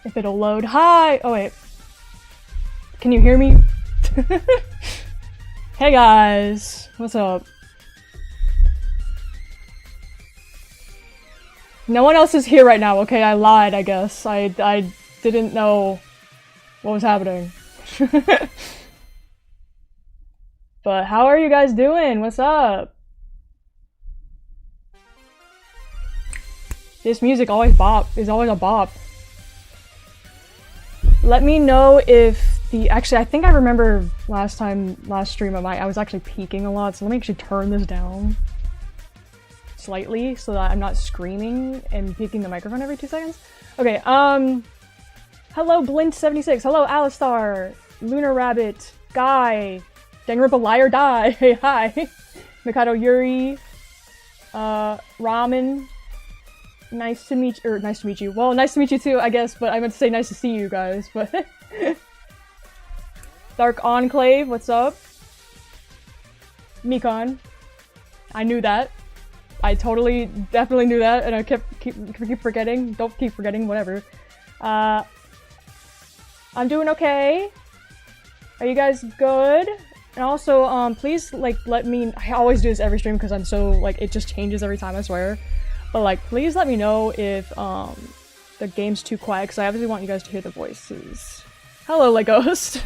If it'll load. Hi! Oh wait. Can you hear me? Hey guys! What's up? No one else is here right now, okay? I lied, I guess. I didn't know what was happening. But how are you guys doing? What's up? This music always is always a bop. Let me know if actually I think I remember last stream I was actually peaking a lot, so let me actually turn this down slightly so that I'm not screaming and peaking the microphone every 2 seconds. Okay, hello Blint76, hello Alistar, Lunar Rabbit, Guy, Danganronpa Liar Die, hey hi, Mikado Yuri, Ramen, nice to meet you. Well, nice to meet you too, I guess, but I meant to say nice to see you guys, but Dark Enclave, what's up? Mikon, I knew that. I definitely knew that, and I keep forgetting. Don't keep forgetting, whatever. I'm doing okay. Are you guys good? And also, please, like, let me- I always do this every stream because I'm so, like, it just changes every time, I swear. But, like, please let me know if, the game's too quiet, because I obviously want you guys to hear the voices. Hello, Leghost!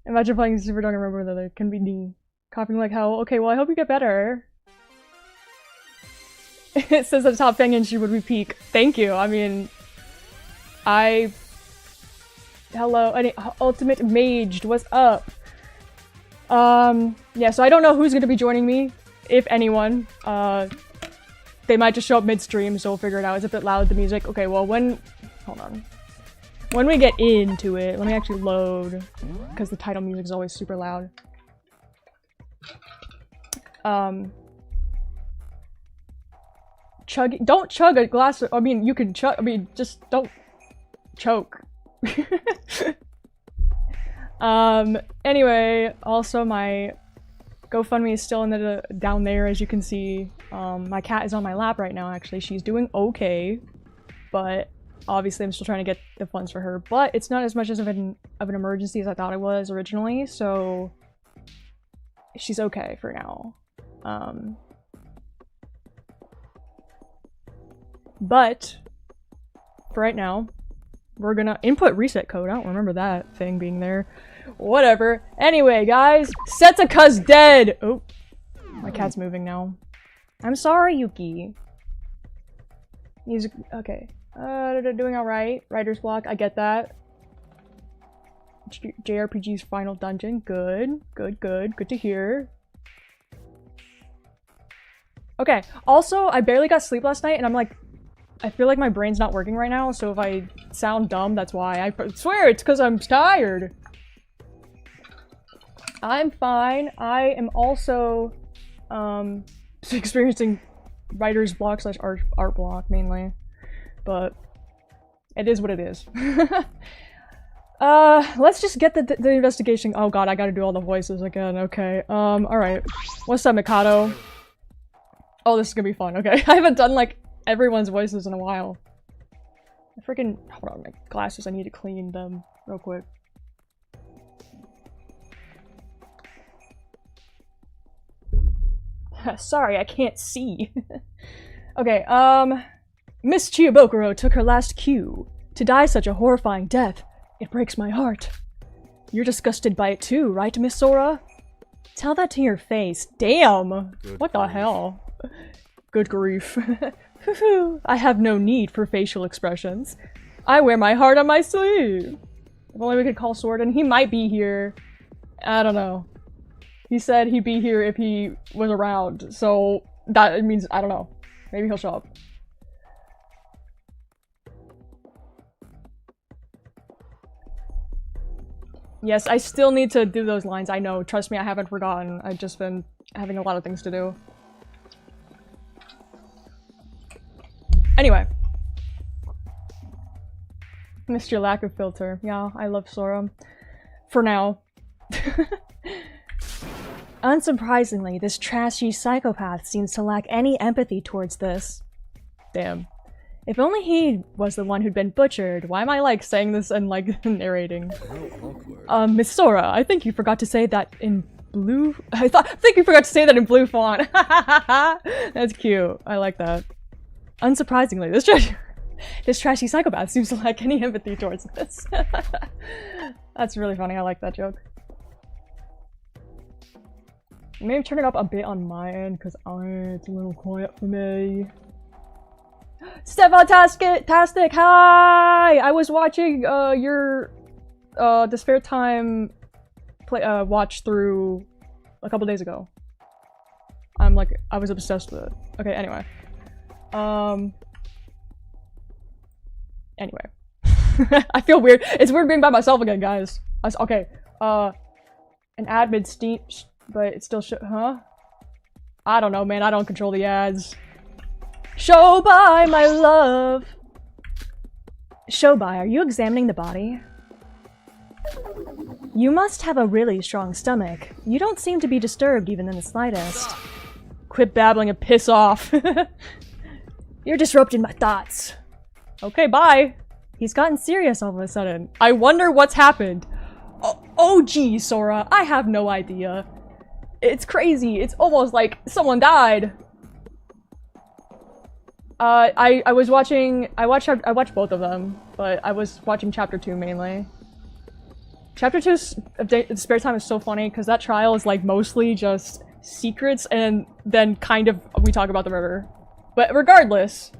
Imagine playing Super Danganronpa that it can be me. Coughing like hell. Okay, well, I hope you get better. It says at the top Feng Yanxi would be peak. Thank you. I mean, hello, Ultimate Maged, what's up? Yeah, so I don't know who's gonna be joining me, if anyone. They might just show up mid-stream, so we'll figure it out. It's a bit loud, the music. Okay, well, hold on. When we get into it, let me actually load, because the title music is always super loud. Don't chug a glass of- I mean, you can chug- I mean, just don't choke. Anyway, also my GoFundMe is still down there, as you can see. My cat is on my lap right now, actually. She's doing okay, but obviously I'm still trying to get the funds for her. But it's not as much of an emergency as I thought it was originally, so she's okay for now. But for right now, we're gonna input reset code. I don't remember that thing being there. Whatever. Anyway, guys, Setsuka's dead! Oh, my cat's moving now. I'm sorry, Yuki. He's okay. Doing alright. Writer's block, I get that. JRPG's final dungeon. Good. Good to hear. Okay, also, I barely got sleep last night, and I'm like, I feel like my brain's not working right now, so if I sound dumb, that's why. I swear it's because I'm tired. I'm fine. I am also, experiencing writer's block / art block, mainly. But it is what it is. Let's just get the investigation. Oh god, I gotta do all the voices again. Okay, alright. What's up, Mikado? Oh, this is gonna be fun. Okay, I haven't done, like, everyone's voices in a while. Hold on, my glasses, I need to clean them real quick. Sorry, I can't see. Okay, Miss Chiyabokuro took her last cue. To die such a horrifying death, it breaks my heart. You're disgusted by it too, right, Miss Sora? Tell that to your face. Damn! What the hell? Good grief. I have no need for facial expressions. I wear my heart on my sleeve. If only we could call Sword, and he might be here. I don't know. He said he'd be here if he was around, so that means, I don't know. Maybe he'll show up. Yes, I still need to do those lines, I know. Trust me, I haven't forgotten. I've just been having a lot of things to do. Anyway. Missed your lack of filter. Yeah, I love Sora. For now. Unsurprisingly, this trashy psychopath seems to lack any empathy towards this. Damn. If only he was the one who'd been butchered. Why am I, like, saying this and, like, narrating? Miss Sora, I think you forgot to say that in blue... I think you forgot to say that in blue font. That's cute. I like that. Unsurprisingly, this trashy psychopath seems to lack any empathy towards this. That's really funny. I like that joke. Maybe turn it up a bit on my end, because it's a little quiet for me. Stefan-tastic! Hi! I was watching your the spare time watch through a couple days ago. I was obsessed with it. Okay, anyway. Anyway. I feel weird. It's weird being by myself again, guys. Okay. An admin Steam, but it's still huh? I don't know, man. I don't control the ads. Shobai, my love! Shobai, are you examining the body? You must have a really strong stomach. You don't seem to be disturbed even in the slightest. Quit babbling and piss off. You're disrupting my thoughts. Okay, bye. He's gotten serious all of a sudden. I wonder what's happened. Oh geez, Sora. I have no idea. It's crazy. It's almost like someone died. I watched both of them, but I was watching Chapter 2 mainly. Chapter 2's spare time is so funny because that trial is like mostly just secrets and then kind of we talk about the river. But regardless.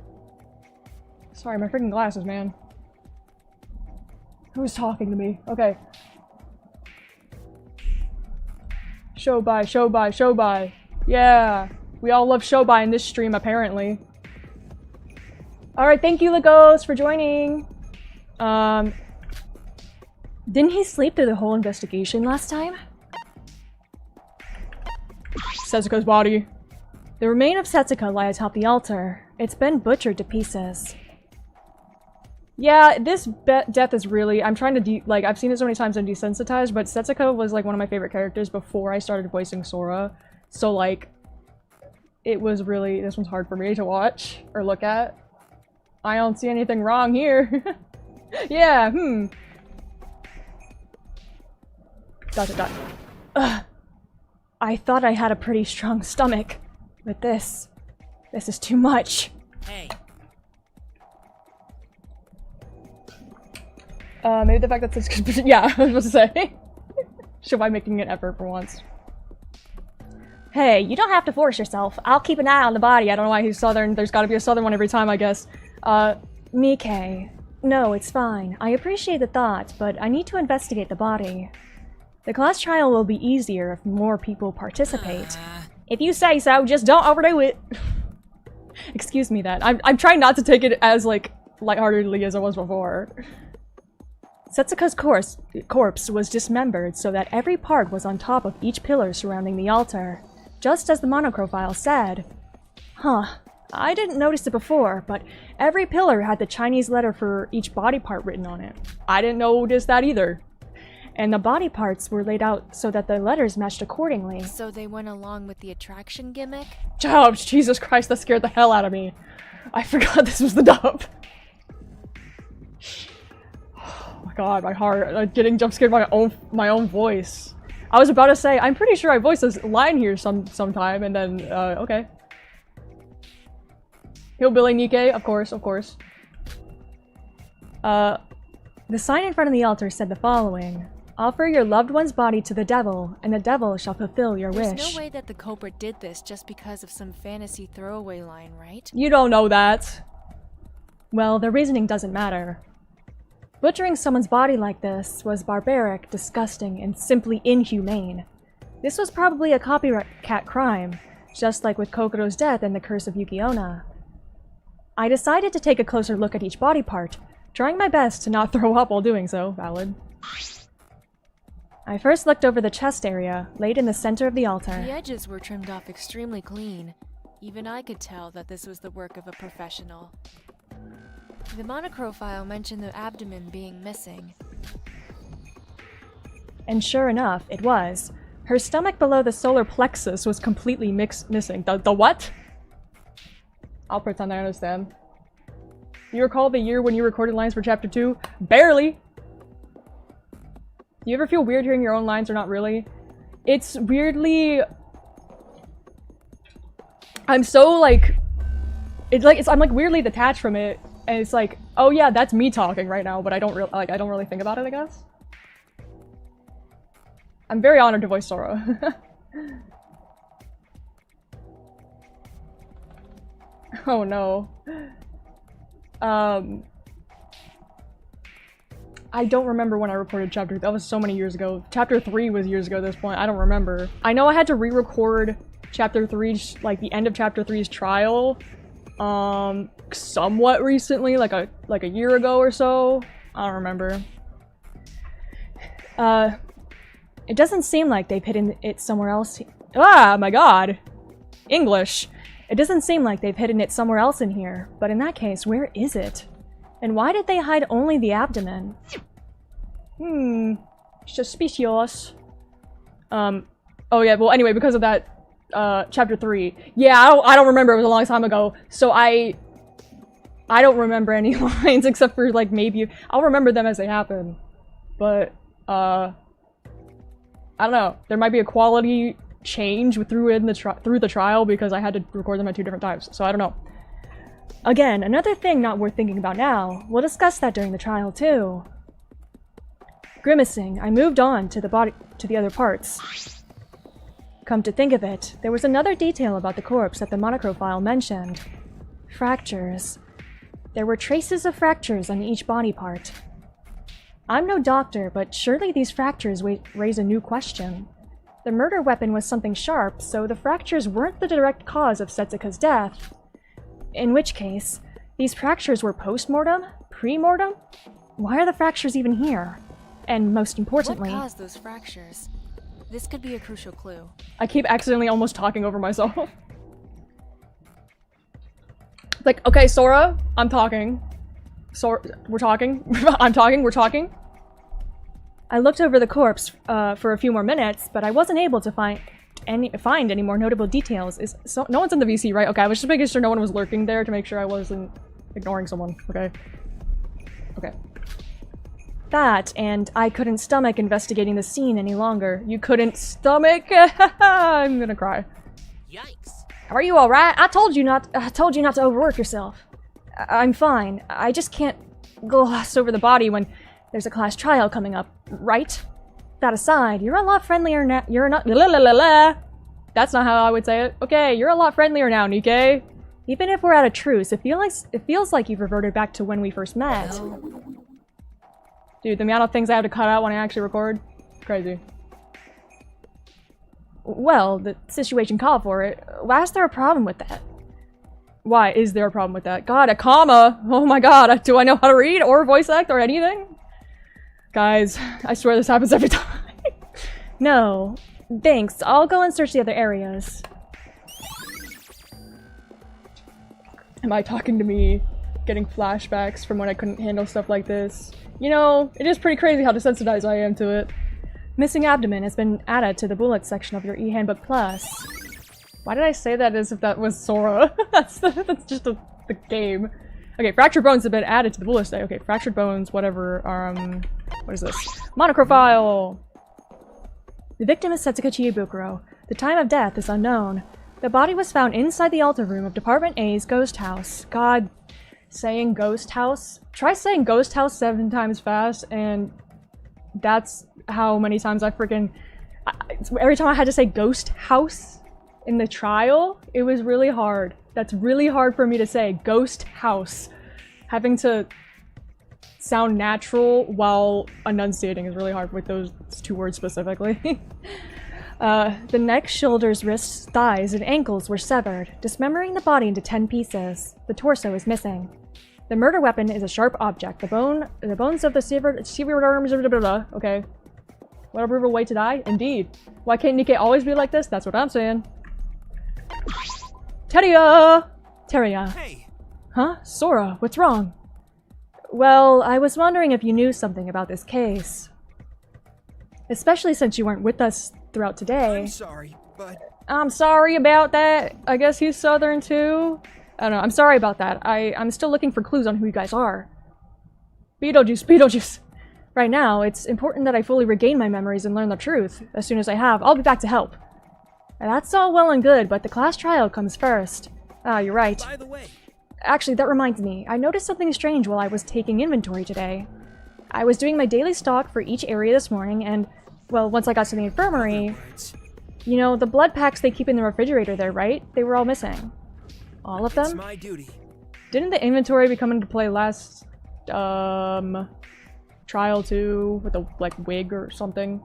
Sorry, my freaking glasses, man. Who's talking to me? Okay. Shobai, Shobai, Shobai. Yeah. We all love Shobai in this stream, apparently. Alright, thank you, Lagos, for joining. Didn't he sleep through the whole investigation last time? Setsuka's body. The remain of Setsuka lie atop the altar. It's been butchered to pieces. Yeah, this death is really- I'm trying to I've seen it so many times and desensitized, but Setsuka was like one of my favorite characters before I started voicing Sora. So like, it was really- this one's hard for me to watch or look at. I don't see anything wrong here. Yeah, Ugh. I thought I had a pretty strong stomach, but this is too much. Hey. Maybe the fact that this- yeah, I was supposed to say. Should I making an effort for once? Hey, you don't have to force yourself. I'll keep an eye on the body. I don't know why he's southern. There's gotta be a southern one every time, I guess. Nikkei. No, it's fine. I appreciate the thought, but I need to investigate the body. The class trial will be easier if more people participate. If you say so, just don't overdo it. Excuse me that. I'm trying not to take it as, like, lightheartedly as I was before. Setsuka's corpse was dismembered so that every part was on top of each pillar surrounding the altar, just as the monochrome said. Huh. I didn't notice it before, but every pillar had the Chinese letter for each body part written on it. I didn't notice that either. And the body parts were laid out so that the letters matched accordingly. So they went along with the attraction gimmick? Oh, Jesus Christ, that scared the hell out of me. I forgot this was the dub. Oh my god, my heart. Getting jump scared by my own voice. I was about to say, I'm pretty sure I voiced this line here sometime, and then, okay. Hillbilly Nikkei, of course, of course. The sign in front of the altar said the following. Offer your loved one's body to the devil, and the devil shall fulfill your wish. There's no way that the culprit did this just because of some fantasy throwaway line, right? You don't know that. Well, the reasoning doesn't matter. Butchering someone's body like this was barbaric, disgusting, and simply inhumane. This was probably a copycat crime, just like with Kokoro's death and the curse of Yuki-onna. I decided to take a closer look at each body part, trying my best to not throw up while doing so. Valid. I first looked over the chest area, laid in the center of the altar. The edges were trimmed off extremely clean. Even I could tell that this was the work of a professional. The monochrome mentioned the abdomen being missing. And sure enough, it was. Her stomach below the solar plexus was completely missing. The what? I'll pretend I understand. You recall the year when you recorded lines for Chapter 2? Barely! Do you ever feel weird hearing your own lines or not really? It's weirdly... I'm so, like... I'm, like, weirdly detached from it. And it's like, oh yeah, that's me talking right now, but I don't really think about it, I guess. I'm very honored to voice Sora. Oh no. I don't remember when I recorded Chapter 3. That was so many years ago. Chapter 3 was years ago at this point. I don't remember. I know I had to re-record Chapter 3, like the end of Chapter 3's trial, somewhat recently, like a year ago or so. I don't remember. It doesn't seem like they've hidden it somewhere else. Ah, my god! English! It doesn't seem like they've hidden it somewhere else in here, but in that case, where is it? And why did they hide only the abdomen? Suspicious. Oh yeah, well anyway, because of that, Chapter 3. Yeah, I don't remember, it was a long time ago, so I don't remember any lines except for, like, maybe- I'll remember them as they happen. But, I don't know, there might be a quality change through the trial because I had to record them at 2 different times, so I don't know. Again, another thing not worth thinking about now. We'll discuss that during the trial too. Grimacing, I moved on to the other parts. Come to think of it, there was another detail about the corpse that the monocrophile mentioned. Fractures. There were traces of fractures on each body part. I'm no doctor, but surely these fractures raise a new question. The murder weapon was something sharp, so the fractures weren't the direct cause of Setsuka's death. In which case, these fractures were post-mortem? Pre-mortem? Why are the fractures even here? And most importantly... What caused those fractures? This could be a crucial clue. I keep accidentally almost talking over myself. Like, okay, Sora, I'm talking. Sora, we're talking. I'm talking, we're talking. I looked over the corpse for a few more minutes, but I wasn't able to find any more notable details. No one's in the VC, right? Okay, I was just making sure no one was lurking there to make sure I wasn't ignoring someone. Okay. Okay. That, and I couldn't stomach investigating the scene any longer. You couldn't stomach? I'm gonna cry. Yikes. Are you alright? I told you not to overwork yourself. I'm fine. I just can't gloss over the body when there's a class trial coming up, right? That aside, you're a lot friendlier now. You're not. That's not how I would say it. Okay, you're a lot friendlier now, Nikkei. Even if we're at a truce, it feels like you've reverted back to when we first met. Dude, the amount of things I have to cut out when I actually record, crazy. Well, the situation called for it. Why is there a problem with that? Why is there a problem with that? God, a comma! Oh my god, do I know how to read or voice act or anything? Guys, I swear this happens every time. No. Thanks, I'll go and search the other areas. Am I talking to me? Getting flashbacks from when I couldn't handle stuff like this? You know, it is pretty crazy how desensitized I am to it. Missing abdomen has been added to the bullets section of your e-handbook plus. Why did I say that as if that was Sora? that's just the game. Okay, fractured bones have been added to the bullets day. Okay, fractured bones, whatever. What is this? Monocrophile! The victim is Setsuka Chiyabukuro. The time of death is unknown. The body was found inside the altar room of Department A's ghost house. God, saying ghost house? Try saying ghost house 7 times fast, and that's how many times I freaking... every time I had to say ghost house in the trial, it was really hard. That's really hard for me to say. Ghost house. Having to sound natural while enunciating is really hard with those 2 words specifically. The neck, shoulders, wrists, thighs, and ankles were severed, dismembering the body into 10 pieces. The torso is missing. The murder weapon is a sharp object. The bones of the severed arms, okay. What a brutal way to die? Indeed. Why can't Nikkei always be like this? That's what I'm saying. Teria! Hey! Huh? Sora, what's wrong? Well, I was wondering if you knew something about this case. Especially since you weren't with us throughout today. I'm sorry, but... I'm sorry about that. I guess he's Southern too. I don't know, I'm sorry about that. I'm still looking for clues on who you guys are. Beetlejuice, Beetlejuice! Right now, it's important that I fully regain my memories and learn the truth. As soon as I have, I'll be back to help. And that's all well and good, but the class trial comes first. Ah, you're right. By the way, Actually, that reminds me. I noticed something strange while I was taking inventory today. I was doing my daily stock for each area this morning, and, well, once I got to the infirmary, you know, the blood packs they keep in the refrigerator there, right? They were all missing. All of it's them? my duty. Didn't the inventory be coming into play last, trial 2 with a, like, wig or something?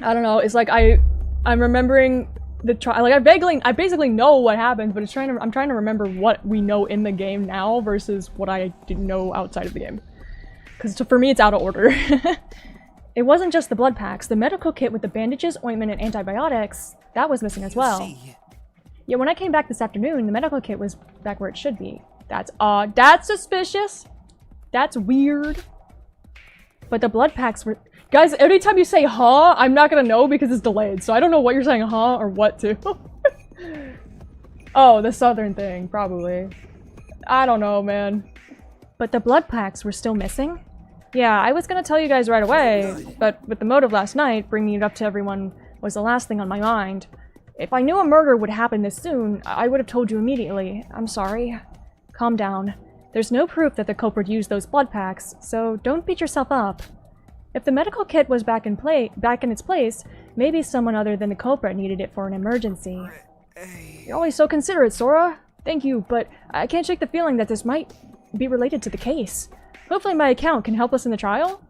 I don't know, it's like I'm remembering the trial, like I basically know what happened, but I'm trying to remember what we know in the game now versus what I didn't know outside of the game. Because for me, it's out of order. It wasn't just the blood packs. The medical kit with the bandages, ointment, and antibiotics, that was missing as well. See. Yeah, when I came back this afternoon, the medical kit was back where it should be. That's odd. That's suspicious. That's weird. But the blood packs were... Guys, anytime you say huh, I'm not gonna know because it's delayed, so I don't know what you're saying huh or what to. Oh, the southern thing, probably. I don't know, man. But the blood packs were still missing? Yeah, I was gonna tell you guys right away, but with the motive last night, bringing it up to everyone was the last thing on my mind. If I knew a murder would happen this soon, I would have told you immediately. I'm sorry. Calm down. There's no proof that the culprit used those blood packs, so don't beat yourself up. If the medical kit was back in its place, maybe someone other than the culprit needed it for an emergency. You're always so considerate, Sora. Thank you, but I can't shake the feeling that this might be related to the case. Hopefully my account can help us in the trial?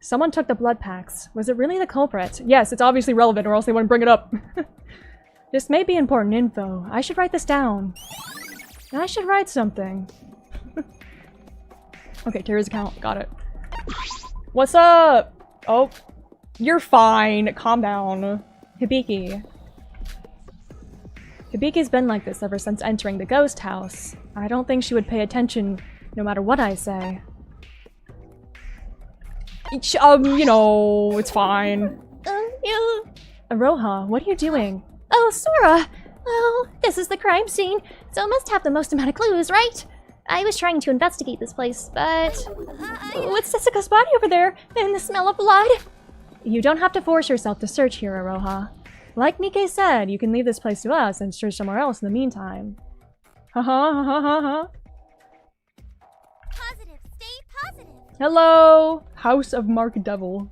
Someone took the blood packs. Was it really the culprit? Yes, it's obviously relevant, or else they wouldn't bring it up. This may be important info. I should write this down. I should write something. Okay, Terry's account. Got it. What's up? Oh, you're fine. Calm down. Hibiki. Hibiki's been like this ever since entering the ghost house. I don't think she would pay attention no matter what I say. You know, it's fine. Aroha, what are you doing? Oh, Sora! Oh, this is the crime scene, so it must have the most amount of clues, right? I was trying to investigate this place, but... What's Setsuka's body over there? And the smell of blood? You don't have to force yourself to search here, Aroha. Like Nikke said, you can leave this place to us and search somewhere else in the meantime. Ha. Positive, stay positive. Hello! House of Mark Devil.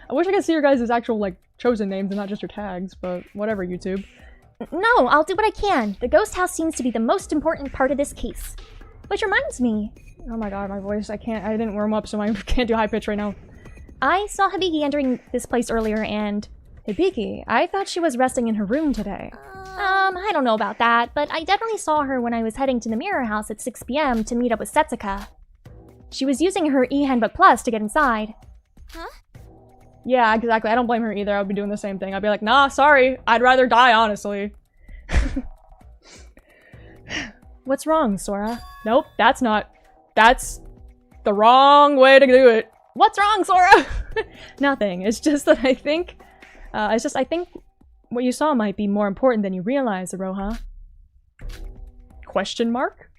I wish I could see your guys' actual, like, chosen names and not just your tags, but whatever, YouTube. No, I'll do what I can. The ghost house seems to be the most important part of this case. Which reminds me... Oh my god, my voice, I didn't warm up, so I can't do high pitch right now. I saw Hibiki entering this place earlier and... Hibiki? I thought she was resting in her room today. I don't know about that, but I definitely saw her when I was heading to the Mirror House at 6 p.m. to meet up with Setsuka. She was using her e-handbook plus to get inside. Huh? Yeah, exactly. I don't blame her either. I would be doing the same thing. I'd be like, nah, sorry. I'd rather die, honestly. What's wrong, Sora? Nope, that's the wrong way to do it. What's wrong, Sora? Nothing. It's just that I think, I think what you saw might be more important than you realize, Aroha. Question mark?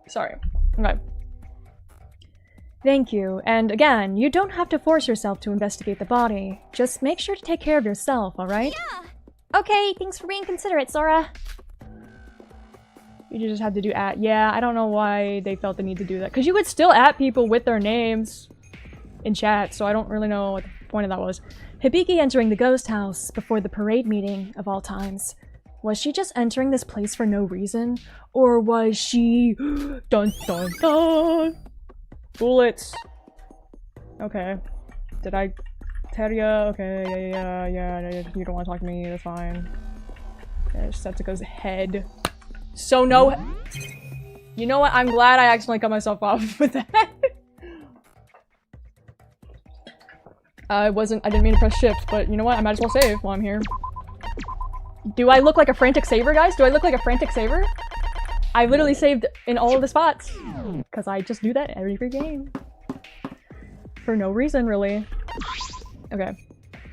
Sorry. Okay. Thank you, and again, you don't have to force yourself to investigate the body. Just make sure to take care of yourself, alright? Yeah! Okay, thanks for being considerate, Sora. You just had to do @ yeah, I don't know why they felt the need to do that. Because you would still @ people with their names in chat, so I don't really know what the point of that was. Hibiki entering the ghost house before the parade meeting of all times. Was she just entering this place for no reason? Or was she... dun dun dun! Bullets. Okay. Did I tell ya? Okay, yeah, you don't want to talk to me, that's fine. There's Setsuka's head. So no... You know what? I'm glad I accidentally cut myself off with that. I didn't mean to press shift, but you know what? I might as well save while I'm here. Do I look like a frantic saver, guys? Do I look like a frantic saver? I literally saved in all of the spots. Because I just do that every game. For no reason, really. Okay.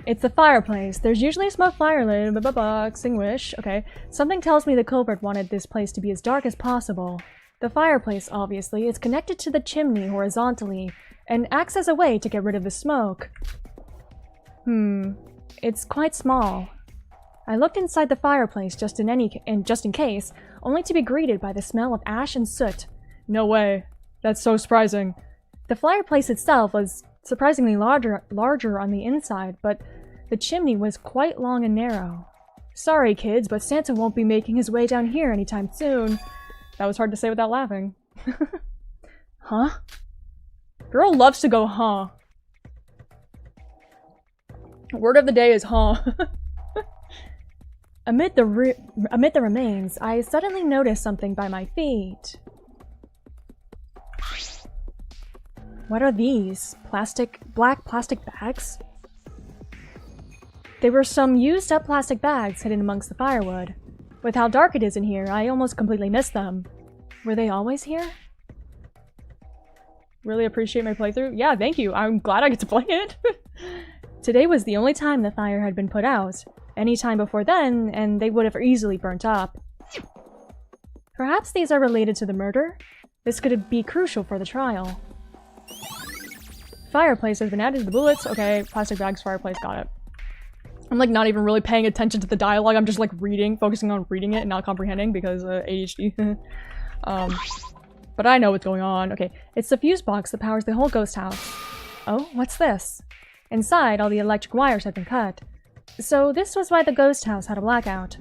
It's the fireplace. There's usually a smoke fire lid, extinguish. Okay. Something tells me the culprit wanted this place to be as dark as possible. The fireplace, obviously, is connected to the chimney horizontally and acts as a way to get rid of the smoke. It's quite small. I looked inside the fireplace just in case, only to be greeted by the smell of ash and soot. No way. That's so surprising. The fireplace itself was surprisingly larger on the inside, but the chimney was quite long and narrow. Sorry, kids, but Santa won't be making his way down here anytime soon. That was hard to say without laughing. Huh? Girl loves to go, huh? Word of the day is, huh? Amid the remains, I suddenly noticed something by my feet. What are these? Black plastic bags? There were some used-up plastic bags hidden amongst the firewood. With how dark it is in here, I almost completely missed them. Were they always here? Really appreciate my playthrough? Yeah, thank you. I'm glad I get to play it. Today was the only time the fire had been put out. Any time before then, and they would have easily burnt up. Perhaps these are related to the murder? This could be crucial for the trial. Fireplace has been added to the bullets. Okay, plastic bags, fireplace, got it. I'm like not even really paying attention to the dialogue. I'm just like reading, focusing on reading it and not comprehending because ADHD. But I know what's going on. Okay, it's the fuse box that powers the whole ghost house. Oh, what's this? Inside, all the electric wires have been cut. So this was why the ghost house had a blackout.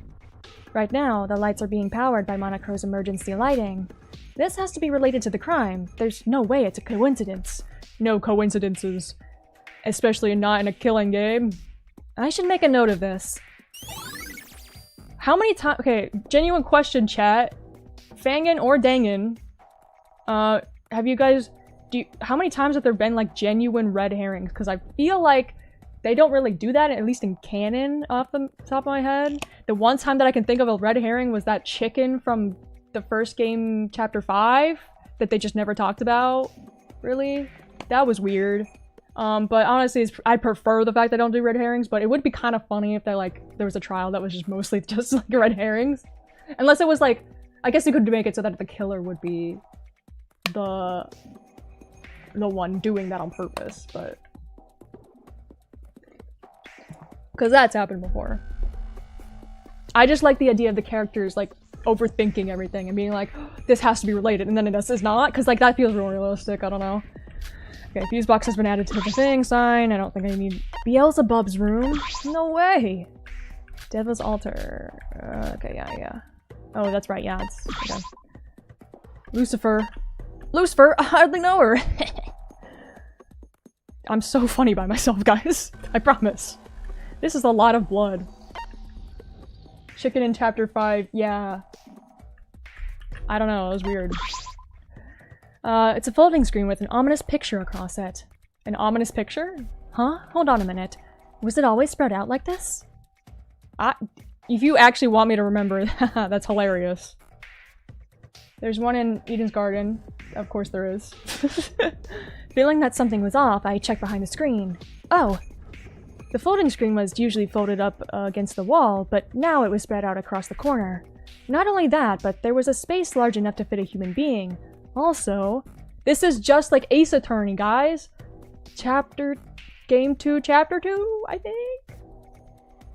Right now, the lights are being powered by Monocro's emergency lighting. This has to be related to the crime. There's no way it's a coincidence. No coincidences. Especially not in a killing game. I should make a note of this. How many times— okay, genuine question, chat. Fangin or Dangan, have you guys— how many times have there been, like, genuine red herrings? Because I feel like they don't really do that, at least in canon, off the top of my head. The one time that I can think of a red herring was that chicken from the first game, Chapter 5, that they just never talked about, really. That was weird. But honestly, I prefer the fact they don't do red herrings, but it would be kind of funny if they, like, there was a trial that was just mostly just, like, red herrings. Unless it was, like, I guess you could make it so that the killer would be the one doing that on purpose, but... because that's happened before. I just like the idea of the characters, like, overthinking everything and being like, oh, this has to be related, and then it is not, because, like, that feels real realistic, I don't know. Okay, fuse box has been added to the thing, sign, I don't think I need Beelzebub's room. No way! Devil's altar. Okay, yeah. Oh, that's right, yeah, it's... okay. Lucifer. Lucifer! I hardly know her! I'm so funny by myself, guys. I promise. This is a lot of blood. Chicken in Chapter 5, yeah. I don't know, it was weird. It's a folding screen with an ominous picture across it. An ominous picture? Huh? Hold on a minute. Was it always spread out like this? If you actually want me to remember, that's hilarious. There's one in Eden's Garden. Of course there is. Feeling that something was off, I checked behind the screen. Oh! The folding screen was usually folded up against the wall, but now it was spread out across the corner. Not only that, but there was a space large enough to fit a human being. Also, this is just like Ace Attorney, guys! Game 2, Chapter 2, I think?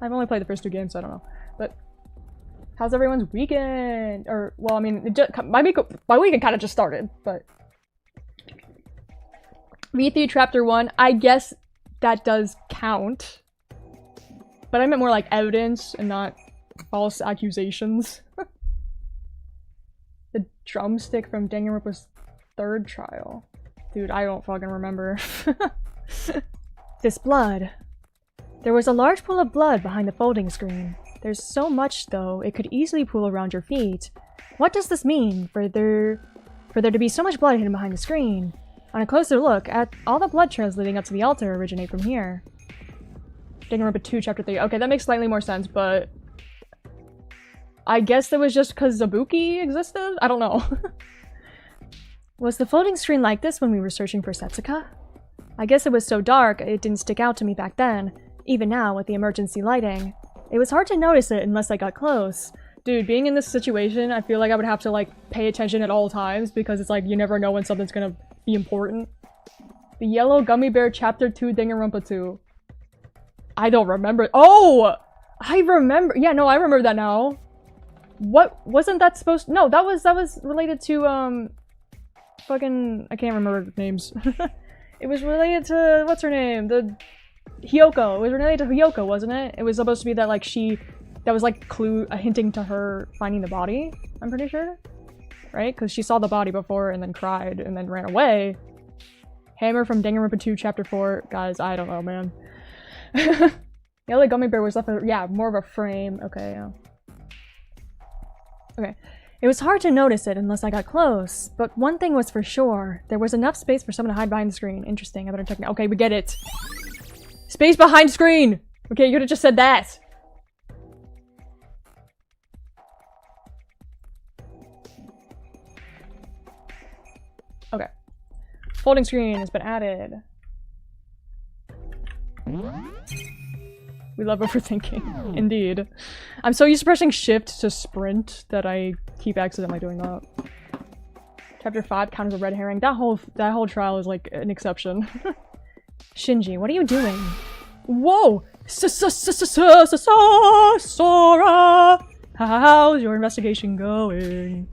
I've only played the first 2 games, so I don't know. But, how's everyone's weekend? Or, well, I mean, my weekend kind of just started, but... V3 Chapter 1, I guess that does count. But I meant more like evidence and not false accusations. The drumstick from Danganronpa's 3rd trial. Dude, I don't fucking remember. This blood. There was a large pool of blood behind the folding screen. There's so much, though, it could easily pool around your feet. What does this mean for there to be so much blood hidden behind the screen? On a closer look, all the blood trails leading up to the altar originate from here. Danganronpa 2, Chapter 3. Okay, that makes slightly more sense, but... I guess it was just because Zabuki existed? I don't know. Was the folding screen like this when we were searching for Setsuka? I guess it was so dark, it didn't stick out to me back then. Even now, with the emergency lighting, it was hard to notice it unless I got close. Dude, being in this situation, I feel like I would have to, like, pay attention at all times because it's like, you never know when something's gonna be important. The Yellow Gummy Bear Chapter 2 Danganronpa 2. I don't remember- Oh! I remember- yeah, no, I remember that now. What- wasn't that supposed- no, that was related to, fucking- I can't remember names. It was related to- what's her name? The- Hyoko. It was related to Hyoko, wasn't it? It was supposed to be that, like, she- that was, like, hinting to her finding the body, I'm pretty sure? Right? Because she saw the body before and then cried and then ran away. Hammer from Danganronpa 2 Chapter 4. Guys, I don't know, man. Yellow Gummy Bear was left with- yeah, more of a frame. Okay, yeah. Okay. It was hard to notice it unless I got close, but one thing was for sure. There was enough space for someone to hide behind the screen. Interesting, I better check now. Okay, we get it. Space behind screen! Okay, you could've just said that! Okay. Folding screen has been added. We love overthinking. Indeed. I'm so used to pressing shift to sprint that I keep accidentally doing that. Chapter 5 counts as a red herring. That whole trial is like an exception. Shinji, what are you doing? Whoa! Sora! How's your investigation going?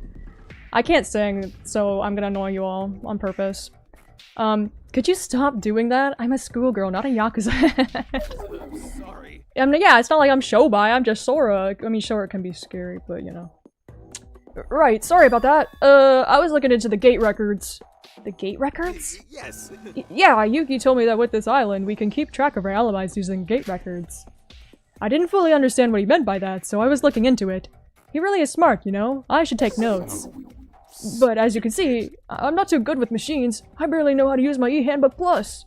I can't sing, so I'm gonna annoy you all on purpose. Could you stop doing that? I'm a schoolgirl, not a Yakuza. I'm sorry. I mean, yeah, it's not like I'm Shobai, I'm just Sora. I mean, sure, it can be scary, but you know. Right, sorry about that. I was looking into the gate records. The gate records? Yes. Yeah, Yuki told me that with this island, we can keep track of our alibis using gate records. I didn't fully understand what he meant by that, so I was looking into it. He really is smart, you know? I should take notes. But as you can see, I'm not too good with machines. I barely know how to use my e-handbook plus.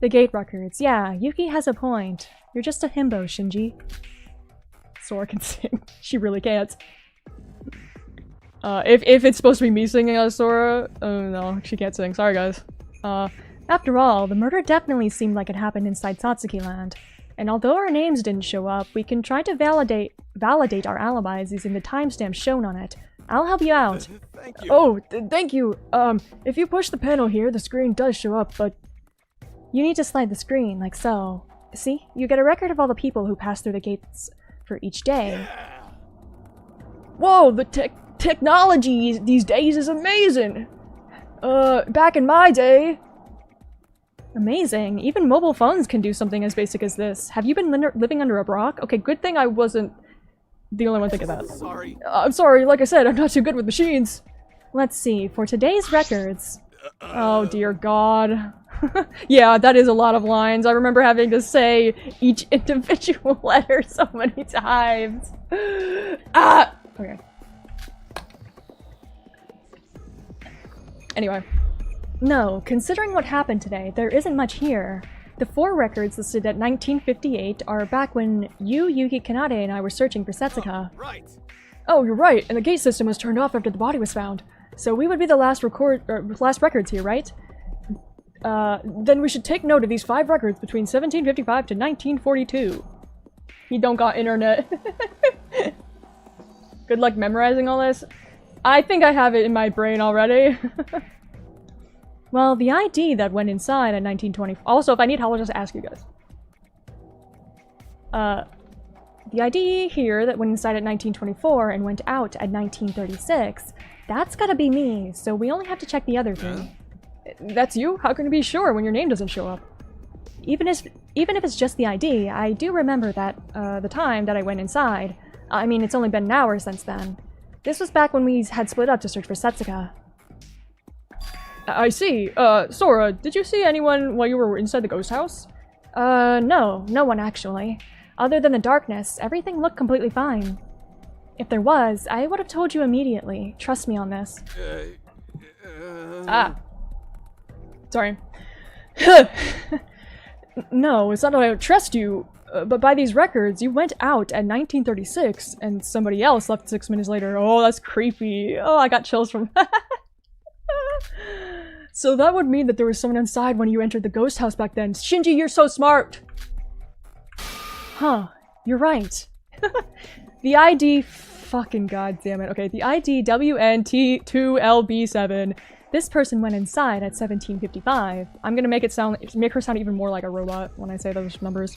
The gate records. Yeah, Yuki has a point. You're just a himbo, Shinji. Sora can sing. She really can't. If it's supposed to be me singing as Sora, no, she can't sing. Sorry, guys. After all, the murder definitely seemed like it happened inside Satsuki Land. And although our names didn't show up, we can try to validate our alibis using the timestamps shown on it. I'll help you out. Thank you. Oh, thank you. If you push the panel here, the screen does show up, but you need to slide the screen, like so. See? You get a record of all the people who pass through the gates for each day. Whoa, the technology these days is amazing! Back in my day... Amazing. Even mobile phones can do something as basic as this. Have you been living under a rock? Okay, good thing I wasn't the only one thinking that. Sorry. I'm sorry, like I said, I'm not too good with machines. Let's see, for today's records... Oh dear god. Yeah, that is a lot of lines. I remember having to say each individual letter so many times. Ah! Okay. Anyway. No, considering what happened today, there isn't much here. The 4 records listed at 1958 are back when you, Yuki Kanade, and I were searching for Setsuka. Right. Oh, you're right, and the gate system was turned off after the body was found. So we would be the last records here, right? Then we should take note of these 5 records between 1755 to 1942. He don't got internet. Good luck memorizing all this. I think I have it in my brain already. Well, the ID that went inside at 1920... Also, if I need help, I'll just ask you guys. The ID here that went inside at 1924 and went out at 1936, that's gotta be me, so we only have to check the other 3. That's you? How can you be sure when your name doesn't show up? Even if it's just the ID, I do remember that, the time that I went inside. I mean, it's only been an hour since then. This was back when we had split up to search for Setsuka. I see. Sora, did you see anyone while you were inside the ghost house? No. No one, actually. Other than the darkness, everything looked completely fine. If there was, I would have told you immediately. Trust me on this. Sorry. No, it's not that I don't trust you, but by these records, you went out at 1936, and somebody else left 6 minutes later. Oh, that's creepy. Oh, I got chills from... So that would mean that there was someone inside when you entered the ghost house back then. Shinji, you're so smart! Huh, you're right. The ID, fucking goddammit. Okay, the ID WNT2LB7. This person went inside at 1755. I'm gonna make her sound even more like a robot when I say those numbers.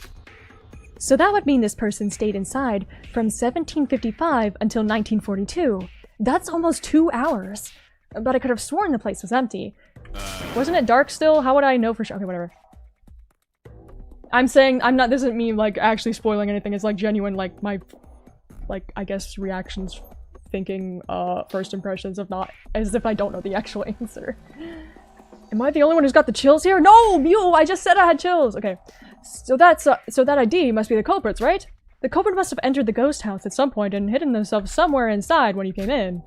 So that would mean this person stayed inside from 1755 until 1942. That's almost 2 hours. But I could have sworn the place was empty. Wasn't it dark still? How would I know for sure? Okay, whatever. I'm saying, this isn't me, like, actually spoiling anything. It's, like, genuine, like, my, like, I guess, reactions, thinking, first impressions, if not, as if I don't know the actual answer. Am I the only one who's got the chills here? No, Mew! I just said I had chills! Okay. So that ID must be the culprits, right? The culprit must have entered the ghost house at some point and hidden themselves somewhere inside when you came in.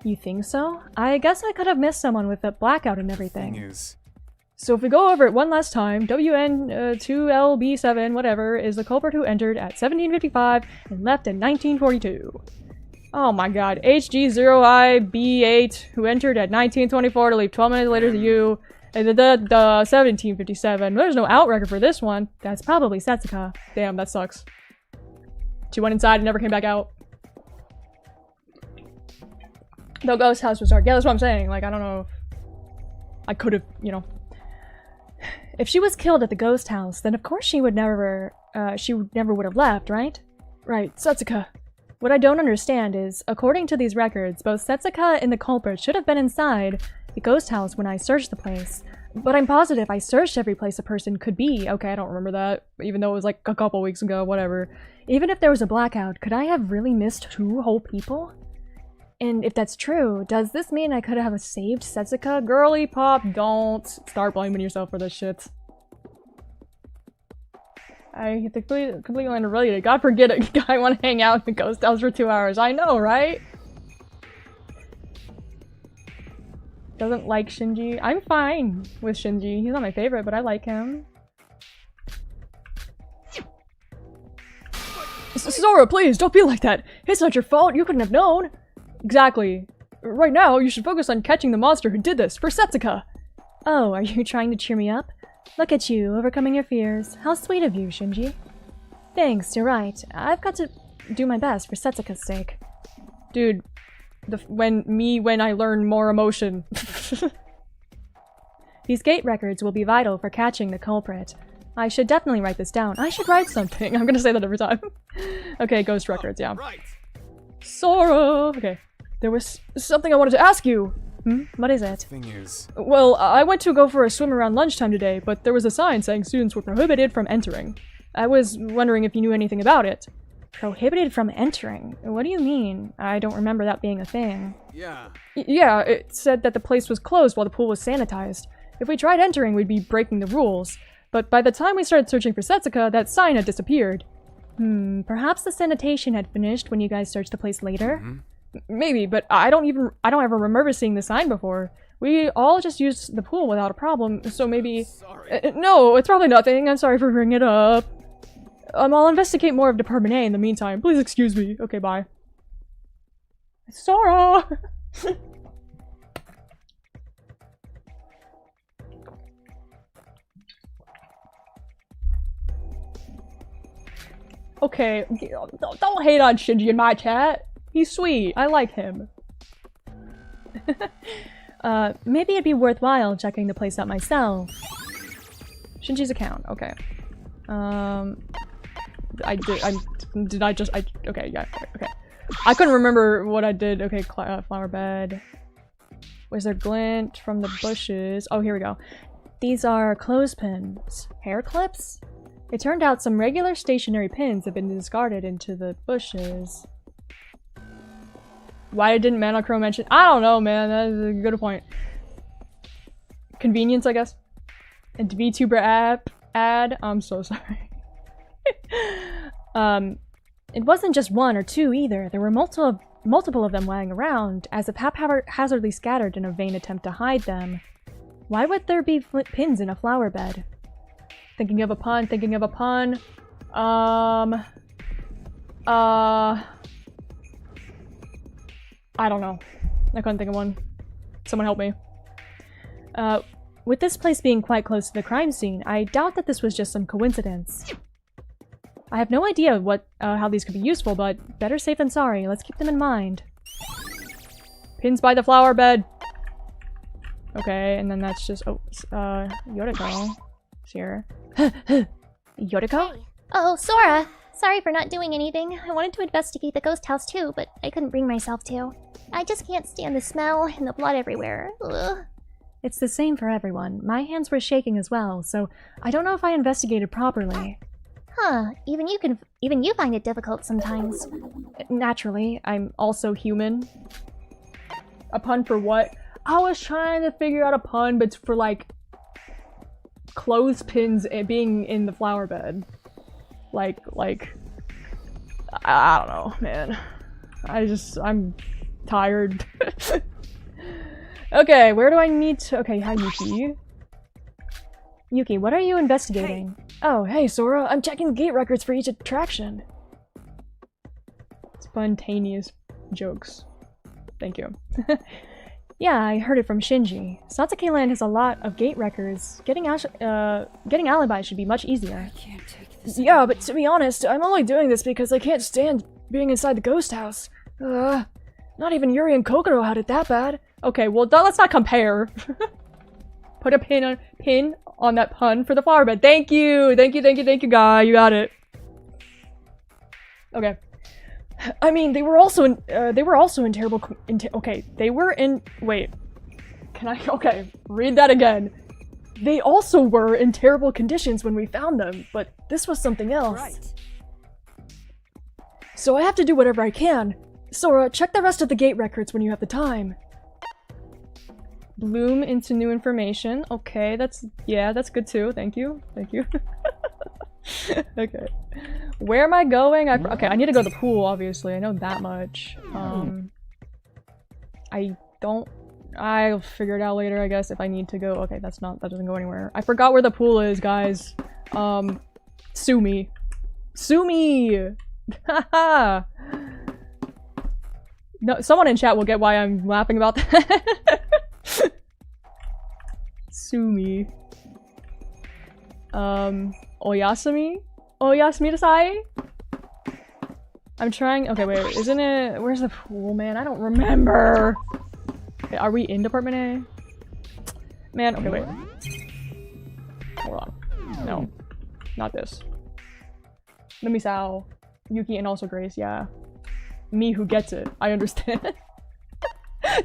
You think so? I guess I could have missed someone with the blackout and everything. So if we go over it one last time, WN2LB7, whatever, is the culprit who entered at 1755 and left in 1942. Oh my god. HG0IB8, who entered at 1924 to leave 12 minutes later to you. And the 1757. There's no out record for this one. That's probably Setsuka. Damn, that sucks. She went inside and never came back out. The ghost house was dark. Yeah, that's what I'm saying. Like, I don't know if I could have, you know. If she was killed at the ghost house, then of course she would never would have left, right? Right, Setsuka. What I don't understand is, according to these records, both Setsuka and the culprit should have been inside the ghost house when I searched the place. But I'm positive I searched every place a person could be. Okay, I don't remember that, even though it was like a couple weeks ago, whatever. Even if there was a blackout, could I have really missed 2 whole people? And if that's true, does this mean I could have saved Setsuka? Girly pop, don't start blaming yourself for this shit. I completely unrelated. God forbid a guy want to hang out in the ghost house for 2 hours. I know, right? Doesn't like Shinji. I'm fine with Shinji. He's not my favorite, but I like him. Sora, please, don't be like that. It's not your fault. You couldn't have known. Exactly. Right now, you should focus on catching the monster who did this for Setsuka. Oh, are you trying to cheer me up? Look at you, overcoming your fears. How sweet of you, Shinji. Thanks, you're right. I've got to do my best for Setsuka's sake. Dude, when I learn more emotion. These gate records will be vital for catching the culprit. I should definitely write this down. I should write something. I'm gonna say that every time. Okay, ghost records, yeah. Right. Sora! Okay. There was something I wanted to ask you. What is it? Thing is, Well, I went to go for a swim around lunchtime today, but there was a sign saying students were prohibited from entering. I was wondering if you knew anything about it. Prohibited from entering? What do you mean? I don't remember that being a thing. yeah. Yeah, it said that the place was closed while the pool was sanitized. If we tried entering, we'd be breaking the rules. But by the time we started searching for Setsuka, that sign had disappeared. Perhaps the sanitation had finished when you guys searched the place later? Maybe, but I don't ever remember seeing the sign before. We all just used the pool without a problem, so maybe... Sorry. No, it's probably nothing. I'm sorry for bringing it up. I'll investigate more of Department A in the meantime. Please excuse me. Okay, bye. Sora! Okay, don't hate on Shinji in my chat. He's sweet. I like him. Maybe it'd be worthwhile checking the place out myself. Shinji's account. Okay. Okay, yeah, okay. I couldn't remember what I did. Okay, flower bed. Was there glint from the bushes? Oh, here we go. These are clothespins. Hair clips? It turned out some regular stationary pins have been discarded into the bushes. Why didn't Monochrome mention? I don't know, man. That is a good point. Convenience, I guess. And VTuber app ad. I'm so sorry. It wasn't just 1 or 2 either. There were multiple of them lying around, as if haphazardly scattered in a vain attempt to hide them. Why would there be pins in a flower bed? Thinking of a pun, thinking of a pun. I don't know. I couldn't think of one. Someone help me. With this place being quite close to the crime scene, I doubt that this was just some coincidence. I have no idea what how these could be useful, but better safe than sorry. Let's keep them in mind. Pins by the flower bed. Okay, and then that's just Yoriko. Here. Yoriko? Oh, Sora! Sorry for not doing anything. I wanted to investigate the ghost house too, but I couldn't bring myself to. I just can't stand the smell and the blood everywhere. Ugh. It's the same for everyone. My hands were shaking as well, so I don't know if I investigated properly. Huh, even you find it difficult sometimes. Naturally, I'm also human. A pun for what? I was trying to figure out a pun, but it's for like clothespins being in the flower bed. Like, I don't know, man. I'm tired. Okay, where do I need to- okay, hi Yuki. Yuki, what are you investigating? Hey. Oh, hey Sora, I'm checking the gate records for each attraction. Spontaneous jokes. Thank you. Yeah, I heard it from Shinji. Satsuki Land has a lot of gate records. Getting alibis should be much easier. I can't take this. Yeah, but to be honest, I'm only doing this because I can't stand being inside the ghost house. Not even Yuri and Kokoro had it that bad. Okay, well, let's not compare. Put a pin on that pun for the flower bed. Thank you, guy. You got it. Okay. I mean, they were also in terrible. Okay, they were in. Wait, can I? Okay, read that again. They also were in terrible conditions when we found them, but this was something else. Right. So I have to do whatever I can. Sora, check the rest of the gate records when you have the time. Bloom into new information. Okay, that's good too. Thank you. Okay. Where am I going? Okay, I need to go to the pool, obviously. I know that much. I'll figure it out later, I guess, if I need to go. Okay, that doesn't go anywhere. I forgot where the pool is, guys. Sue me. Sue me! Haha! No, someone in chat will get why I'm laughing about that. Sue me. Oyasumi? Oyasumi-dasai? I'm trying- okay, wait, isn't it- where's the pool, man? I don't remember! Okay, are we in Department A? Man, okay, wait. Hold on. No. Not this. Misao. Yuki and also Grace, yeah. Me who gets it. I understand.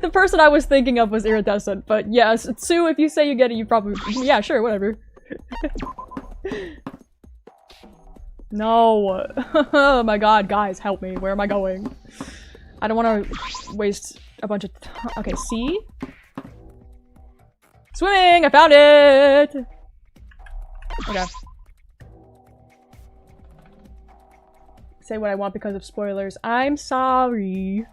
The person I was thinking of was iridescent, but yes, Sue, if you say you get it, you probably- yeah, sure, whatever. No. Oh my god, guys, help me. Where am I going? I don't want to waste a bunch of time. Okay, see? Swimming! I found it! Okay. Say what I want because of spoilers. I'm sorry.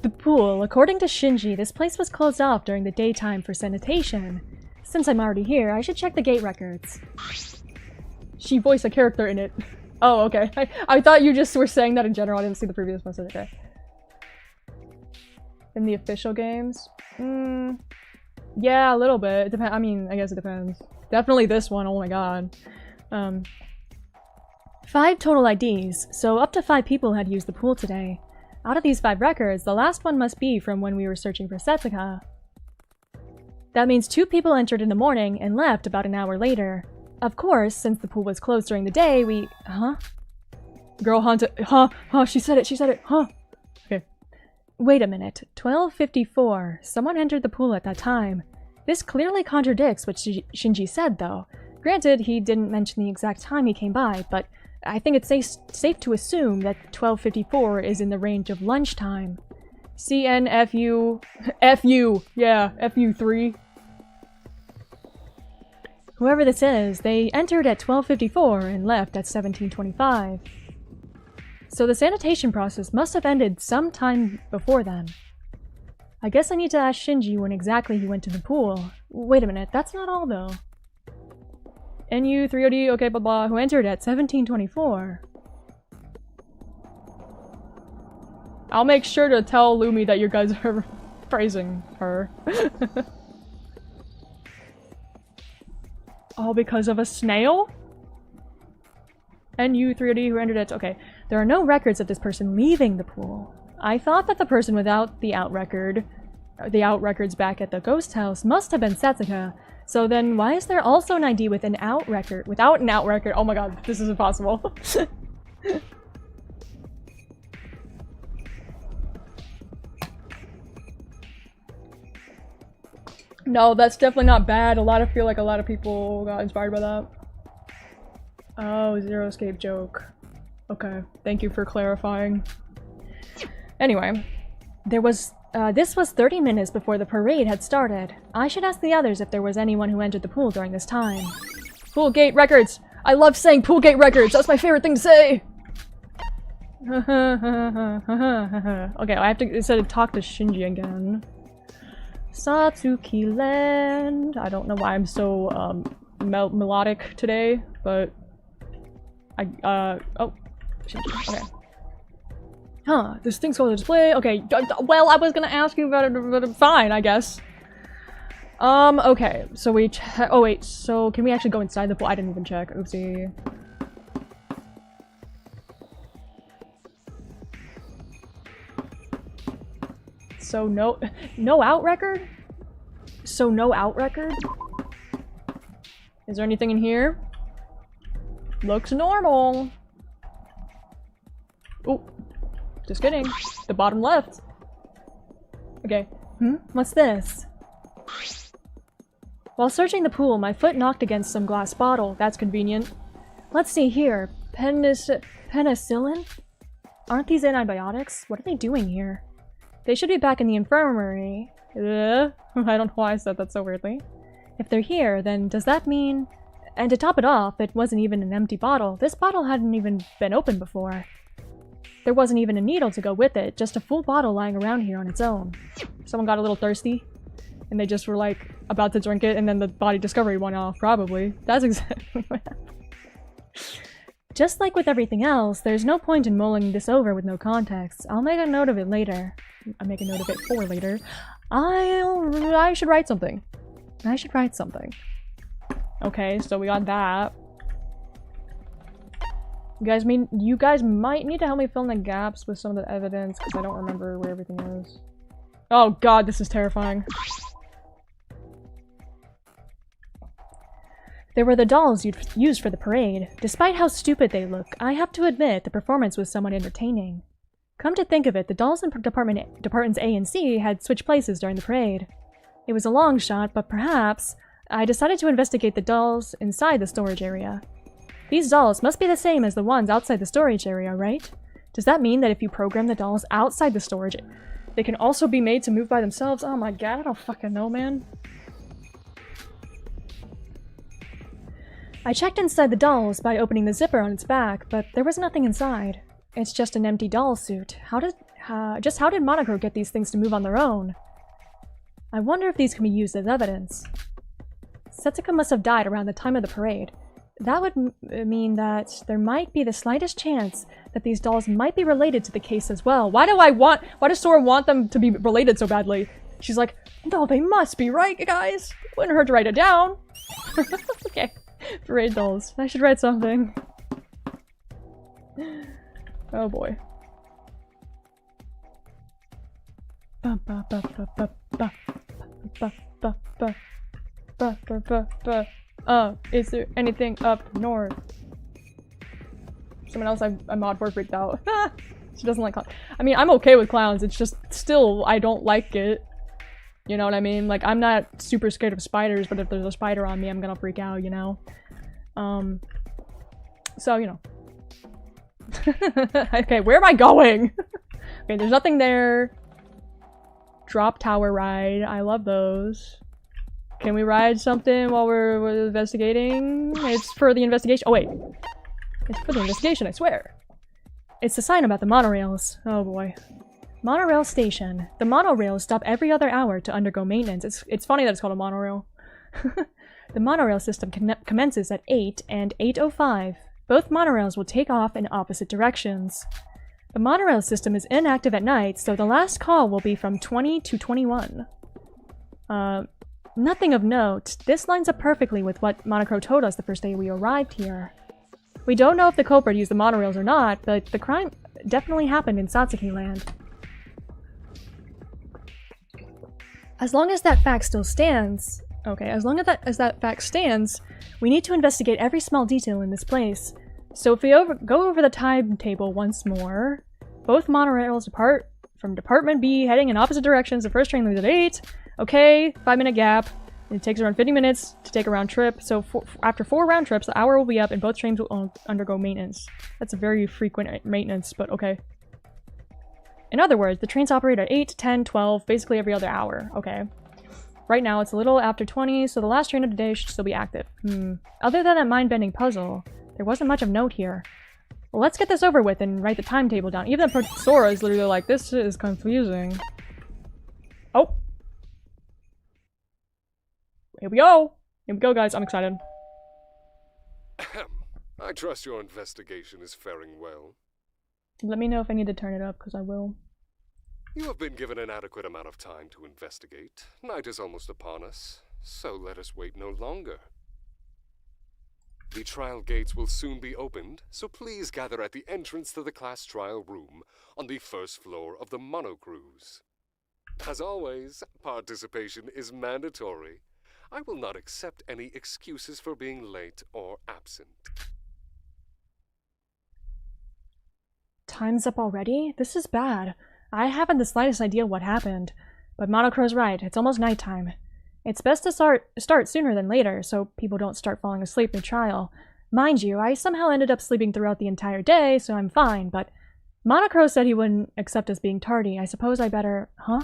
The pool. According to Shinji, this place was closed off during the daytime for sanitation. Since I'm already here, I should check the gate records. She voiced a character in it. Oh, okay. I thought you just were saying that in general. I didn't see the previous message. Okay. In the official games? Yeah, a little bit. It depends. I mean, I guess it depends. Definitely this one. Oh my god. 5 total IDs, so up to 5 people had used the pool today. Out of these 5 records, the last one must be from when we were searching for Setsuka. That means 2 people entered in the morning and left about an hour later. Of course, since the pool was closed during the day, we- huh? Girl haunted- huh? She said it, huh? Okay. Wait a minute. 12:54. Someone entered the pool at that time. This clearly contradicts what Shinji said, though. Granted, he didn't mention the exact time he came by, but I think it's safe to assume that 12:54 is in the range of lunchtime. CNFU... FU! Yeah, FU3. Whoever this is, they entered at 12:54 and left at 17:25. So the sanitation process must have ended sometime before then. I guess I need to ask Shinji when exactly he went to the pool. Wait a minute, that's not all though. NU3OD, okay, blah blah, who entered at 17:24. I'll make sure to tell Lumi that you guys are praising her. All because of a snail? NU3OD who entered it. Okay. There are no records of this person leaving the pool. I thought that the person without the out records back at the ghost house must have been Setsuka. So then why is there also an ID with an out record? Without an out record? Oh my god, this is impossible. No, that's definitely not bad. I feel like a lot of people got inspired by that. Oh, zero escape joke. Okay, thank you for clarifying. Anyway, this was 30 minutes before the parade had started. I should ask the others if there was anyone who entered the pool during this time. Pool gate records! I love saying pool gate records! That's my favorite thing to say! Okay, I have to instead of talk to Shinji again. Satsuki Land. I don't know why I'm so melodic today, but oh, Shinji. Okay. Huh, this thing's called a display. Okay, well, I was gonna ask you about it, but fine, I guess. Okay, so we oh wait, so can we actually go inside the pool? I didn't even check, oopsie. So no out record? So no out record? Is there anything in here? Looks normal. Oh. Just kidding. The bottom left. Okay. What's this? While searching the pool, my foot knocked against some glass bottle. That's convenient. Let's see here. Penicillin? Aren't these antibiotics? What are they doing here? They should be back in the infirmary. I don't know why I said that so weirdly. If they're here, then does that mean... And to top it off, it wasn't even an empty bottle. This bottle hadn't even been opened before. There wasn't even a needle to go with it, just a full bottle lying around here on its own. Someone got a little thirsty, and they just were like, about to drink it, and then the body discovery went off, probably. That's exactly what happened. Just like with everything else, there's no point in mulling this over with no context. I'll make a note of it later. I'll make a note of it for later. I should write something. I should write something. Okay, so we got that. You guys might need to help me fill in the gaps with some of the evidence, because I don't remember where everything is. Oh god, this is terrifying. There were the dolls you'd used for the parade. Despite how stupid they look, I have to admit the performance was somewhat entertaining. Come to think of it, the dolls in Departments A and C had switched places during the parade. It was a long shot, but perhaps I decided to investigate the dolls inside the storage area. These dolls must be the same as the ones outside the storage area, right? Does that mean that if you program the dolls outside the storage, they can also be made to move by themselves? Oh my god, I don't fucking know, man. I checked inside the dolls by opening the zipper on its back, but there was nothing inside. It's just an empty doll suit. How did Monochrome get these things to move on their own? I wonder if these can be used as evidence. Setsuka must have died around the time of the parade. That would mean that there might be the slightest chance that these dolls might be related to the case as well. Why does Sora want them to be related so badly? She's like, no, they must be, right, guys? Wouldn't hurt to write it down. Okay. Parade dolls. I should write something. Oh boy. Is there anything up north? Someone else I'm mod for freaked out. She doesn't like clowns. I mean, I'm okay with clowns, it's just still, I don't like it. You know what I mean? Like, I'm not super scared of spiders, but if there's a spider on me, I'm gonna freak out, you know? So, you know. Okay, where am I going? Okay, there's nothing there. Drop tower ride. I love those. Can we ride something while we're investigating? It's for the investigation. Oh, wait. It's for the investigation, I swear. It's the sign about the monorails. Oh, boy. Monorail station. The monorails stop every other hour to undergo maintenance. It's funny that it's called a monorail. The monorail system commences at 8 and 8:05. Both monorails will take off in opposite directions. The monorail system is inactive at night, so the last call will be from 20 to 21. Nothing of note. This lines up perfectly with what Monochrome told us the first day we arrived here. We don't know if the culprit used the monorails or not, but the crime definitely happened in Satsuki Land. As long as that fact still stands... Okay, as long as that fact stands, we need to investigate every small detail in this place. So if we go over the timetable once more, both monorails depart from Department B, heading in opposite directions. The first train leaves at 8. Okay, 5-minute gap. It takes around 50 minutes to take a round trip. So after 4 round trips, the hour will be up and both trains will undergo maintenance. That's a very frequent maintenance, but okay. In other words, the trains operate at 8, 10, 12, basically every other hour. Okay. Right now, it's a little after 20, so the last train of the day should still be active. Other than that mind-bending puzzle, there wasn't much of note here. Well, let's get this over with and write the timetable down. Even the Sora is literally like, this is confusing. Oh! Here we go! Here we go, guys. I'm excited. I trust your investigation is faring well. Let me know if I need to turn it up, because I will. You have been given an adequate amount of time to investigate. Night is almost upon us, so let us wait no longer. The trial gates will soon be opened, so please gather at the entrance to the class trial room on the first floor of the monocruise. As always, participation is mandatory. I will not accept any excuses for being late or absent. Time's up already? This is bad. I haven't the slightest idea what happened. But Monocro's right, it's almost nighttime. It's best to start sooner than later, so people don't start falling asleep mid-trial. Mind you, I somehow ended up sleeping throughout the entire day, so I'm fine, but Monocro said he wouldn't accept us being tardy. I suppose I better... Huh?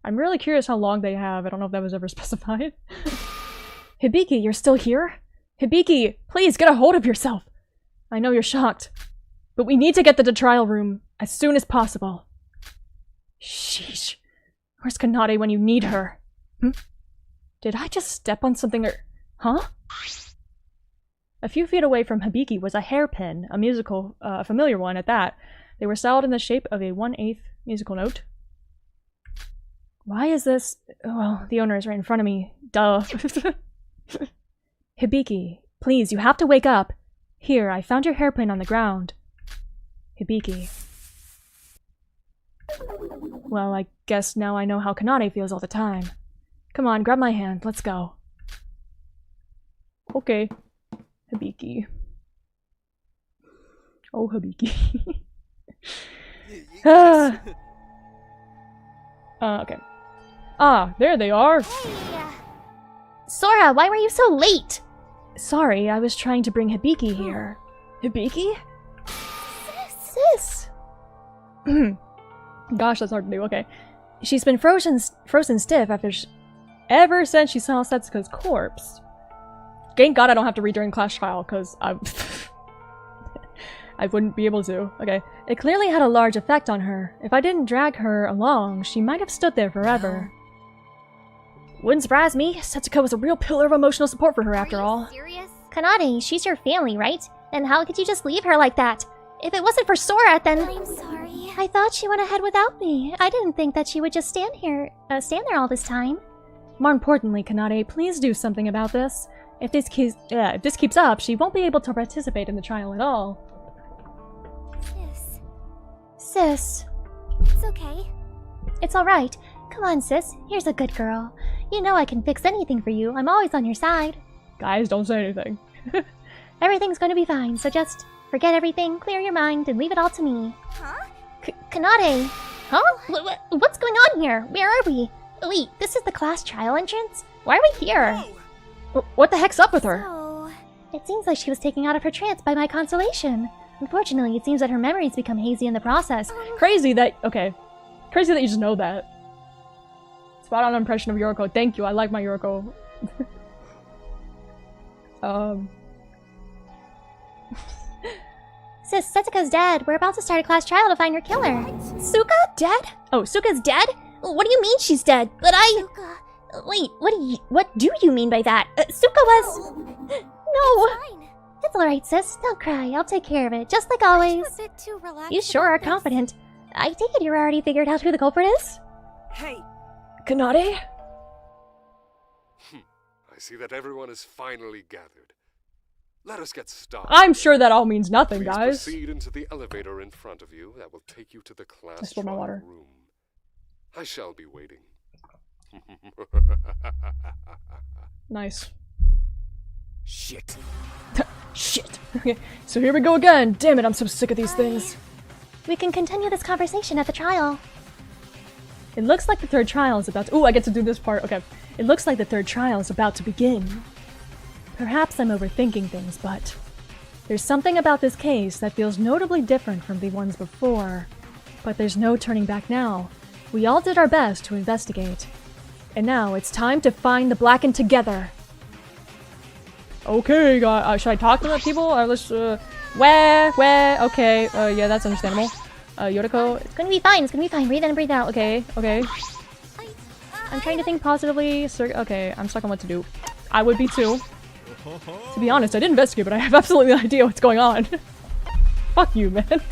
I'm really curious how long they have. I don't know if that was ever specified. Hibiki, you're still here? Hibiki, please get a hold of yourself! I know you're shocked, but we need to get to the trial room as soon as possible. Sheesh. Where's Kanade when you need her? Did I just step on something or... Huh? A few feet away from Hibiki was a hairpin, a familiar one at that. They were styled in the shape of a 1/8 musical note. Why is this... Well, the owner is right in front of me. Duh. Hibiki, please, you have to wake up. Here, I found your hairpin on the ground. Hibiki. Well, I guess now I know how Kanade feels all the time. Come on, grab my hand. Let's go. Okay. Hibiki. Oh, Hibiki. Okay. Ah, there they are! Sora, why were you so late? Sorry, I was trying to bring Hibiki here. Hibiki? Sis! Gosh, that's hard to do. Okay. She's been frozen stiff ever since she saw Setsuka's corpse. Thank God I don't have to read during class trial, because I wouldn't be able to. Okay. It clearly had a large effect on her. If I didn't drag her along, she might have stood there forever. Wouldn't surprise me. Setsuka was a real pillar of emotional support for her after all. Serious? Kanade, she's your family, right? And how could you just leave her like that? If it wasn't for Sora, then... I'm sorry. I thought she went ahead without me. I didn't think that she would just stand there all this time. More importantly, Kanade, please do something about this. If this keeps up, she won't be able to participate in the trial at all. Sis. It's okay. It's alright. Come on, sis. Here's a good girl. You know I can fix anything for you. I'm always on your side. Guys, don't say anything. Everything's going to be fine, so just forget everything, clear your mind, and leave it all to me. Huh? Kanade! Huh? What's going on here? Where are we? Wait, this is the class trial entrance? Why are we here? What the heck's up with her? So, it seems like she was taken out of her trance by my consolation. Unfortunately, it seems that her memories become hazy in the process. Crazy that you just know that. Spot on impression of Yoriko. Thank you, I like my Yoriko. Sis, Setsuka's dead. We're about to start a class trial to find her killer. Suka? Dead? Oh, Suka's dead? What do you mean she's dead? But Suka. Wait, what do you mean by that? Suka was... No! It's alright, sis. Don't cry. I'll take care of it, just like always. A bit too relaxed. You sure are confident. I take it you already figured out who the culprit is? Hey! Kanade? I see that everyone is finally gathered. Let us get started. I'm sure that all means nothing, Please guys. proceed into the elevator in front of you that will take you to the class spilled my trial water. room. I shall be waiting. Nice. Shit. Shit. Okay, so here we go again. Damn it, I'm so sick of these things. We can continue this conversation at the trial. It looks like the third trial is about to— ooh, I get to do this part. Okay. It looks like the third trial is about to begin. Perhaps I'm overthinking things, but there's something about this case that feels notably different from the ones before. But there's no turning back now. We all did our best to investigate. And now it's time to find the Blackened together. Okay, should I talk to the people? Let's, okay, yeah, that's understandable. Yodako, It's gonna be fine, it's gonna be fine. Breathe in and breathe out. okay. I'm trying to think positively. Okay, I'm stuck on what to do. I would be too. To be honest, I did investigate, but I have absolutely no idea what's going on. Fuck you, man.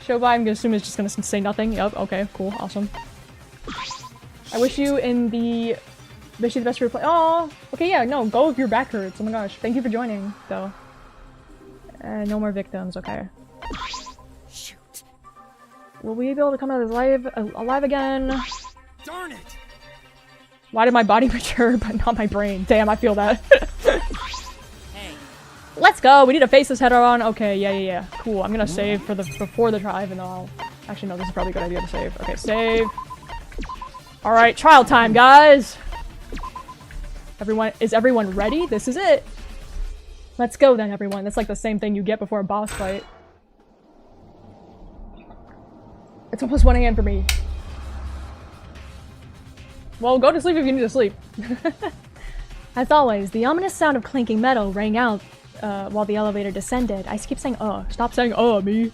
Shobai, I'm gonna assume, is just gonna say nothing. Yep, okay, cool, awesome. I wish you the best for your play. Oh, okay, yeah, no, go if your back hurts. Oh my gosh, thank you for joining, though. No more victims, okay. Shoot. Will we be able to come out alive again? Darn it. Why did my body mature, but not my brain? Damn, I feel that. Hey. Let's go. We need to face this head on. Okay, yeah. Cool. I'm gonna save for before the trial, even though I'll— actually, no, this is probably a good idea to save. Okay, save. All right, trial time, guys. Is everyone ready? This is it. Let's go then, everyone. That's like the same thing you get before a boss fight. It's almost 1 AM for me. Well, go to sleep if you need to sleep. As always, the ominous sound of clinking metal rang out while the elevator descended. I keep saying stop saying me.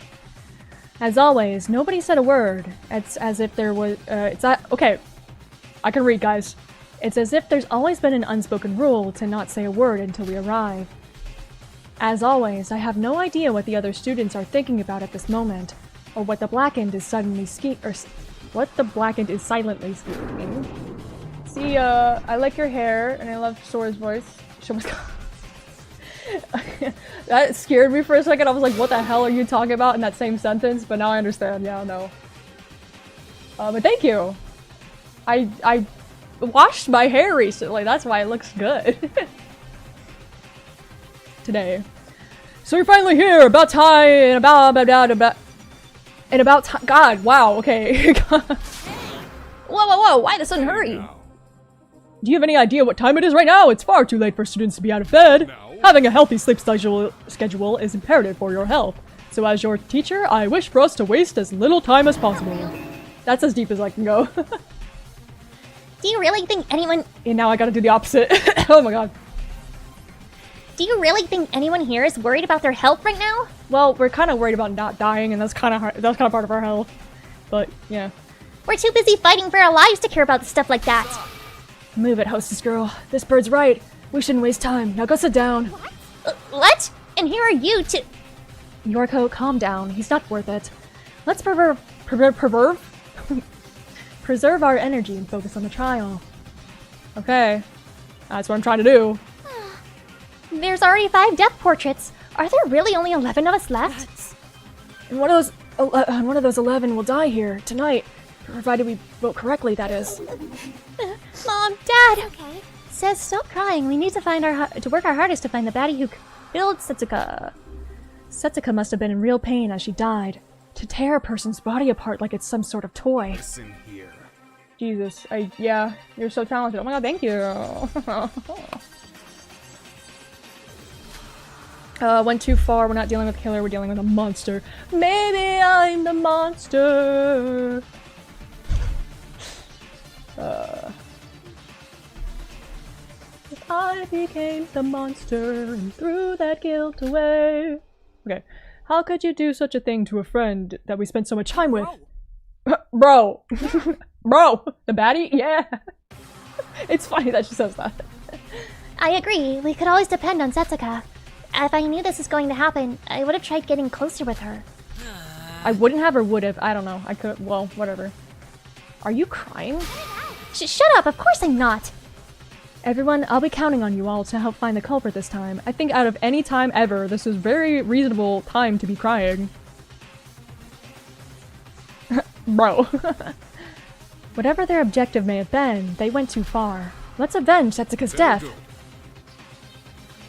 As always, nobody said a word. It's as if there was okay. I can read, guys. It's as if there's always been an unspoken rule to not say a word until we arrive. As always, I have no idea what the other students are thinking about at this moment, or what the Blackened is silently speaking. See, I like your hair, and I love Sora's voice. That scared me for a second. I was like, what the hell are you talking about in that same sentence? But now I understand. Yeah, no. But thank you. I washed my hair recently. That's why it looks good. Today. So we're finally here. About time. And about time. God, wow. Okay. Whoa. Why the sudden hurry? Do you have any idea what time it is right now? It's far too late for students to be out of bed. Having a healthy sleep schedule is imperative for your health. So as your teacher, I wish for us to waste as little time as possible. That's as deep as I can go. Do you really think anyone— and now I gotta do the opposite. Oh my god. Do you really think anyone here is worried about their health right now? Well, we're kind of worried about not dying, and that's kind of hard. That's kind of part of our health. But yeah. We're too busy fighting for our lives to care about stuff like that. Move it, hostess girl. This bird's right. We shouldn't waste time. Now go sit down. What? And here are you to— Yorko, calm down. He's not worth it. Let's preserve our energy and focus on the trial. Okay. That's what I'm trying to do. There's already 5 death portraits. Are there really only 11 of us left? And one of those 11 will die here tonight. Provided we vote correctly, that is. Mom, Dad! Okay. Says stop crying. We need to work our hardest to find the baddie who killed Setsuka. Setsuka must have been in real pain as she died. To tear a person's body apart like it's some sort of toy. Listen here. Jesus, yeah, you're so talented. Oh my god, thank you. Went too far. We're not dealing with a killer, we're dealing with a monster. Maybe I'm the monster. If I became the monster and threw that guilt away. Okay. How could you do such a thing to a friend that we spent so much time with? Bro. Bro. The baddie? Yeah. It's funny that she says that. I agree. We could always depend on Setsuka. If I knew this was going to happen, I would have tried getting closer with her. I wouldn't have or would have. I don't know. I could. Well, whatever. Are you crying? Shut up! Of course I'm not! Everyone, I'll be counting on you all to help find the culprit this time. I think out of any time ever, this is very reasonable time to be crying. Bro. Whatever their objective may have been, they went too far. Let's avenge Setsuka's death.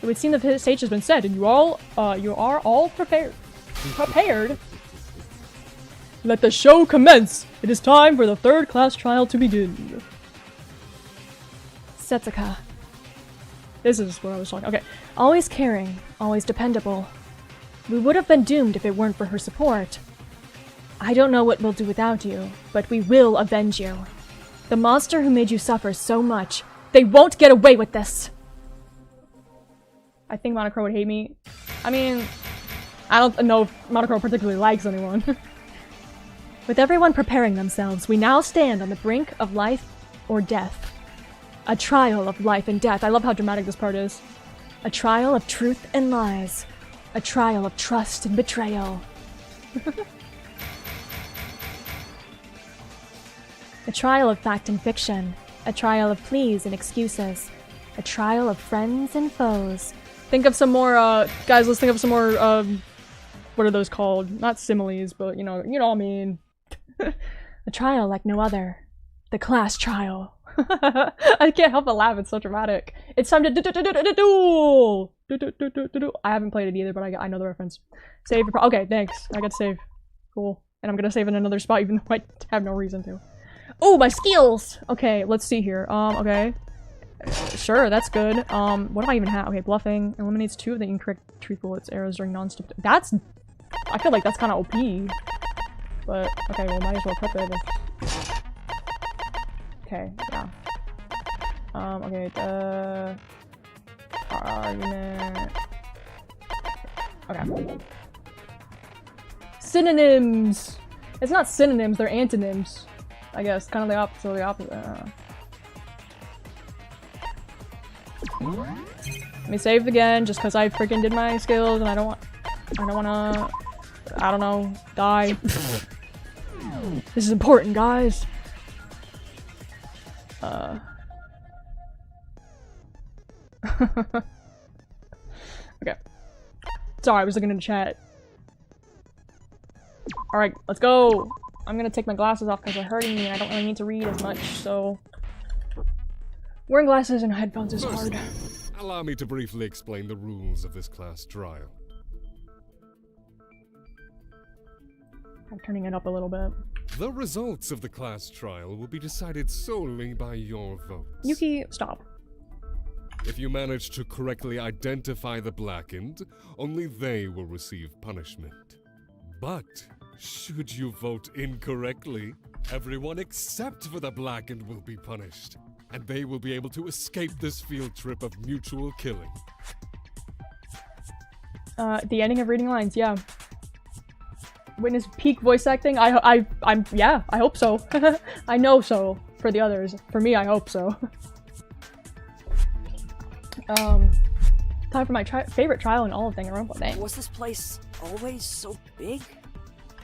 It would seem the stage has been set, and you are all prepared. Let the show commence! It is time for the third class trial to begin. Setsuka. This is what I was talking. Okay. Always caring, always dependable. We would have been doomed if it weren't for her support. I don't know what we'll do without you, but we will avenge you. The monster who made you suffer so much, they won't get away with this! I think Monocro would hate me. I mean, I don't know if Monocro particularly likes anyone. With everyone preparing themselves, we now stand on the brink of life or death. A trial of life and death. I love how dramatic this part is. A trial of truth and lies. A trial of trust and betrayal. A trial of fact and fiction. A trial of pleas and excuses. A trial of friends and foes. Think of some more, guys, let's think of some more, what are those called? Not similes, but you know what I mean. A trial like no other. The class trial. I can't help but laugh, it's so dramatic. It's time to duel! I haven't played it either, but I know the reference. Save your okay, thanks. I got to save. Cool. And I'm gonna save in another spot even though I have no reason to. Oh, my skills! Okay, let's see here. Okay. Sure, that's good. What do I even have? Okay, bluffing. Eliminates 2 of the incorrect truth bullets arrows during non-stop. That's... I feel like that's kind of OP. But, okay, well, might as well prep it. Okay, yeah. Okay, argument... Okay. Synonyms! It's not synonyms, they're antonyms. I guess, kind of the opposite of the opposite. Let me save again, just because I freaking did my skills and I don't wanna, I don't know, die. This is important, guys. Okay. Sorry, I was looking in the chat. Alright, let's go! I'm gonna take my glasses off because they're hurting me and I don't really need to read as much, so... Wearing glasses and headphones is hard. Allow me to briefly explain the rules of this class trial. I'm turning it up a little bit. The results of the class trial will be decided solely by your votes. Yuki, stop. If you manage to correctly identify the blackened, only they will receive punishment. But should you vote incorrectly, everyone except for the blackened will be punished, and they will be able to escape this field trip of mutual killing. The ending of reading lines, yeah. Witness peak voice acting? Yeah, I hope so. I know so. For the others. For me, I hope so. Time for my favorite trial in all of Danganronpa. Dang. Was this place always so big?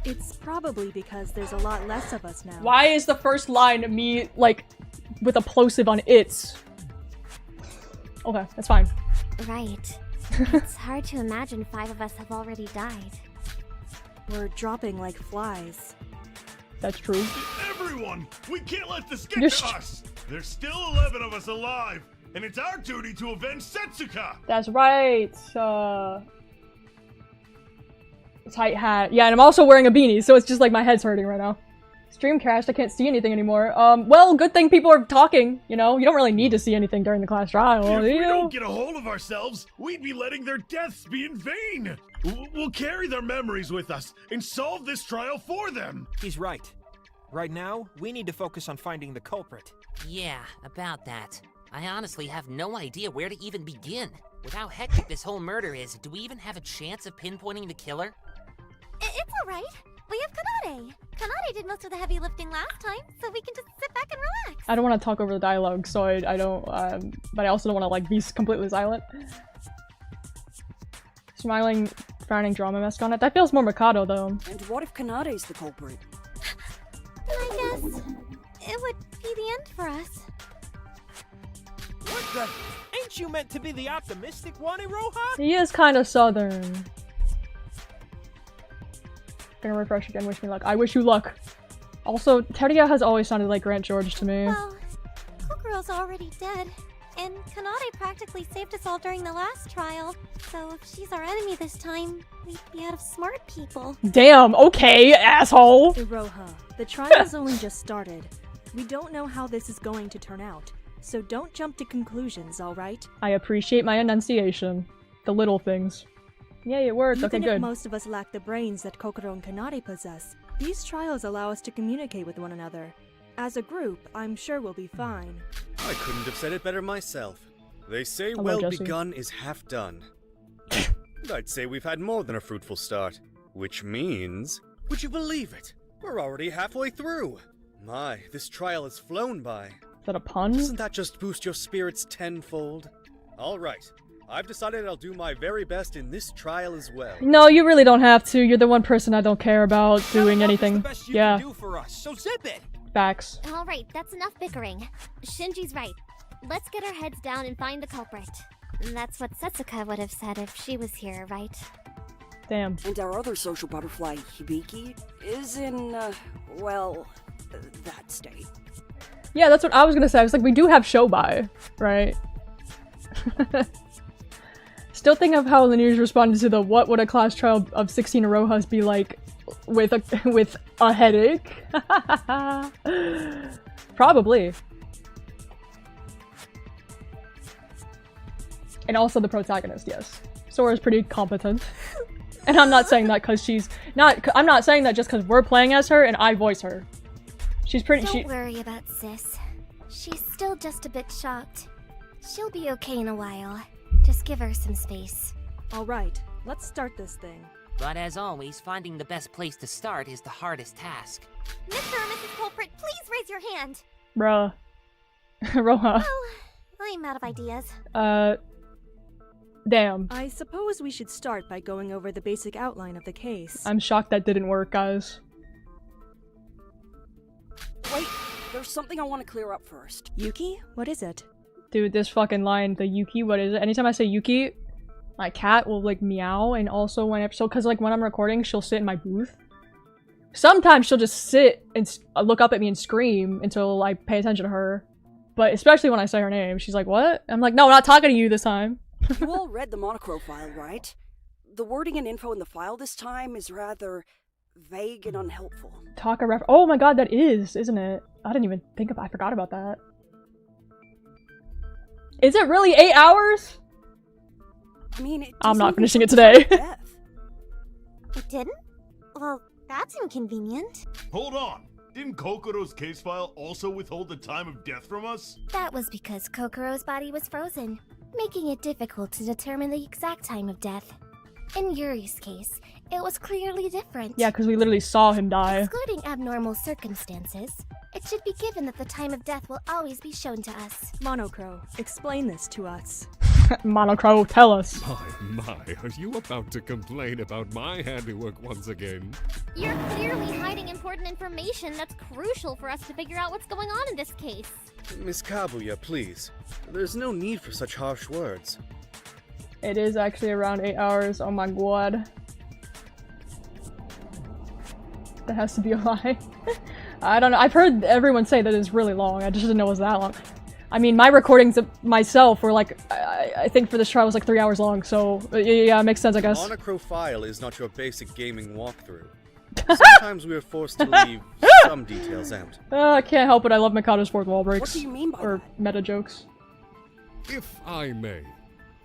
It's probably because there's a lot less of us now. Why is the first line me, like, with a plosive on its? Okay, that's fine. Right. It's hard to imagine 5 of us have already died. We're dropping like flies. That's true. Everyone! We can't let this get to us! There's still 11 of us alive, and it's our duty to avenge Setsuka! That's right. Tight hat. Yeah, and I'm also wearing a beanie, so it's just like my head's hurting right now. Stream crashed, I can't see anything anymore. Well, good thing people are talking, you know? You don't really need to see anything during the class trial, If we don't get a hold of ourselves, we'd be letting their deaths be in vain! We'll carry their memories with us and solve this trial for them! He's right. Right now, we need to focus on finding the culprit. Yeah, about that. I honestly have no idea where to even begin. With how hectic this whole murder is, do we even have a chance of pinpointing the killer? It's alright. We have Kanade. Kanade did most of the heavy lifting last time, so we can just sit back and relax. I don't want to talk over the dialogue, so I don't, but I also don't want to, like, be completely silent. Smiling, frowning drama mask on it. That feels more Mikado, though. And what if Kanade's the culprit? I guess it would be the end for us. What the? Ain't you meant to be the optimistic one, Iroha? He is kind of southern. Gonna refresh again, wish me luck. I wish you luck. Also, Teria has always sounded like Grant George to me. Well, Kokuro's already dead, and Kanade practically saved us all during the last trial. So if she's our enemy this time, we'd be out of smart people. Damn, okay, asshole! Iroha, the trial's only just started. We don't know how this is going to turn out, so don't jump to conclusions, alright? I appreciate my enunciation. The little things. Yay, it worked. Okay, Even if good. most of us lack the brains that Kokoro and Kanade possess, these trials allow us to communicate with one another. As a group, I'm sure we'll be fine. I couldn't have said it better myself. They say Hello, well Jesse. begun is half done. I'd say we've had more than a fruitful start. Which means... Would you believe it? We're already halfway through. My, this trial has flown by. Is that a pun? Doesn't that just boost your spirits tenfold? Alright, I've decided I'll do my very best in this trial as well. No, you really don't have to. You're the one person I don't care about doing anything. The best you Yeah, can do for us, so zip it. facts. Alright, that's enough bickering. Shinji's right. Let's get our heads down and find the culprit. That's what Setsuka would have said if she was here, right? Damn. And our other social butterfly, Hibiki, is in, well, that state. Yeah, that's what I was gonna say. I was like, we do have Shobai, right? Still think of how the news responded to the what would a class trial of 16 Arohas be like with a headache? Probably. And also the protagonist, yes. Sora's pretty competent. And I'm not saying that because she's not- I'm not saying that just because we're playing as her and I voice her. She's pretty- Don't worry about Sis. She's still just a bit shocked. She'll be okay in a while. Just give her some space. Alright, let's start this thing. But as always, finding the best place to start is the hardest task. Mr. or Mrs. Culprit, please raise your hand. Bruh. Roha. Oh, I'm out of ideas. Damn. I suppose we should start by going over the basic outline of the case. I'm shocked that didn't work, guys. Wait, there's something I want to clear up first. Yuki, what is it? Dude, this fucking line, the Yuki, what is it? Anytime I say Yuki, my cat will like meow, and also cause like when I'm recording, she'll sit in my booth. Sometimes she'll just sit and look up at me and scream until I pay attention to her. But especially when I say her name, she's like, what? I'm like, no, I'm not talking to you this time. You all read the monochrome file, right? The wording and info in the file this time is rather vague and unhelpful. Oh my god, that is, isn't it? I didn't even think I forgot about that. Is it really 8 hours? I mean, I'm not finishing it today. It didn't? Well, that's inconvenient. Hold on. Didn't Kokoro's case file also withhold the time of death from us? That was because Kokoro's body was frozen, making it difficult to determine the exact time of death. In Yuri's case, it was clearly different. Yeah, because we literally saw him die. Excluding abnormal circumstances, it should be given that the time of death will always be shown to us. Monocro, explain this to us. Monocro, tell us. My, are you about to complain about my handiwork once again? You're clearly hiding important information that's crucial for us to figure out what's going on in this case. Miss Kabuya, please. There's no need for such harsh words. It is actually around 8 hours, oh my god. That has to be a lie. I don't know, I've heard everyone say that it's really long, I just didn't know it was that long. I mean, my recordings of myself were like, I think for this trial was like 3 hours long, so yeah, it makes sense, I guess. Monochrome file is not your basic gaming walkthrough. Sometimes we are forced to leave some details out. I can't help it, I love Mikado's fourth wall breaks. What do you mean by or that? meta jokes. If I may,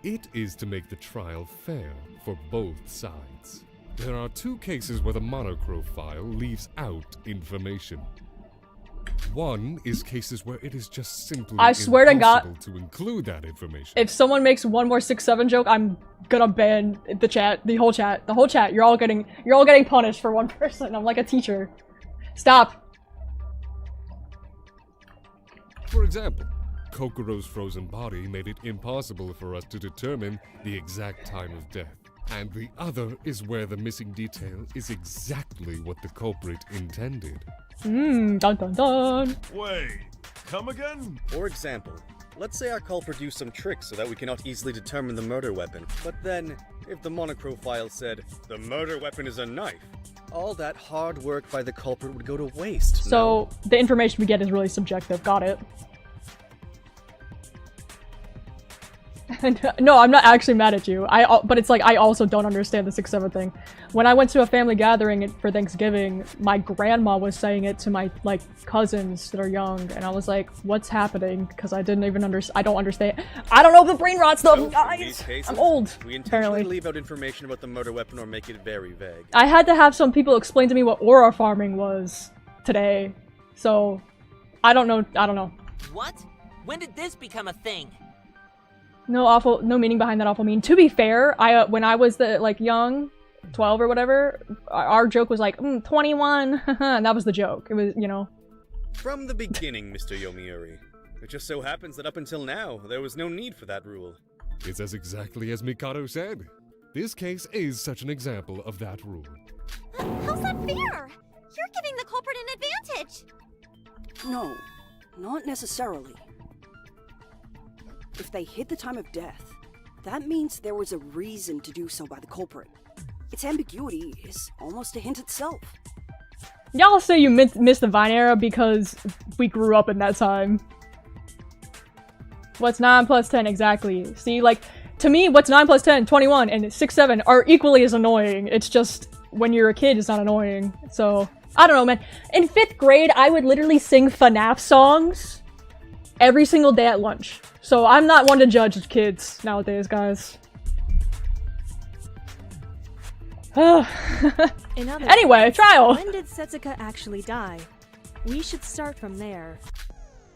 it is to make the trial fair for both sides. There are 2 cases where the monochrome file leaves out information. One is cases where it is just simply I swear to God, impossible to include that information. if someone makes one more 6-7 joke, I'm gonna ban the chat, the whole chat. You're all getting punished for one person. I'm like a teacher. Stop. For example, Kokoro's frozen body made it impossible for us to determine the exact time of death. And the other is where the missing detail is exactly what the culprit intended. Dun dun dun. Wait, come again? For example, Let's say our culprit used some tricks so that we cannot easily determine the murder weapon. But then, if the monochrome file said, the murder weapon is a knife, all that hard work by the culprit would go to waste. So, the information we get is really subjective. Got it. No, I'm not actually mad at you. But it's like, I also don't understand the 6-7 thing. When I went to a family gathering for Thanksgiving, my grandma was saying it to my, like, cousins that are young, and I was like, what's happening? Because I didn't even I don't understand. I don't know the brain rot stuff, So, guys! in these cases, I'm old, we intentionally apparently. leave out information about the murder weapon or make it very vague. I had to have some people explain to me what aura farming was today, so I don't know. What? When did this become a thing? No meaning behind that awful meme. To be fair, when I was young, 12 or whatever, our joke was like, 21, and that was the joke. It was, you know. From the beginning, Mr. Yomiuri. It just so happens that up until now, there was no need for that rule. It's as exactly as Mikado said. This case is such an example of that rule. How's that fair? You're giving the culprit an advantage. No, not necessarily. If they hid the time of death, that means there was a reason to do so by the culprit. Its ambiguity is almost a hint itself. Y'all say you missed the Vine era because we grew up in that time. What's 9 plus 10 exactly? See, like, to me, what's 9 plus 10, 21, and 6, 7 are equally as annoying. It's just, when you're a kid, it's not annoying. So, I don't know, man. In 5th grade, I would literally sing FNAF songs every single day at lunch. So I'm not one to judge kids nowadays, guys. Anyway, trial! When did Setsuka actually die? We should start from there.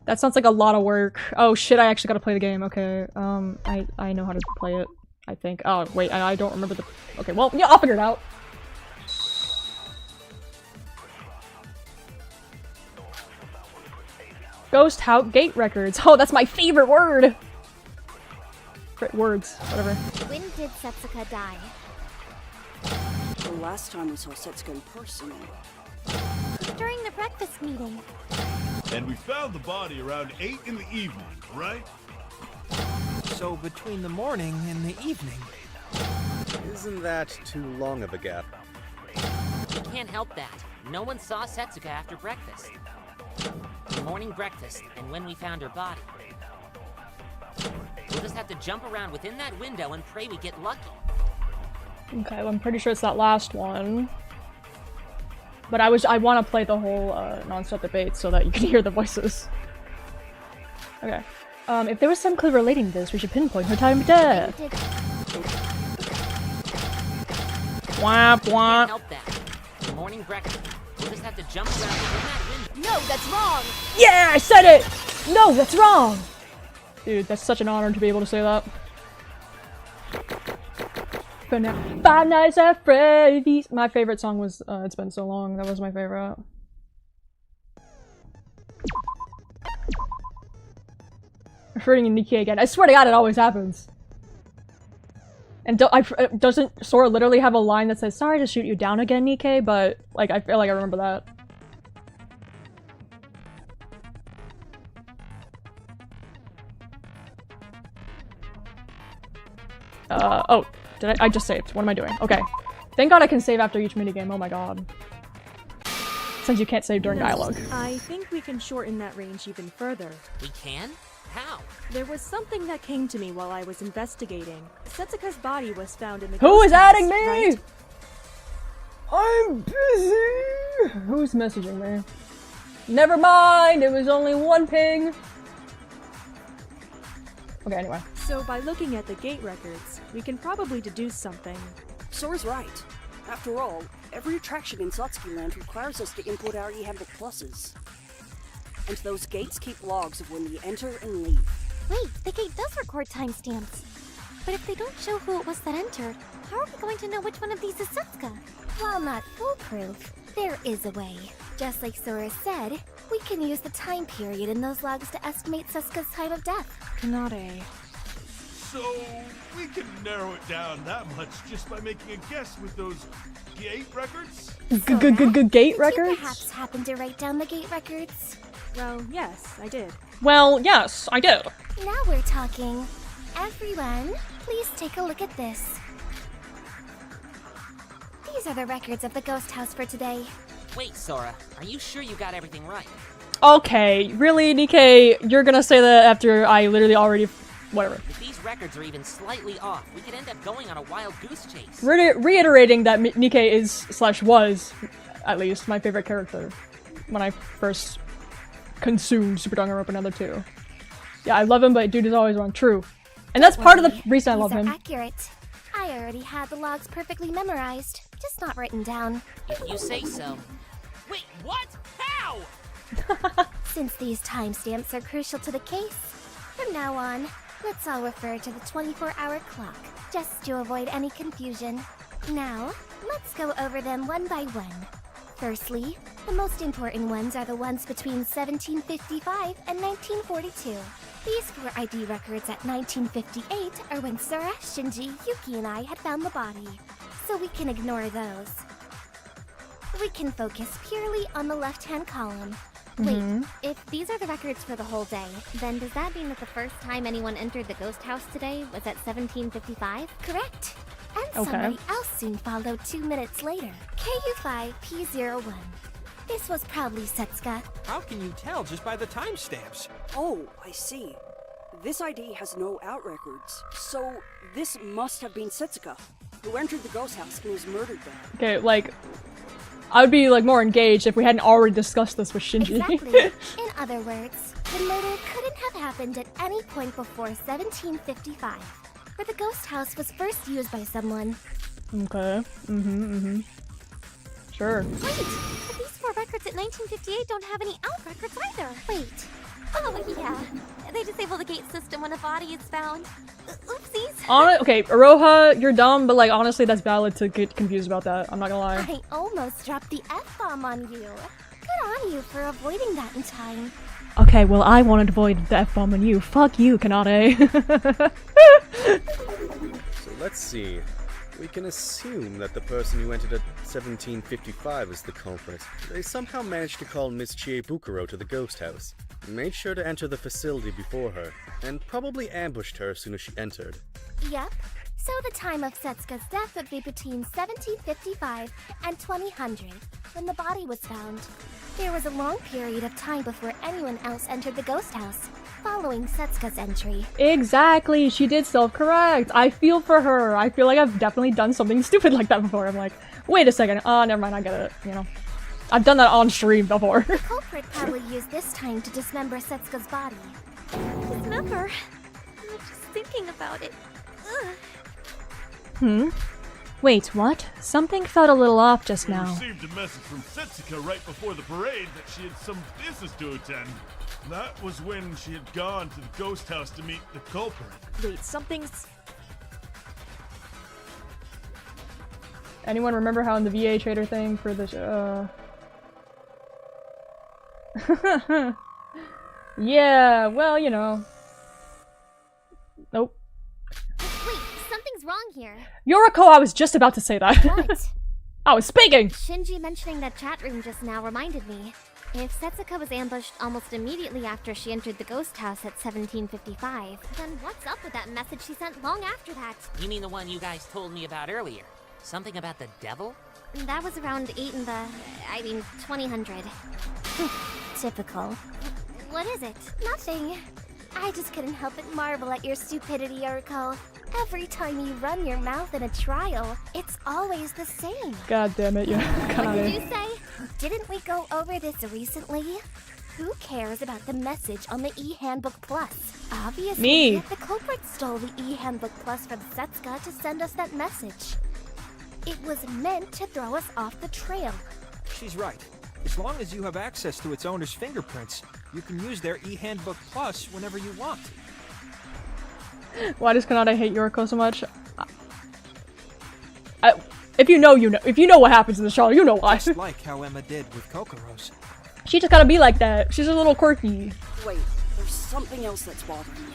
That sounds like a lot of work. Oh shit, I actually gotta play the game. Okay, I know how to play it, I think. Oh, wait, I don't remember the... Okay, well, yeah, I'll figure it out. Ghost House Gate Records. Oh, that's my favorite word! Words, whatever. When did Setsuka die? The last time we saw Setsuka in person. During the breakfast meeting. And we found the body around 8 in the evening, right? So between the morning and the evening. Isn't that too long of a gap? We can't help that. No one saw Setsuka after breakfast. Morning breakfast, and when we found her body. We'll just have to jump around within that window and pray we get lucky. Okay, well, I'm pretty sure it's that last one. But I want to play the whole non-stop debate so that you can hear the voices. Okay. If there was some clue relating to this, we should pinpoint her time of death. Womp womp. Can't help that. Morning breakfast. We'll just have to jump around within that window. No, that's wrong! Yeah, I said it! No, that's wrong! Dude, that's such an honor to be able to say that. Five Nights at Freddy's. My favorite song was It's Been So Long. That was my favorite. Referring to Nikkei again. I swear to God, it always happens. And doesn't Sora literally have a line that says, "Sorry to shoot you down again, Nikkei," but like I feel like I remember that. Oh, did I just saved? What am I doing? Okay. Thank God I can save after each minigame, oh my god. Since you can't save during dialogue. I think we can shorten that range even further. We can? How? There was something that came to me while I was investigating. Setsuka's body was found in the Who is ghost house, adding me? right? I'm busy! Who's messaging me? Never mind, it was only one ping. Okay, anyway. So by looking at the gate records, we can probably deduce something. Sora's right. After all, every attraction in Satsuki Land requires us to input our e-handbook pluses. And those gates keep logs of when we enter and leave. Wait, the gate does record timestamps. But if they don't show who it was that entered, how are we going to know which one of these is Setsuka? While not foolproof, there is a way. Just like Sora said, we can use the time period in those logs to estimate Setsuka's time of death. Kanade. So, we can narrow it down that much just by making a guess with those gate records? Gate Did you records? perhaps happen to write down the gate records? Well, yes, I did. Well, yes, I did. Now we're talking. Everyone, please take a look at this. These are the records of the ghost house for today. Wait, Sora, are you sure you got everything right? Okay, really, Nikkei? You're gonna say that after I literally already... whatever. If these records are even slightly off, we could end up going on a wild goose chase. Reiterating that Nikkei is, / was, at least, my favorite character when I first consumed Super Danganronpa another 2. Yeah, I love him, but dude is always wrong. True. And that's part of the reason I love him. Accurate. I already had the logs perfectly memorized, just not written down. If you say so. Wait, what? How? Since these timestamps are crucial to the case, from now on, let's all refer to the 24-hour clock, just to avoid any confusion. Now, let's go over them one by one. Firstly, the most important ones are the ones between 1755 and 1942. These 4 ID records at 1958 are when Sora, Shinji, Yuki, and I had found the body, so we can ignore those. We can focus purely on the left-hand column. Wait, if these are the records for the whole day, then does that mean that the first time anyone entered the ghost house today was at 1755? Correct. And somebody else soon followed 2 minutes later. KU5P01. This was probably Setsuka. How can you tell just by the timestamps? Oh, I see. This ID has no out records. So, this must have been Setsuka, who entered the ghost house and was murdered there. Okay, like... I would be, like, more engaged if we hadn't already discussed this with Shinji. Exactly. In other words, the murder couldn't have happened at any point before 1755, where the ghost house was first used by someone. Okay. Sure. Wait! But these 4 records at 1958 don't have any out records either! Wait. Oh, yeah. They disable the gate system when a body is found. Oopsies. Okay, Aroha, you're dumb, but like honestly that's valid to get confused about that. I'm not gonna lie. I almost dropped the F-bomb on you. Good on you for avoiding that in time. Okay, well I wanted to avoid the F-bomb on you. Fuck you, Kanade. So let's see. We can assume that the person who entered at 1755 is the culprit. They somehow managed to call Miss Chie Bukuro to the ghost house, made sure to enter the facility before her, and probably ambushed her as soon as she entered. Yep. So the time of Setsuka's death would be between 1755 and 2000, when the body was found. There was a long period of time before anyone else entered the ghost house, following Setsuka's entry. Exactly, she did self-correct. I feel for her. I feel like I've definitely done something stupid like that before. I'm like, wait a second. Never mind, I get it, you know. I've done that on stream before. The culprit probably used this time to dismember Setsuka's body. Dismember? I'm just thinking about it. Ugh. Wait, what? Something felt a little off just We now. received a message from Setsuka right before the parade that she had some business to attend. That was when she had gone to the ghost house to meet the culprit. Wait, something's... Anyone remember how in the VA trader thing for the yeah, well, you know. Nope. Wait, something's wrong here. Yoriko, I was just about to say that. What? I was speaking! Shinji mentioning that chat room just now reminded me. If Setsuka was ambushed almost immediately after she entered the ghost house at 1755, then what's up with that message she sent long after that? You mean the one you guys told me about earlier? Something about the devil? That was around 2000. Typical. What is it? Nothing. I just couldn't help but marvel at your stupidity, Urkel. Every time you run your mouth in a trial, it's always the same. God damn it, yeah. What did you say? Didn't we go over this recently? Who cares about the message on the e-handbook plus? Obviously, Me. the culprit stole the e-handbook plus from Setsuka to send us that message. It was meant to throw us off the trail. She's right. As long as you have access to its owner's fingerprints, you can use their e-handbook plus whenever you want. Why does Kanade hate Yoriko so much? If you know, you know. If you know what happens in the show, you know why. Just like how Emma did with Kokoro's. She just gotta be like that. She's a little quirky. Wait, there's something else that's bothering me.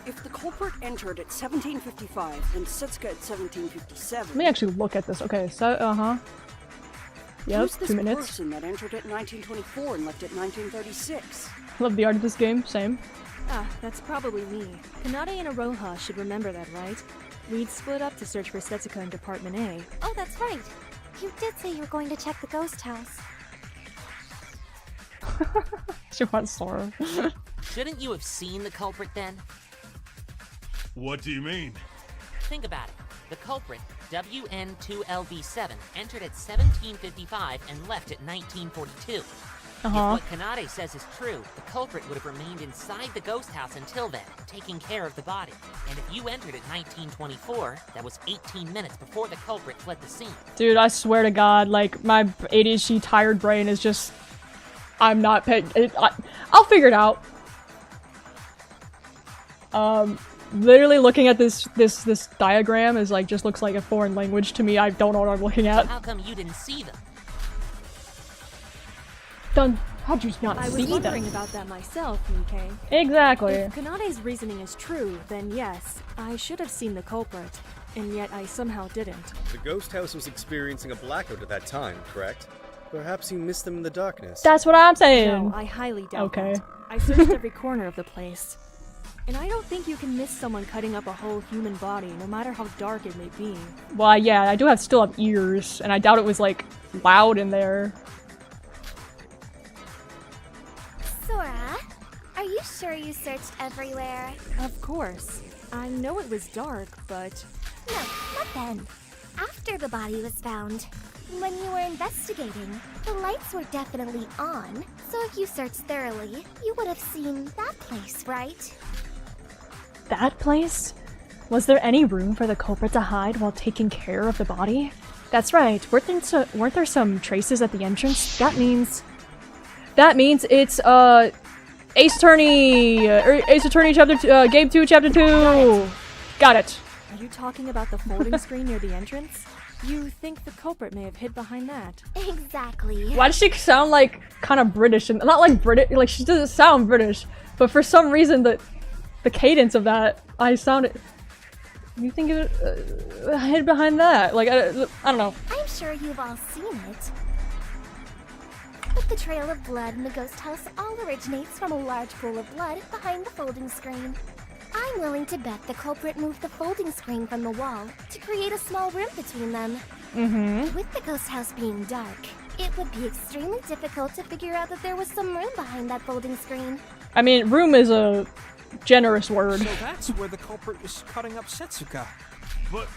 If the culprit entered at 1755 and Setsuka at 1757... Let me actually look at this. Okay, so, Yep, Who's this 2 minutes. person that entered at 1924 and left at 1936? Love the art of this game, same. Ah, that's probably me. Kanade and Aroha should remember that, right? We'd split up to search for Setsuka in Department A. Oh, that's right. You did say you were going to check the ghost house. She wants Sora. Shouldn't you have seen the culprit then? What do you mean? Think about it. The culprit, WN2LV7, entered at 1755 and left at 1942. If what Kanade says is true, the culprit would have remained inside the ghost house until then, taking care of the body. And if you entered at 1924, that was 18 minutes before the culprit fled the scene. Dude, I swear to God, like, my ADHD tired brain is just... I'm not paying... I'll figure it out. Literally looking at this diagram is like, just looks like a foreign language to me. I don't know what I'm looking at. So how come you didn't see them? How'd you not I see was wondering them? about that myself, Nikkei. Exactly. If Kanade's reasoning is true, then yes, I should have seen the culprit, and yet I somehow didn't. The ghost house was experiencing a blackout at that time, correct? Perhaps you missed them in the darkness. That's what I'm saying. No, I highly doubt Okay. that. I searched every corner of the place. And I don't think you can miss someone cutting up a whole human body, no matter how dark it may be. Well, yeah, I do still have ears, and I doubt it was, like, loud in there. Sora, are you sure you searched everywhere? Of course. I know it was dark, but... No, not then. After the body was found. When you were investigating, the lights were definitely on, so if you searched thoroughly, you would have seen that place, right? That place? Was there any room for the culprit to hide while taking care of the body? That's right, weren't there some traces at the entrance? That means it's, Ace Attorney Chapter 2, Game 2, Chapter 2! Got it. Are you talking about the folding screen near the entrance? You think the culprit may have hid behind that? Exactly. Why does she sound like kind of British? And not like British, like she doesn't sound British, but for some reason the cadence of that, I sounded... You think it hid behind that? Like, I don't know. I'm sure you've all seen it. But the trail of blood in the ghost house all originates from a large pool of blood behind the folding screen. I'm willing to bet the culprit moved the folding screen from the wall to create a small room between them. With the ghost house being dark, it would be extremely difficult to figure out that there was some room behind that folding screen. I mean, room is a generous word. So that's where the culprit was cutting up Setsuka. But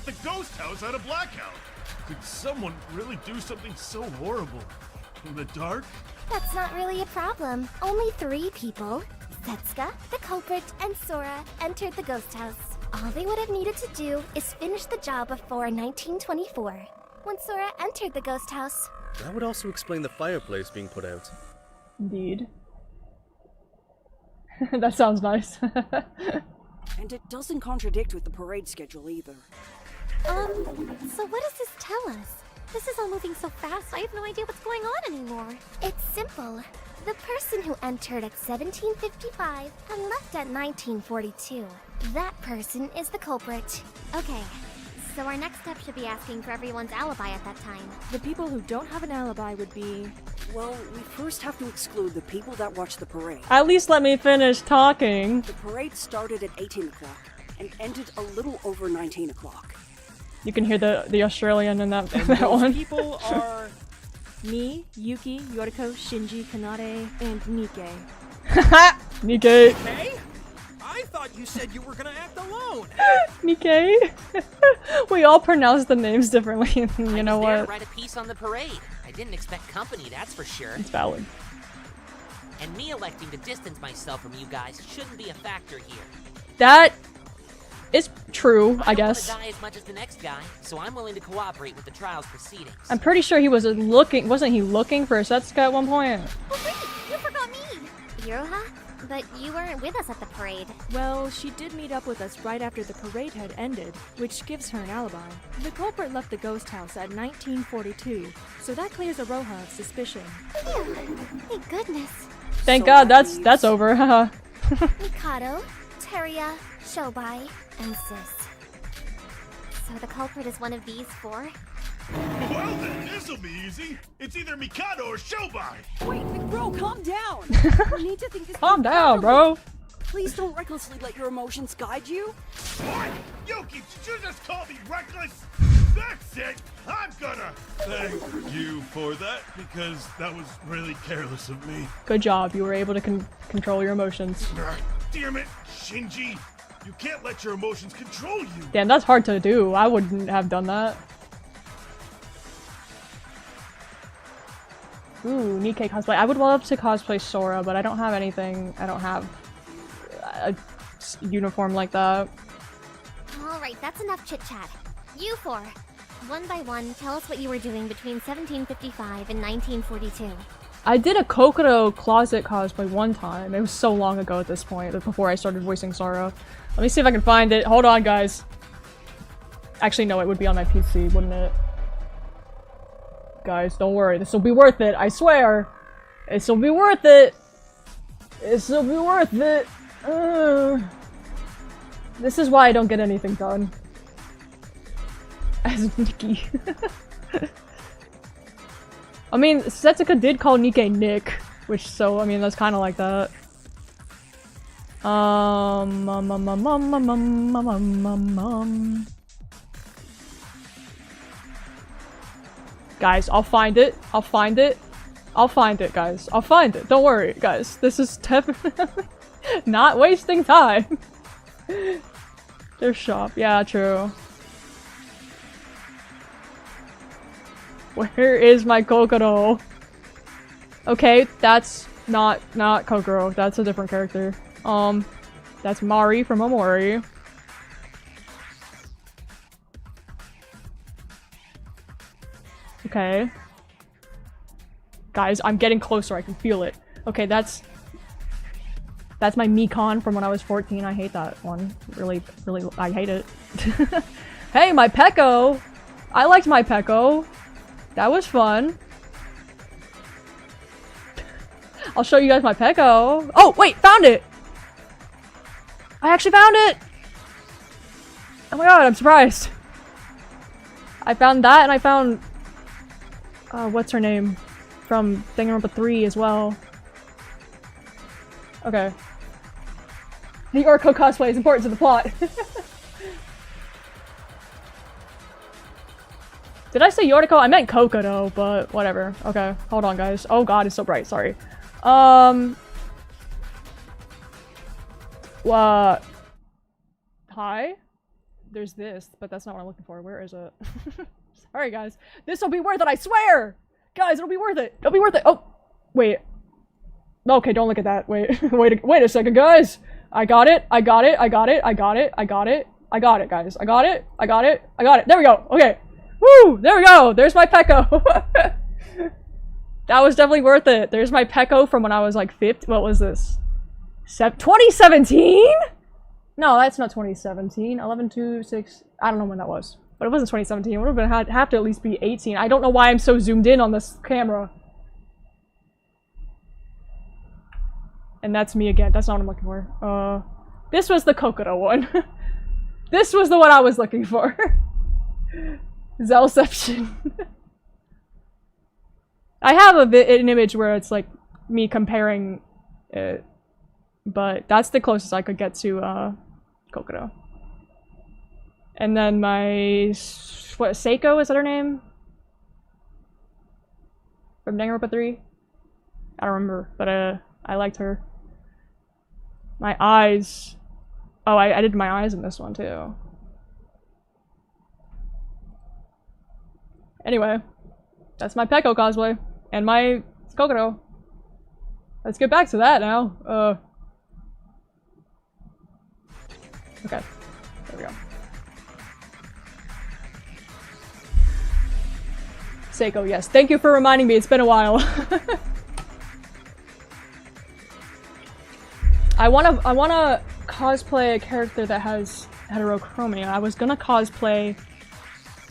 the ghost house had a blackout. Could someone really do something so horrible? In the dark? That's not really a problem. Only 3 people, Setsuka, the culprit, and Sora, entered the ghost house. All they would have needed to do is finish the job before 1924, when Sora entered the ghost house. That would also explain the fireplace being put out. Indeed. That sounds nice. And it doesn't contradict with the parade schedule either. So what does this tell us? This is all moving so fast, I have no idea what's going on anymore. It's simple. The person who entered at 1755 and left at 1942. That person is the culprit. Okay, so our next step should be asking for everyone's alibi at that time. The people who don't have an alibi would be... Well, we first have to exclude the people that watched the parade. At least let me finish talking. The parade started at 18 o'clock and ended a little over 19 o'clock. You can hear the Australian in that And that those one. people are... me, Yuki, Yoriko, Shinji, Kanade, and Nikkei. Nikkei. Hey? I thought you said you were gonna act alone! Nikkei. We all pronounce the names differently. You know I was there to what? write a piece on the parade. I didn't expect company, that's for sure. It's valid. And me electing to distance myself from you guys shouldn't be a factor here. That is true, I guess. I don't want to die as much as the next guy, so I'm willing to cooperate with the trial's proceedings. I'm pretty sure he wasn't he looking for a Setsuka at one point? Oh wait, you forgot me! Iroha? But you weren't with us at the parade. Well, she did meet up with us right after the parade had ended, which gives her an alibi. The culprit left the ghost house at 1942, so that clears Aroha of suspicion. Phew, thank goodness. Thank So God that that's over, haha. Mikado, Teria, Shobai, and Sis. So the culprit is one of these 4? Well then, this'll be easy. It's either Mikado or Shobai. Wait, bro, calm down. You need to think this. Calm down, bro. Please don't recklessly let your emotions guide you. What? Yuki, did you just call me reckless? That's it. I'm gonna thank you for that because that was really careless of me. Good job. You were able to control your emotions. Damn it, Shinji. You can't let your emotions control you. Damn, that's hard to do. I wouldn't have done that. Ooh, Nikkei cosplay. I would love to cosplay Sora, but I don't have anything. I don't have a uniform like that. Alright, that's enough chit-chat. You four, one by one, tell us what you were doing between 1755 and 1942. I did a Kokoro closet cosplay one time. It was so long ago at this point, before I started voicing Sora. Let me see if I can find it. Hold on, guys. Actually, no, it would be on my PC, wouldn't it? Guys, don't worry. This will be worth it. I swear. This will be worth it. This will be worth it. This is why I don't get anything done. As Nikki. I mean, Setsuka did call Nikkei Nick, which, so, I mean, that's kind of like that. Guys, I'll find it. I'll find it. I'll find it, guys. I'll find it. Don't worry, guys. This is not wasting time. Their shop. Yeah, true. Where is my Kokoro? Okay, that's not Kokoro. That's a different character. That's Mari from Omori. Okay. Guys, I'm getting closer. I can feel it. Okay, that's my Mikon from when I was 14. I hate that one. Really, I hate it. Hey, my Peko! I liked my Peko. That was fun. I'll show you guys my Peko. Oh, wait, found it! I actually found it! Oh my god, I'm surprised. I found that and I found... what's her name? From Danganronpa 3 as well. Okay. The Orko cosplay is important to the plot. Did I say Yoriko? I meant Kokoro, but whatever. Okay, hold on, guys. Oh god, it's so bright. Sorry. What? Hi? There's this, but that's not what I'm looking for. Where is it? Sorry, guys. This will be worth it, I swear! Guys, it'll be worth it! It'll be worth it! Oh! Wait. Okay, don't look at that. Wait. wait a second, guys! I got it! I got it! I got it! I got it! I got it! I got it, guys. I got it! I got it! I got it! There we go! Okay! Woo! There we go! There's my Peko! That was definitely worth it. There's my Peko from when I was like 50. What was this? 2017? No, that's not 2017. 11/2/6. I don't know when that was. But it wasn't 2017. It would have been have to at least be 18. I don't know why I'm so zoomed in on this camera. And that's me again. That's not what I'm looking for. This was the Kokoro one. This was the one I was looking for. Zellception. I have an image where it's like me comparing it, but that's the closest I could get to Kokoro. And then my what, Seiko, is that her name? From Danganronpa 3? I don't remember, but I liked her. My eyes. Oh, I did my eyes in this one too. Anyway, that's my Peko cosplay. And my Kokoro. Let's get back to that now. Okay. There we go. Seiko, yes. Thank you for reminding me. It's been a while. I wanna cosplay a character that has heterochromia. I was gonna cosplay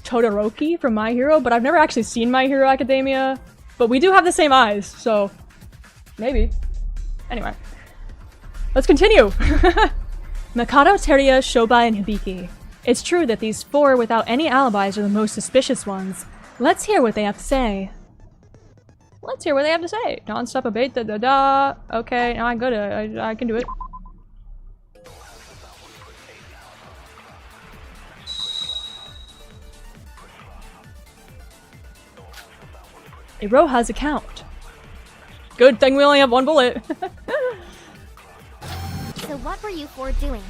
Todoroki from My Hero, but I've never actually seen My Hero Academia. But we do have the same eyes, so maybe. Anyway, let's continue. Mikado, Teria, Shobai, and Hibiki. It's true that these four without any alibis are the most suspicious ones, Let's hear what they have to say. Let's hear what they have to say. Non-stop abate, da da da. Okay, I'm good. I can do it. Iroha's account. Good thing we only have one bullet. So what were you four doing?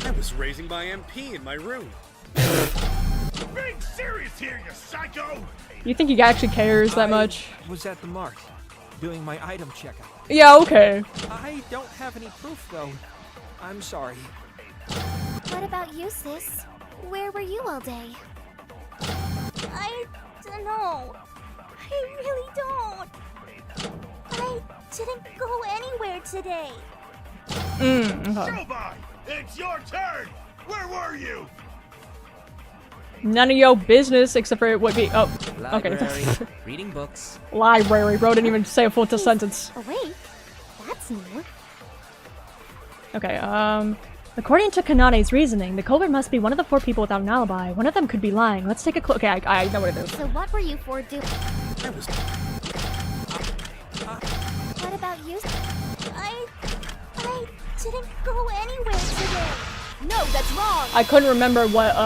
I was raising my MP in my room. Being serious here, you psycho! You think he actually cares that much? I was at the mart, doing my item checkout. Yeah, okay. I don't have any proof, though. I'm sorry. What about you, sis? Where were you all day? I don't know. I really don't. I didn't go anywhere today. Okay. Shobai, it's your turn! Where were you? None of your business except for it would be. Oh, Library, okay. reading books. Library, bro, didn't even say a full sentence. Awake? That's new. Okay, according to Kanade's reasoning, the culprit must be one of the four people without an alibi. One of them could be lying. Let's take a clook. Okay, I know what it is. So what were you four doing? What about you? I didn't go anywhere today. No, that's wrong. I couldn't remember what,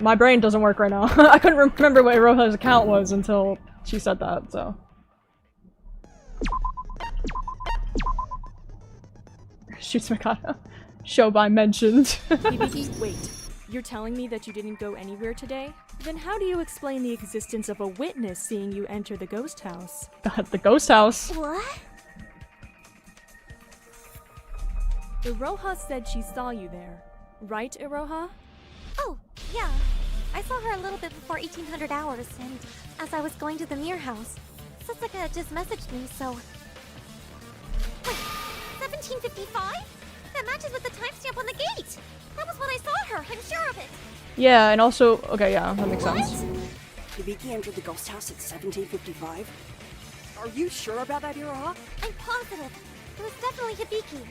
my brain doesn't work right now. I couldn't remember what Iroha's account was until she said that, so. Shoots Mikado. Shobai mentioned. Wait, you're telling me that you didn't go anywhere today? Then how do you explain the existence of a witness seeing you enter the ghost house? The ghost house? What? Iroha said she saw you there. Right, Iroha? Oh, yeah. I saw her a little bit before 1800 hours, and as I was going to the mirror house, Satsuka just messaged me, so... Wait, 1755? That matches with the timestamp on the gate! That was when I saw her, I'm sure of it! Yeah, and also, okay, yeah, that makes sense. Hibiki entered the ghost house at 1755? Are you sure about that, Iroha? I'm positive. It was definitely Hibiki.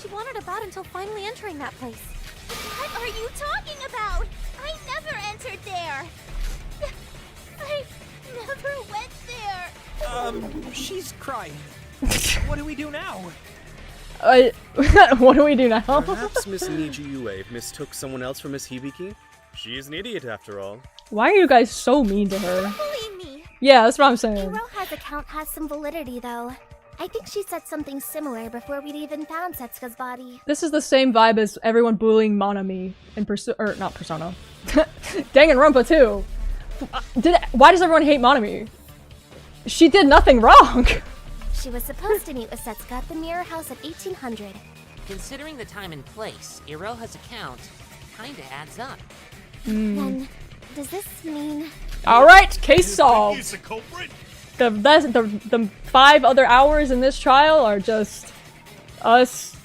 She wandered about until finally entering that place. What are you talking about? I never entered there! I never went there! She's crying. What do we do now? What do we do now? Perhaps Miss Nijiyue mistook someone else for Miss Hibiki? She is an idiot after all. Why are you guys so mean to her? Believe me. Yeah, that's what I'm saying. Iroha's account has some validity, though. I think she said something similar before we'd even found Setsuka's body. This is the same vibe as everyone bullying Monami in not Persona. Danganronpa too. Why does everyone hate Monami? She did nothing wrong. She was supposed to meet with Setsuka at the mirror house at 1800. Considering the time and place, Iroha's account kinda adds up. Then, does this mean... Alright, case solved. He's the culprit? The 5 other hours in this trial are just us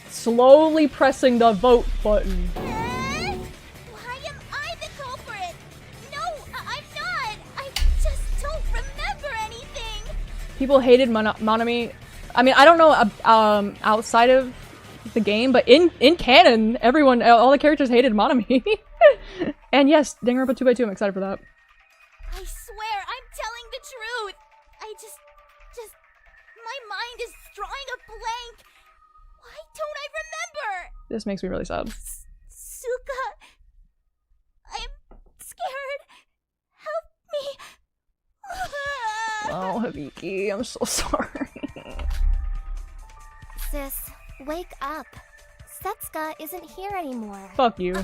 slowly pressing the vote button. Why am I the culprit? No, I'm not. I just don't remember anything. People hated Monami. I mean, I don't know outside of the game, but in canon, all the characters hated Monami. And yes, Danganronpa 2x2, I'm excited for that. I swear, I'm telling the truth. I just, my mind is drawing a blank. Why don't I remember? This makes me really sad. Suka, I'm scared. Help me. Oh, Hibiki, I'm so sorry. Sis, wake up. Setsuka isn't here anymore. Fuck you.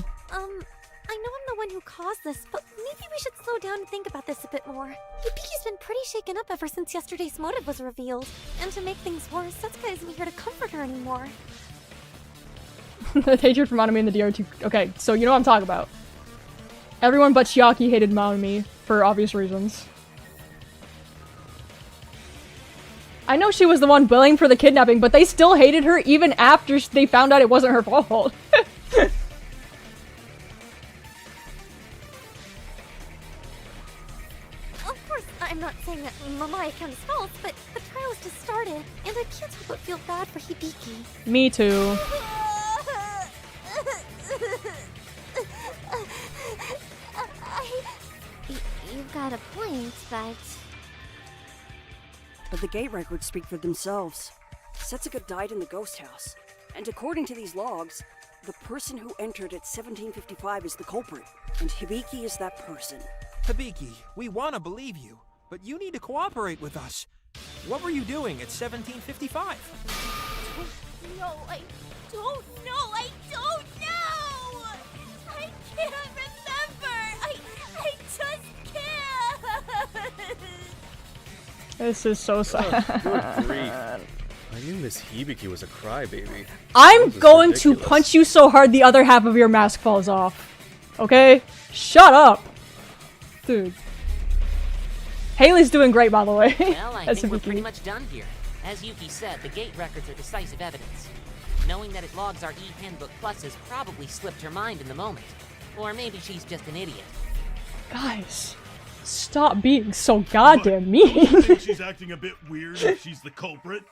I know I'm the one who caused this, but maybe we should slow down and think about this a bit more. Yubiki's been pretty shaken up ever since yesterday's motive was revealed. And to make things worse, Setsuka isn't here to comfort her anymore. The hatred for Monami in the DR2. Okay, so you know what I'm talking about. Everyone but Chiaki hated Monami for obvious reasons. I know she was the one blamed for the kidnapping, but they still hated her even after they found out it wasn't her fault. Of course, I'm not saying that my account is false, but the trial's just started, and I can't help but feel bad for Hibiki. Me too. But the gate records speak for themselves. Setsuka died in the ghost house. And according to these logs, the person who entered at 1755 is the culprit. And Hibiki is that person. Hibiki, we want to believe you, but you need to cooperate with us. What were you doing at 1755? No, I don't know. I don't know. I can't remember. I just can't. This is so sad. Good grief. I knew Miss Hibiki was a crybaby. I'm This is going to ridiculous. punch you so hard the other half of your mask falls off. Okay? Shut up! Dude. Haley's doing great, by the way. Well, I As think we're Hibiki. pretty much done here. As Yuki said, the gate records are decisive evidence. Knowing that it logs our e-handbook pluses probably slipped her mind in the moment. Or maybe she's just an idiot. Guys, stop being so goddamn Do you mean. think she's acting a bit weird if she's the culprit?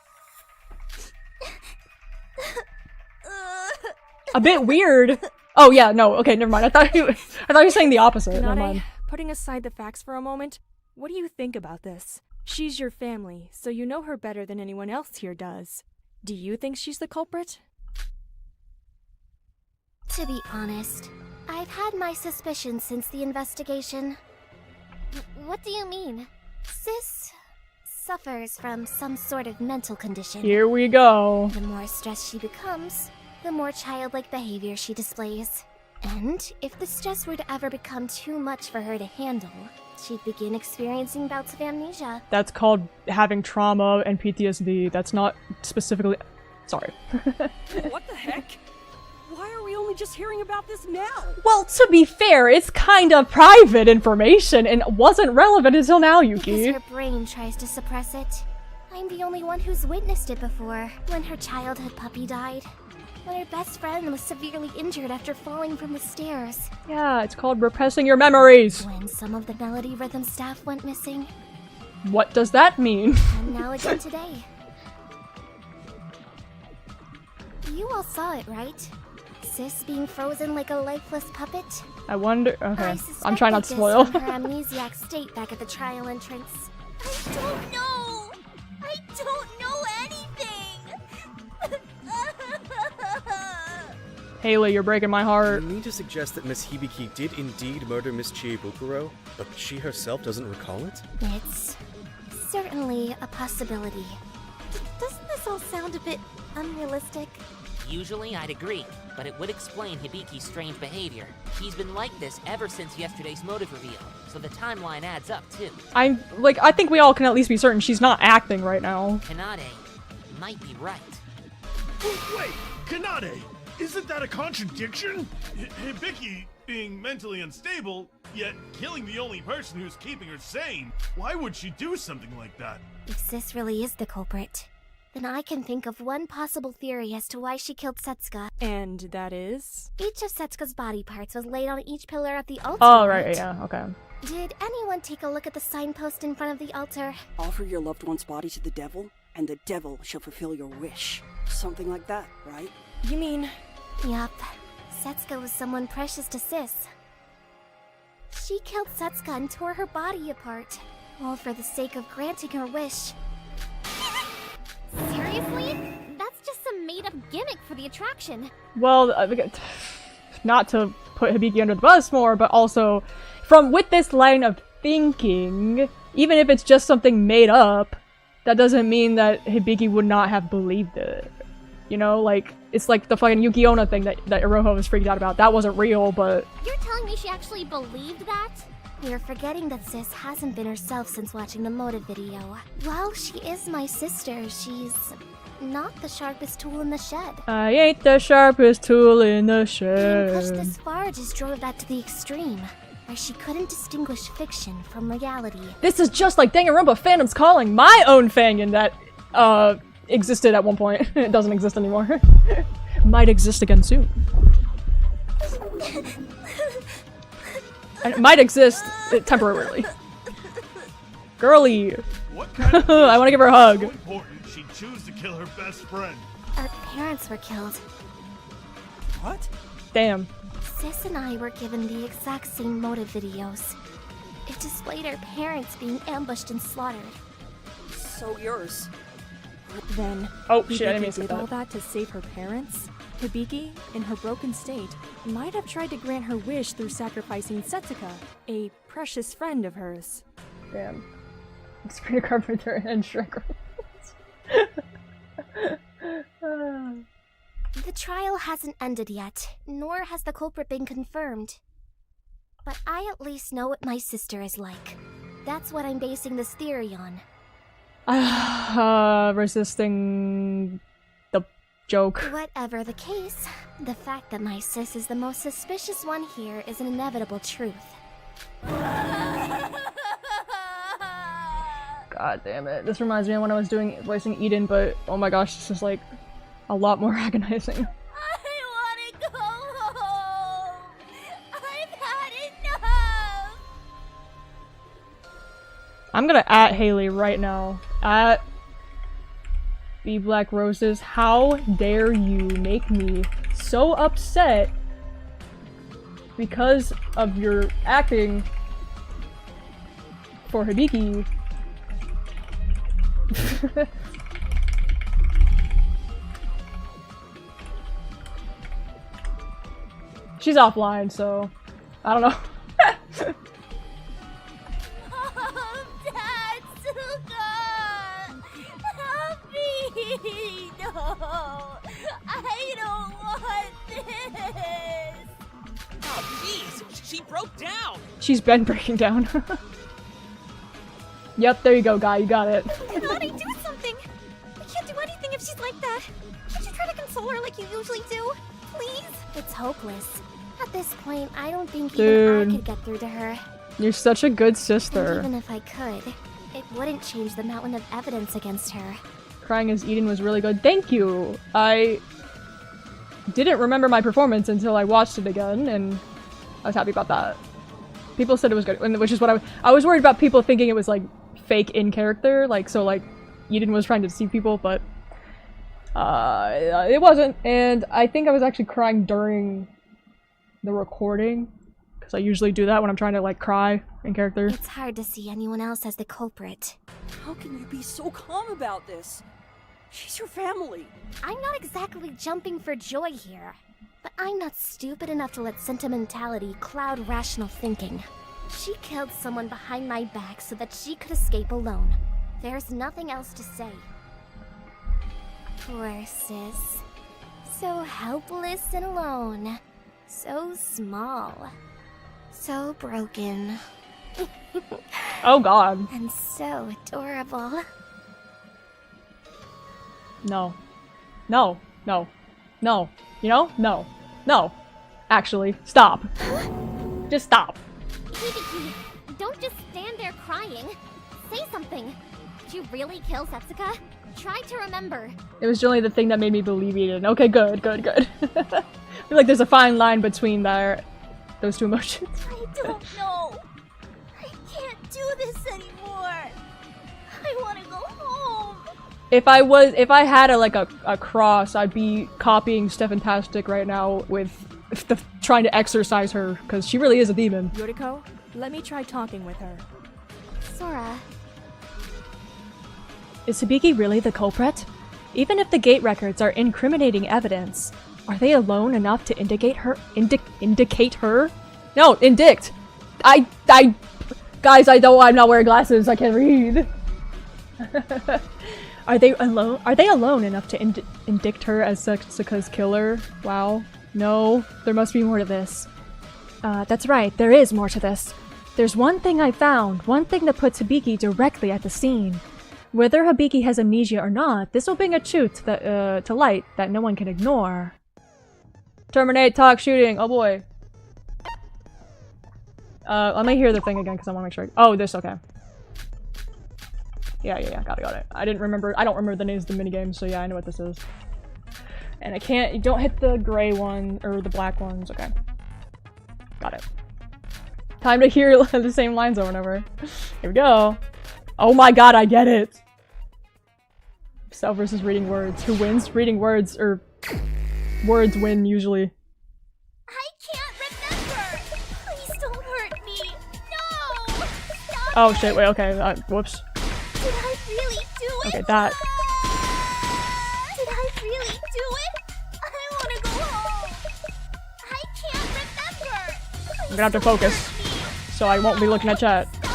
A bit weird. Oh yeah, no, okay, never mind. I thought you were saying the opposite. Never Kanade, mind. putting aside the facts for a moment, what do you think about this? She's your family, so you know her better than anyone else here does. Do you think she's the culprit? To be honest, I've had my suspicions since the investigation. What do you mean? Sis suffers from some sort of mental condition. Here we go. The more stressed she becomes, the more childlike behavior she displays. And if the stress were to ever become too much for her to handle, she'd begin experiencing bouts of amnesia. That's called having trauma and PTSD. That's not specifically... Sorry. What the heck? Why are we only just hearing about this now? Well, to be fair, it's kind of private information and wasn't relevant until now, Because Yuki. her brain tries to suppress it. I'm the only one who's witnessed it before. When her childhood puppy died. When her best friend was severely injured after falling from the stairs. Yeah, it's called repressing your memories. When some of the melody rhythm staff went missing. What does that mean? And now again today. You all saw it, right? Sis being frozen like a lifeless puppet? I wonder... Okay, I I'm trying not to suspected spoil. this from her amnesiac state back at the trial entrance. I don't know! I don't know anything! Haley, you're breaking my heart. You mean to suggest that Miss Hibiki did indeed murder Miss Chiebukuro, but she herself doesn't recall it? It's certainly a possibility. Doesn't this all sound a bit unrealistic? Usually I'd agree, but it would explain Hibiki's strange behavior. He's been like this ever since yesterday's motive reveal, so the timeline adds up too. I think we all can at least be certain she's not acting right now. Kanade might be right. Wait, Kanade, isn't that a contradiction? Hibiki being mentally unstable, yet killing the only person who's keeping her sane. Why would she do something like that? If Sis really is the culprit, then I can think of one possible theory as to why she killed Setsuka. And that is? Each of Setsuka's body parts was laid on each pillar at the altar. Oh, right, yeah, okay. Did anyone take a look at the signpost in front of the altar? Offer your loved one's body to the devil, and the devil shall fulfill your wish. Something like that, right? You mean... Yup. Setsuka was someone precious to Sis. She killed Setsuka and tore her body apart, all for the sake of granting her wish. Seriously? That's just some made-up gimmick for the attraction. Well, not to put Hibiki under the bus more, but also, with this line of thinking, even if it's just something made up, that doesn't mean that Hibiki would not have believed it. You know, like, it's like the fucking Yuki Onna thing that Iroha was freaked out about. That wasn't real, but... You're telling me she actually believed that? You're forgetting that Sis hasn't been herself since watching the motive video. While she is my sister, she's not the sharpest tool in the shed. I ain't the sharpest tool in the Being shed. pushed this far just drove that to the extreme, where she couldn't distinguish fiction from reality. This is just like Danganronpa Phantom's Calling, my own fangin that, existed at one point. It doesn't exist anymore. Might exist again soon. And it might exist temporarily. Girly! What kind of I want to give her a hug. so important she'd choose to kill her best friend? Our parents were killed. What? Damn. Sis and I were given the exact same motive videos. It displayed our parents being ambushed and slaughtered. So yours. Then, Oh shit, I didn't mean Hibiki to say did all that. that to save her parents? Hibiki, in her broken state, might have tried to grant her wish through sacrificing Setsuka, a precious friend of hers. Damn. Sabrina Carpenter and Shrek. The trial hasn't ended yet, nor has the culprit been confirmed. But I at least know what my sister is like. That's what I'm basing this theory on. Resisting the joke. Whatever the case, the fact that my sis is the most suspicious one here is an inevitable truth. God damn it. This reminds me of when I was voicing Eden, but oh my gosh, this is like a lot more agonizing. I want to go home! I've had enough! I'm gonna at Haley right now. At the Black Roses. How dare you make me so upset because of your acting for Hibiki? She's offline, so I don't know. Dad, Suka! Help me! No! I don't want this! Oh, jeez, she broke down. She's been breaking down. Yep, there you go, guy. You got it. Connie, do something! I can't do anything if she's like that. Can't you try to console her like you usually do? Please? It's hopeless. At this point, I don't think even I could get through to her. You're such a good And sister. even if I could, it wouldn't change the mountain of evidence against her. Crying as Eden was really good. Thank you! I didn't remember my performance until I watched it again, and I was happy about that. People said it was good, which is what I was worried about people thinking it was like fake in character, like so like Eden was trying to deceive people, but it wasn't, and I think I was actually crying during the recording, because I usually do that when I'm trying to like cry in character. It's hard to see anyone else as the culprit. How can you be so calm about this? She's your family. I'm not exactly jumping for joy here, but I'm not stupid enough to let sentimentality cloud rational thinking. She killed someone behind my back so that she could escape alone. There's nothing else to say. Poor sis. So helpless and alone. So small. So broken. Oh god. And so adorable. No. No. No. No. You know? No. No. Actually, stop. Just stop. Hibiki, don't just stand there crying. Say something. Did you really kill Setsuka? Try to remember. It was generally the thing that made me believe Eden. Okay, good, good, good. I feel like there's a fine line between those two emotions. I don't know. I can't do this anymore. I want to go home. If I had a cross, I'd be copying Stephantastic right now with trying to exorcise her, because she really is a demon. Yoriko, let me try talking with her. Sora. Is Hibiki really the culprit? Even if the gate records are incriminating evidence, are they alone enough to indicate her? Indicate her? No, indict! Guys, I'm not wearing glasses, I can't read. Are they alone enough to indict her as Setsuka's killer? Wow. No, there must be more to this. That's right, there is more to this. There's one thing I found, one thing that puts Hibiki directly at the scene. Whether Hibiki has amnesia or not, this will bring a truth that, to light that no one can ignore. Terminate talk shooting, oh boy. Let me hear the thing again because I want to make sure. Oh, this, okay. Yeah, got it. I don't remember the names of the minigames, so yeah, I know what this is. And you don't hit the gray one, or the black ones, okay. Got it. Time to hear the same lines over and over. Here we go. Oh my god, I get it! Self versus reading words. Who wins? Reading words, or words win, usually. I can't remember! Please don't hurt me! No! Oh shit, wait, okay, whoops. Did I really do it? Okay, that. Did I really do it? I wanna go home. I can't remember. I'm gonna have to focus, so I won't be looking at chat. Stop it.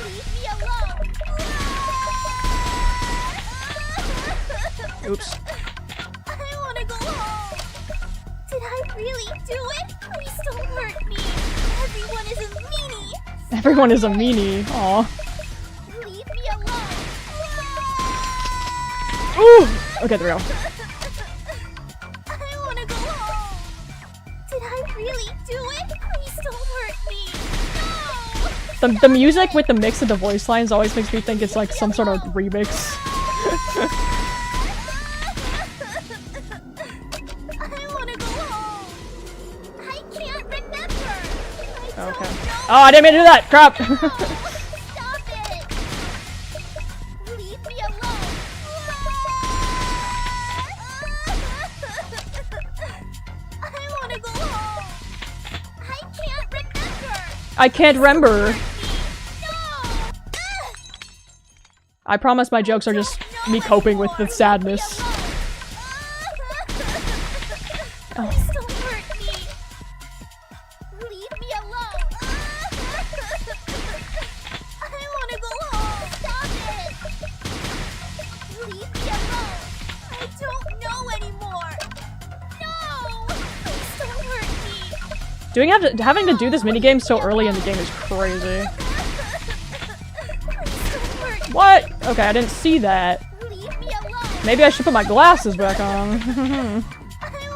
Leave me alone. Oops. I wanna go home. Did I really do it? Please don't hurt me. Everyone is a meanie. Everyone is a meanie. Aw. Leave me alone. Ooh! Okay, there we go. I wanna go home. Did I really do it? Please don't hurt me. No! The music with the mix of the voice lines always makes me think it's like some sort of remix. I wanna go home. I can't remember. Okay. Oh, I didn't mean to do that! Crap! Stop it. Leave me alone. I wanna go home. I can't remember. I can't remember. No. I promise my jokes are just me coping with the sadness. Please don't hurt me. Leave me alone. I wanna go home. Stop it. Leave me alone. I don't know anymore. No. Please don't hurt me. Having to do this minigame so early in the game is crazy. Please don't hurt me. What? Okay, I didn't see that. Leave me alone. Maybe I should put my glasses back on. I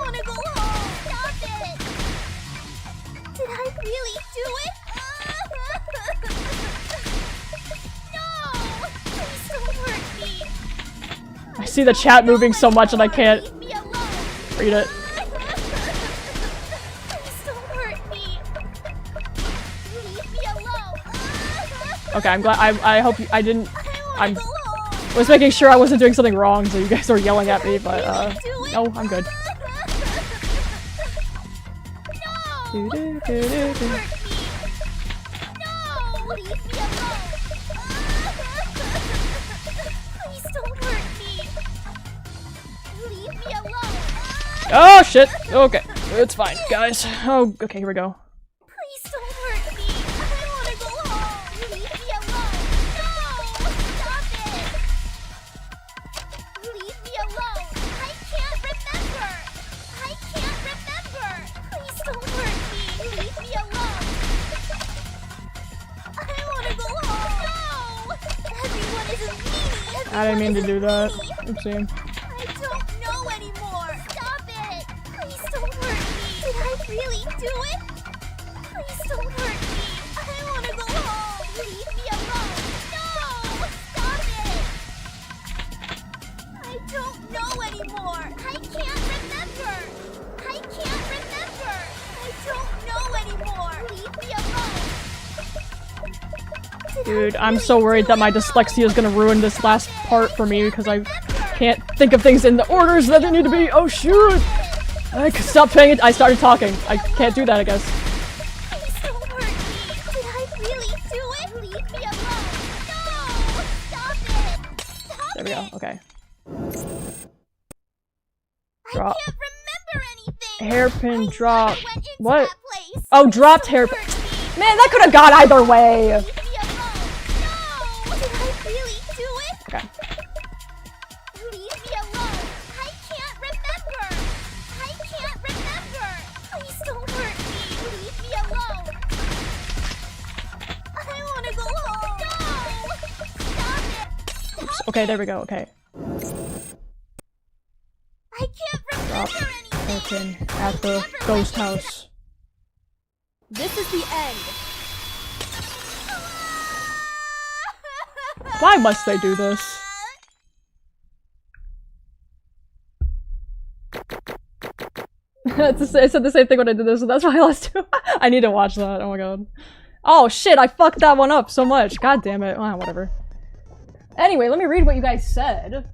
wanna go home. Stop it. Did I really do it? No. Please don't hurt me. I see the chat moving so much and I can't Leave me alone. read it. Please don't hurt me. Leave me alone. Okay, I'm glad. I hope I didn't. I I'm go home. was making sure I wasn't doing something wrong, so you guys were yelling at me. But no, I'm good. No. Do, do, do, do, do. Hurt me. No. Leave me alone. Please don't hurt me. Leave me alone. Oh shit. Okay, it's fine, guys. Oh, okay, here we go. Please don't hurt me. I wanna go home. Leave me alone. No. Stop it. Leave me alone. I can't remember. I can't remember. Please don't hurt me. Leave me alone. I wanna go home. No. Everyone is a meanie. I didn't mean to do that. Everyone is a Oopsie. meanie. I don't know anymore. Stop it. Please don't hurt me. Did I really do it? Please don't hurt me. I wanna go home. Leave me alone. No. Stop it. I don't know anymore. I can't remember. I can't remember. I don't know anymore. Leave me alone. Dude, I'm so worried that my dyslexia is gonna ruin this last part for me because I can't think of things in the orders that they need to be. Oh shoot! I stopped paying it. I started talking. I can't do that, I guess. Please don't hurt me. Did I really do it? Leave me alone. No! Stop it! Stop There we go. Okay. I Drop. can't remember anything. Hairpin I drop. never went into What? that place. Oh, dropped hair. Hurt me. Man, that could have gone either way. Leave me alone. No! Did I really do it? Okay. Leave me alone. I can't remember. I can't remember. Please don't hurt me. Leave me alone. I want to go home. No! Stop it. Oops. Okay, there we go. Okay. I can't Drop remember anything. hairpin at the ghost house. This is the end. Why must they do this? I said the same thing when I did this, so that's why I lost too. I need to watch that. Oh my god. Oh shit, I fucked that one up so much. God damn it. Ah, whatever. Anyway, let me read what you guys said.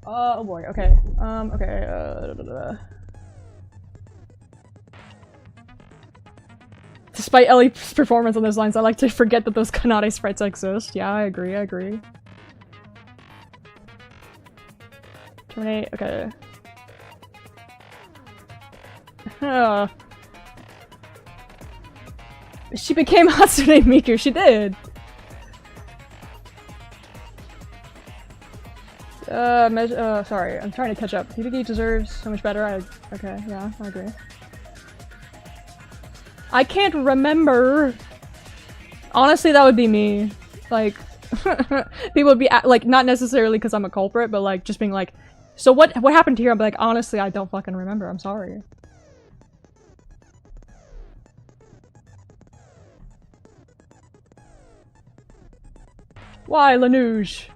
Oh boy, okay. Okay, Despite Ellie's performance on those lines, I like to forget that those Kanade sprites exist. Yeah, I agree, I agree. Terminate, okay. She became Hatsune Miku, she did! Sorry, I'm trying to catch up. Hibiki deserves so much better. Okay, yeah, I agree. I can't remember! Honestly, that would be me. Like, people would be, like, not necessarily because I'm a culprit, but like, just being like, so what happened here? I'm like, honestly, I don't fucking remember, I'm sorry. Why, Lanouche?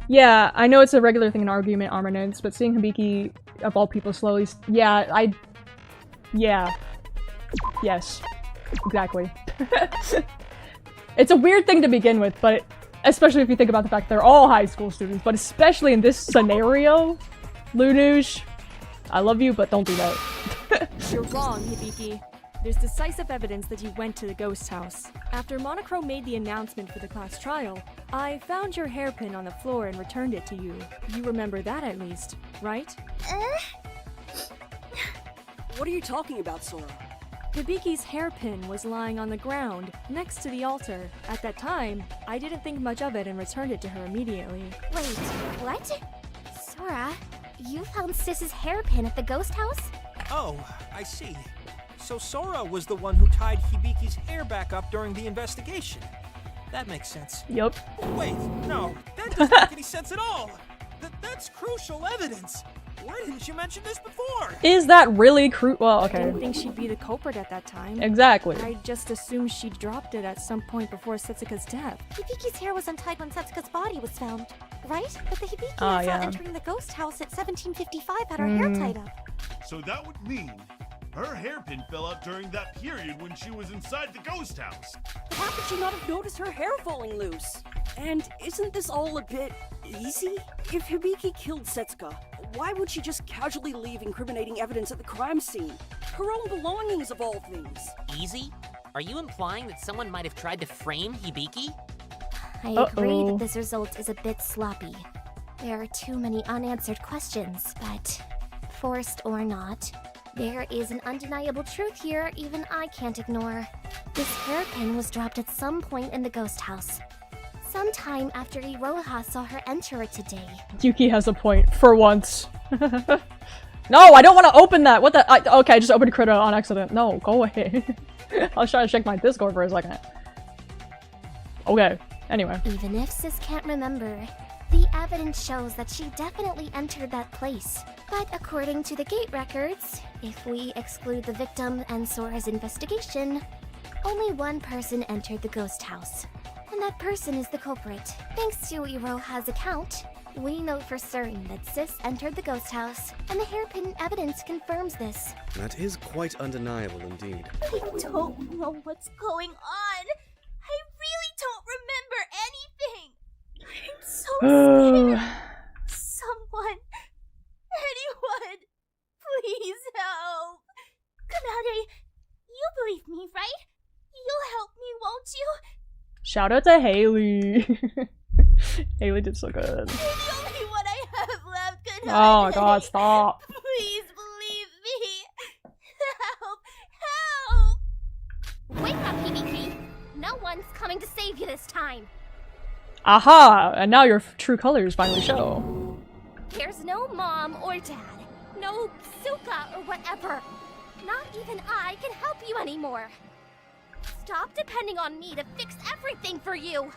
Yeah, I know it's a regular thing in argument armaments, but seeing Hibiki, of all people, slowly— yeah, yeah. Yes. Exactly. It's a weird thing to begin with, but especially if you think about the fact they're all high school students, but especially in this scenario, Lanouche, I love you, but don't do that. You're wrong, Hibiki. There's decisive evidence that you went to the ghost house. After Monochrome made the announcement for the class trial, I found your hairpin on the floor and returned it to you. You remember that at least, right? What are you talking about, Sora? Hibiki's hairpin was lying on the ground, next to the altar. At that time, I didn't think much of it and returned it to her immediately. Wait, what? Sora, you found Sis's hairpin at the ghost house? Oh, I see. So Sora was the one who tied Hibiki's hair back up during the investigation. That makes sense. Yup. Wait, no, that doesn't make any sense at all. That's crucial evidence. Why didn't you mention this before? Is that really well, okay. I didn't think she'd be the culprit at that time. Exactly. I just assumed she dropped it at some point before Setsuka's death. Hibiki's hair was untied when Setsuka's body was found, right? But the Hibiki I saw entering the ghost house at 1755 had her hair tied up. So that would mean her hairpin fell out during that period when she was inside the ghost house. But how could she not have noticed her hair falling loose? And isn't this all a bit easy? If Hibiki killed Setsuka, why would she just casually leave incriminating evidence at the crime scene? Her own belongings of all things. Easy? Are you implying that someone might have tried to frame Hibiki? I agree that this result is a bit sloppy. There are too many unanswered questions, but forced or not, there is an undeniable truth here even I can't ignore. This hairpin was dropped at some point in the ghost house. Sometime after Iroha saw her enter it today. Yuki has a point, for once. No, I don't want to open that! What the— okay, I just opened Krita on accident. No, go away. I was trying to check my Discord for a second. Okay, anyway. Even if Sis can't remember, the evidence shows that she definitely entered that place. But according to the gate records, if we exclude the victim and Sora's investigation, only one person entered the ghost house. And that person is the culprit. Thanks to Iroha's account, we know for certain that Sis entered the ghost house, and the hairpin evidence confirms this. That is quite undeniable indeed. I don't know what's going on. I really don't remember anything. I'm so scared. Someone, anyone, please help. Kanade, you believe me, right? You'll help me, won't you? Shout out to Haley. Haley did so good. You're the only one I have left, Kanade. Oh my god, stop. Please believe me. Help! Help! Wake up, Hibiki. No one's coming to save you this time. Aha! And now your true colors finally show. There's no mom or dad. No Suka or whatever. Not even I can help you anymore. Stop depending on me to fix everything for you.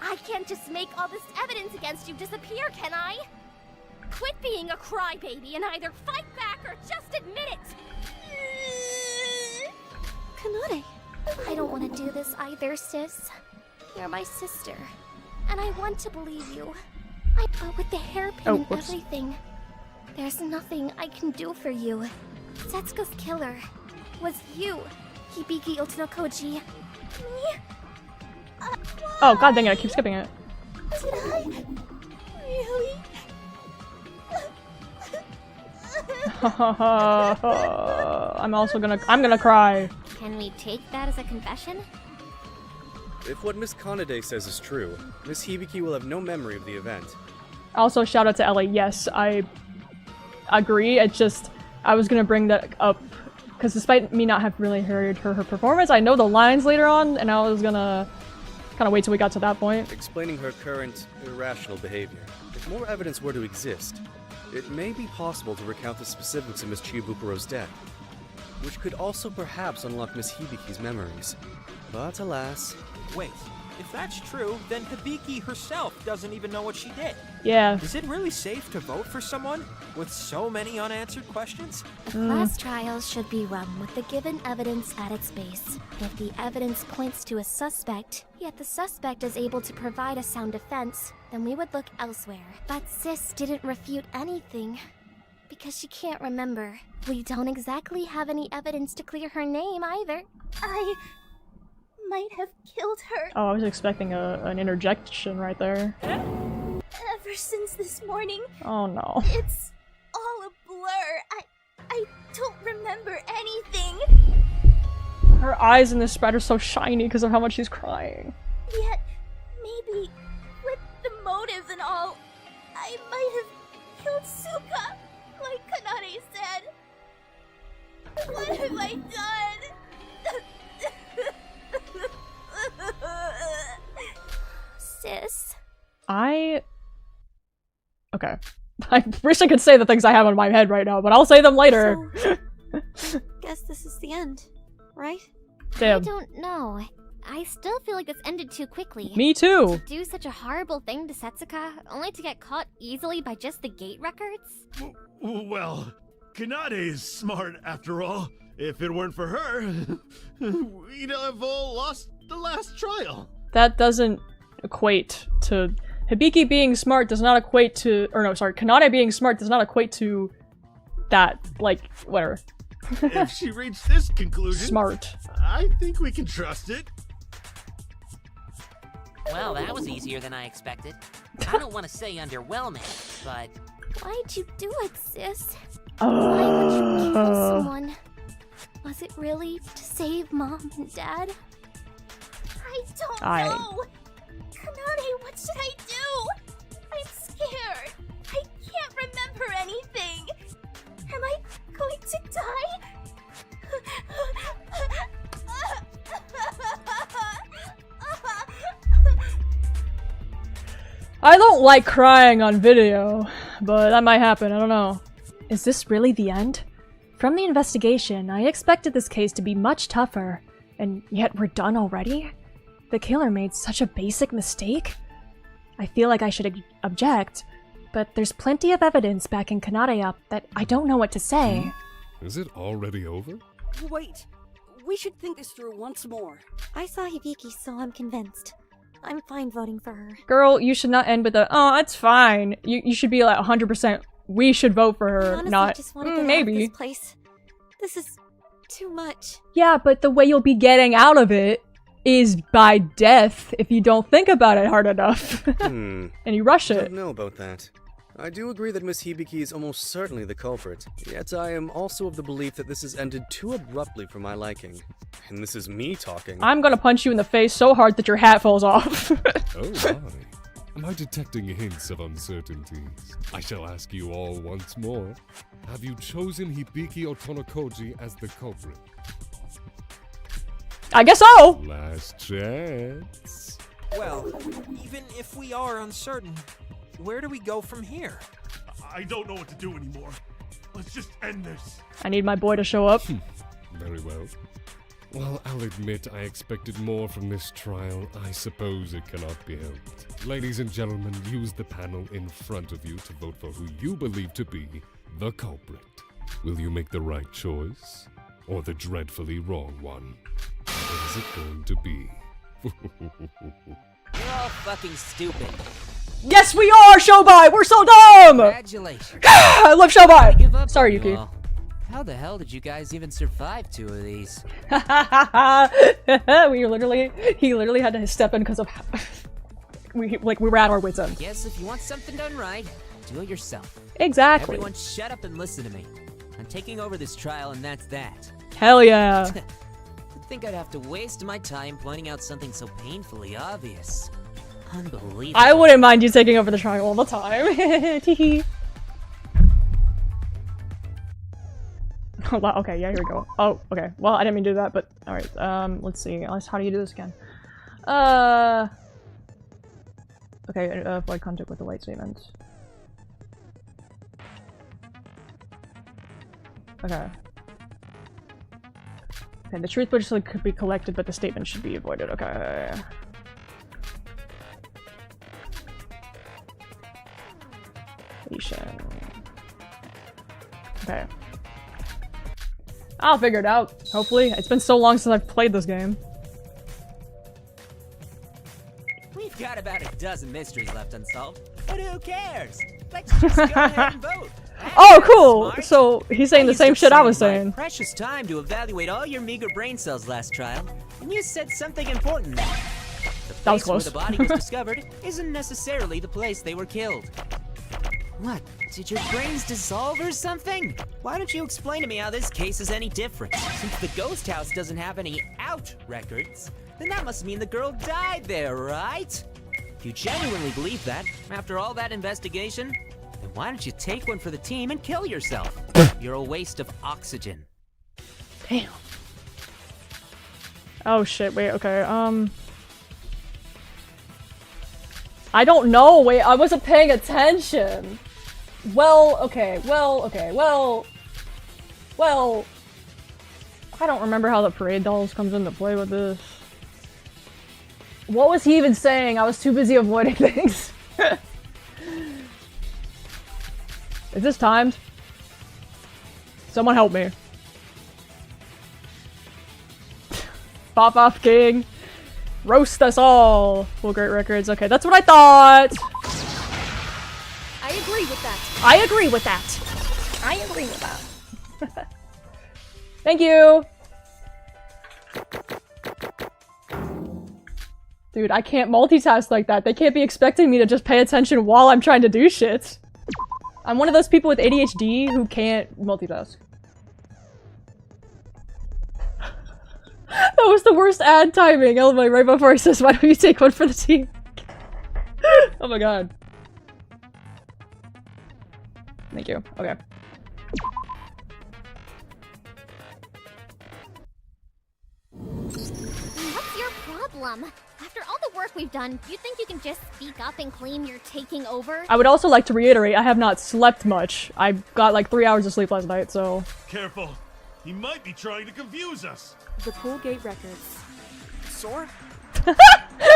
I can't just make all this evidence against you disappear, can I? Quit being a crybaby and either fight back or just admit it. Kanade, I don't want to do this either, sis. You're my sister, and I want to believe you. But with the hairpin and everything, there's nothing I can do for you. Setsuka's killer was you, Hibiki Otonokoji. Me? Oh god dang it, I keep skipping it. Did I? Really? I'm gonna cry. Can we take that as a confession? If what Miss Kanade says is true, Miss Hibiki will have no memory of the event. Also, shout out to Ellie. Yes, I agree. It's just, I was gonna bring that up, because despite me not have really heard her performance, I know the lines later on, and I was gonna kind of wait till we got to that point. Explaining her current irrational behavior. If more evidence were to exist, it may be possible to recount the specifics of Miss Chiyobukuro's death, which could also perhaps unlock Miss Hibiki's memories. But alas... Wait, if that's true, then Hibiki herself doesn't even know what she did. Yeah. Is it really safe to vote for someone with so many unanswered questions? The class trials should be run with the given evidence at its base. If the evidence points to a suspect, yet the suspect is able to provide a sound defense, then we would look elsewhere. But Sis didn't refute anything, because she can't remember. We don't exactly have any evidence to clear her name either. I might have killed her. Oh, I was expecting an interjection right there. Ever since this morning. Oh no. It's all a blur. I don't remember anything. Her eyes in this spread are so shiny because of how much she's crying. Yet, maybe, with the motives and all, I might have killed Suka, like Kanade said. What have I done? Sis. Okay. I wish I could say the things I have on my head right now, but I'll say them later. So, guess this is the end, right? Damn. I don't know. I still feel like this ended too quickly. Me too. To do such a horrible thing to Setsuka, only to get caught easily by just the gate records? Well, Kanade is smart after all. If it weren't for her, we'd have all lost the last trial. That doesn't equate to... Hibiki being smart does not equate to... Or no, sorry, Kanade being smart does not equate to that, like, whatever. If she reached this conclusion... Smart. I think we can trust it. Well, that was easier than I expected. I don't want to say underwhelming, but... Why'd you do it, sis? Why would you kill someone? Was it really to save Mom and Dad? I don't know! Kanade, what should I do? I'm scared. I can't remember anything. Am I going to die? I don't like crying on video, but that might happen, I don't know. Is this really the end? From the investigation, I expected this case to be much tougher, and yet we're done already? The killer made such a basic mistake? I feel like I should object, but there's plenty of evidence backing Kanade up that I don't know what to say. Is it already over? Wait, we should think this through once more. I saw Hibiki, so I'm convinced. I'm fine voting for her. Girl, you should not end with a, oh, it's fine. You should be like 100%, we should vote for her, honestly, not, just want to get maybe. out of this place. This is too much. Yeah, but the way you'll be getting out of it is by death if you don't think about it hard enough. And you rush I it. don't know about that. I do agree that Miss Hibiki is almost certainly the culprit, yet I am also of the belief that this has ended too abruptly for my liking. And this is me talking. I'm gonna punch you in the face so hard that your hat falls off. Oh my. Am I detecting hints of uncertainties? I shall ask you all once more. Have you chosen Hibiki Otonokoji as the culprit? I guess so! Last chance. Well, even if we are uncertain, where do we go from here? I don't know what to do anymore. Let's just end this. I need my boy to show up. Very well. Well, I'll admit I expected more from this trial. I suppose it cannot be helped. Ladies and gentlemen, use the panel in front of you to vote for who you believe to be the culprit. Will you make the right choice? Or the dreadfully wrong one? What is it going to be? You're all fucking stupid. Yes, we are, Shobai! We're so dumb! Congratulations. I love Shobai! Give up Sorry, on Yuki. you all. How the hell did you guys even survive 2 of these? He literally had to step in because of we were at our wits' end. Guess if you want something done right, do it yourself. Exactly. Everyone shut up and listen to me. I'm taking over this trial and that's that. Hell yeah. I think I'd have to waste my time pointing out something so painfully obvious. Unbelievable. I wouldn't mind you taking over the trial all the time. Teehee. Oh wow, okay, yeah, here we go. Oh, okay. Well, I didn't mean to do that, but alright. Let's see. How do you do this again? Okay, avoid contact with the white statement. Okay. Okay, the truth which could be collected, but the statement should be avoided. Okay. Okay. I'll figure it out, hopefully. It's been so long since I've played this game. We've got about a dozen mysteries left unsolved, but who cares? Let's just go ahead and vote. Oh, cool! So, he's saying the same shit I was saying. Precious time to evaluate all your meager brain cells last trial, and you said something important there. The That was place where close. the body was discovered isn't necessarily the place they were killed. What? Did your brains dissolve or something? Why don't you explain to me how this case is any different? Since the ghost house doesn't have any out records, then that must mean the girl died there, right? If you genuinely believe that, after all that investigation, then why don't you take one for the team and kill yourself? You're a waste of oxygen. Damn. Oh shit, wait, okay, I don't know, wait, I wasn't paying attention. Well, I don't remember how the parade dolls comes into play with this. What was he even saying? I was too busy avoiding things. Is this timed? Someone help me. Pop off king. Roast us all. Full great records. Okay, that's what I thought. I agree with that. I agree with that. I agree with that. Thank you. Dude, I can't multitask like that. They can't be expecting me to just pay attention while I'm trying to do shit. I'm one of those people with ADHD who can't multitask. That was the worst ad timing, Elma, right before he says, why don't you take one for the team? Oh my god. Thank you. Okay. What's your problem? After all the work we've done, you think you can just speak up and claim you're taking over? I would also like to reiterate, I have not slept much. I got like 3 hours of sleep last night, so... Careful. He might be trying to confuse us. The pool gate records. Sora?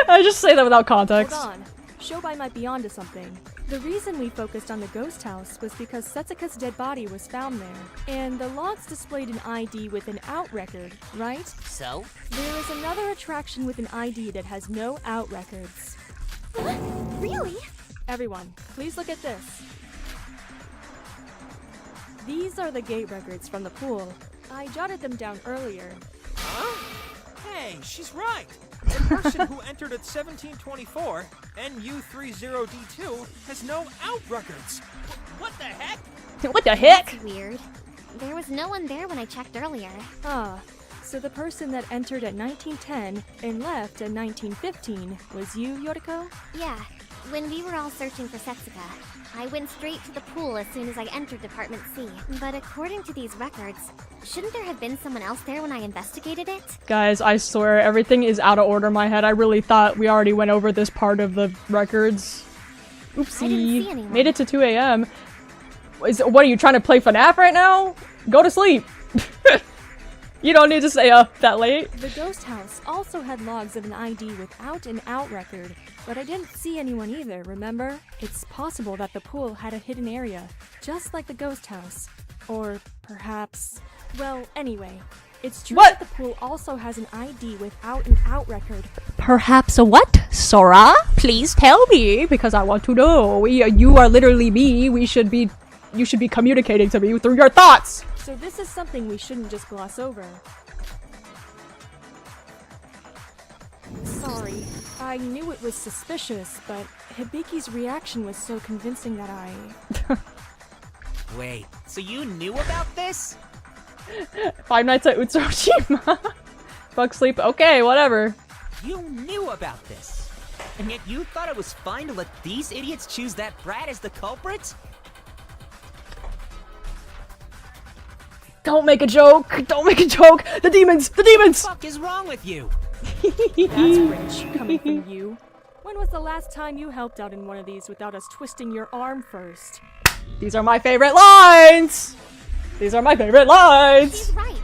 I just say that without context. Hold on. Shobai might be onto something. The reason we focused on the ghost house was because Setsuka's dead body was found there, and the logs displayed an ID with an out record, right? So? There is another attraction with an ID that has no out records. Really? Everyone, please look at this. These are the gate records from the pool. I jotted them down earlier. Huh? Hey, she's right. The person who entered at 1724, NU30D2, has no out records. What the heck? What the heck? That's weird. There was no one there when I checked earlier. Ah, so the person that entered at 1910 and left at 1915 was you, Yoriko? Yeah, when we were all searching for Setsuka, I went straight to the pool as soon as I entered Department C. But according to these records, shouldn't there have been someone else there when I investigated it? Guys, I swear, everything is out of order in my head. I really thought we already went over this part of the records. Oopsie. I didn't see anyone. Made it to 2 a.m. What are you trying to play FNAF right now? Go to sleep. You don't need to stay up that late. The ghost house also had logs of an ID without an out record, but I didn't see anyone either, remember? It's possible that the pool had a hidden area, just like the ghost house. Or perhaps... Well, anyway, it's true that the pool also has an ID without an out record. Perhaps a what? Sora? Please tell me, because I want to know. You are literally me. You should be communicating to me through your thoughts. So this is something we shouldn't just gloss over. Sorry, I knew it was suspicious, but Hibiki's reaction was so convincing that I... Wait, so you knew about this? 5 Nights at Utsushima. Fuck sleep. Okay, whatever. You knew about this. And yet you thought it was fine to let these idiots choose that brat as the culprit? Don't make a joke. Don't make a joke. The demons. The demons. What the fuck is wrong with you? That's rich, coming from you. When was the last time you helped out in one of these without us twisting your arm first? These are my favorite lines. These are my favorite lines. She's right.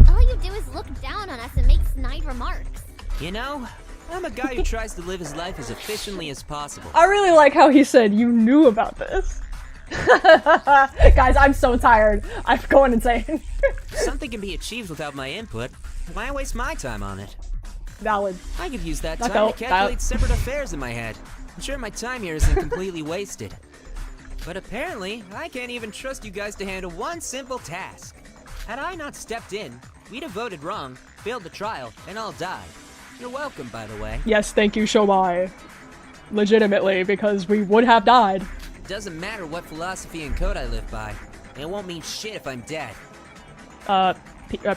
All you do is look down on us and make snide remarks. You know, I'm a guy who tries to live his life as efficiently as possible. I really like how he said you knew about this. Guys, I'm so tired. I'm going insane. If something can be achieved without my input, why waste my time on it? Valid. I could use that Not time go- to calculate separate affairs in my head. I'm sure my time here isn't completely wasted. But apparently, I can't even trust you guys to handle one simple task. Had I not stepped in, we'd have voted wrong, failed the trial, and all died. You're welcome, by the way. Yes, thank you, Shobai. Legitimately, because we would have died. It doesn't matter what philosophy and code I live by. It won't mean shit if I'm dead.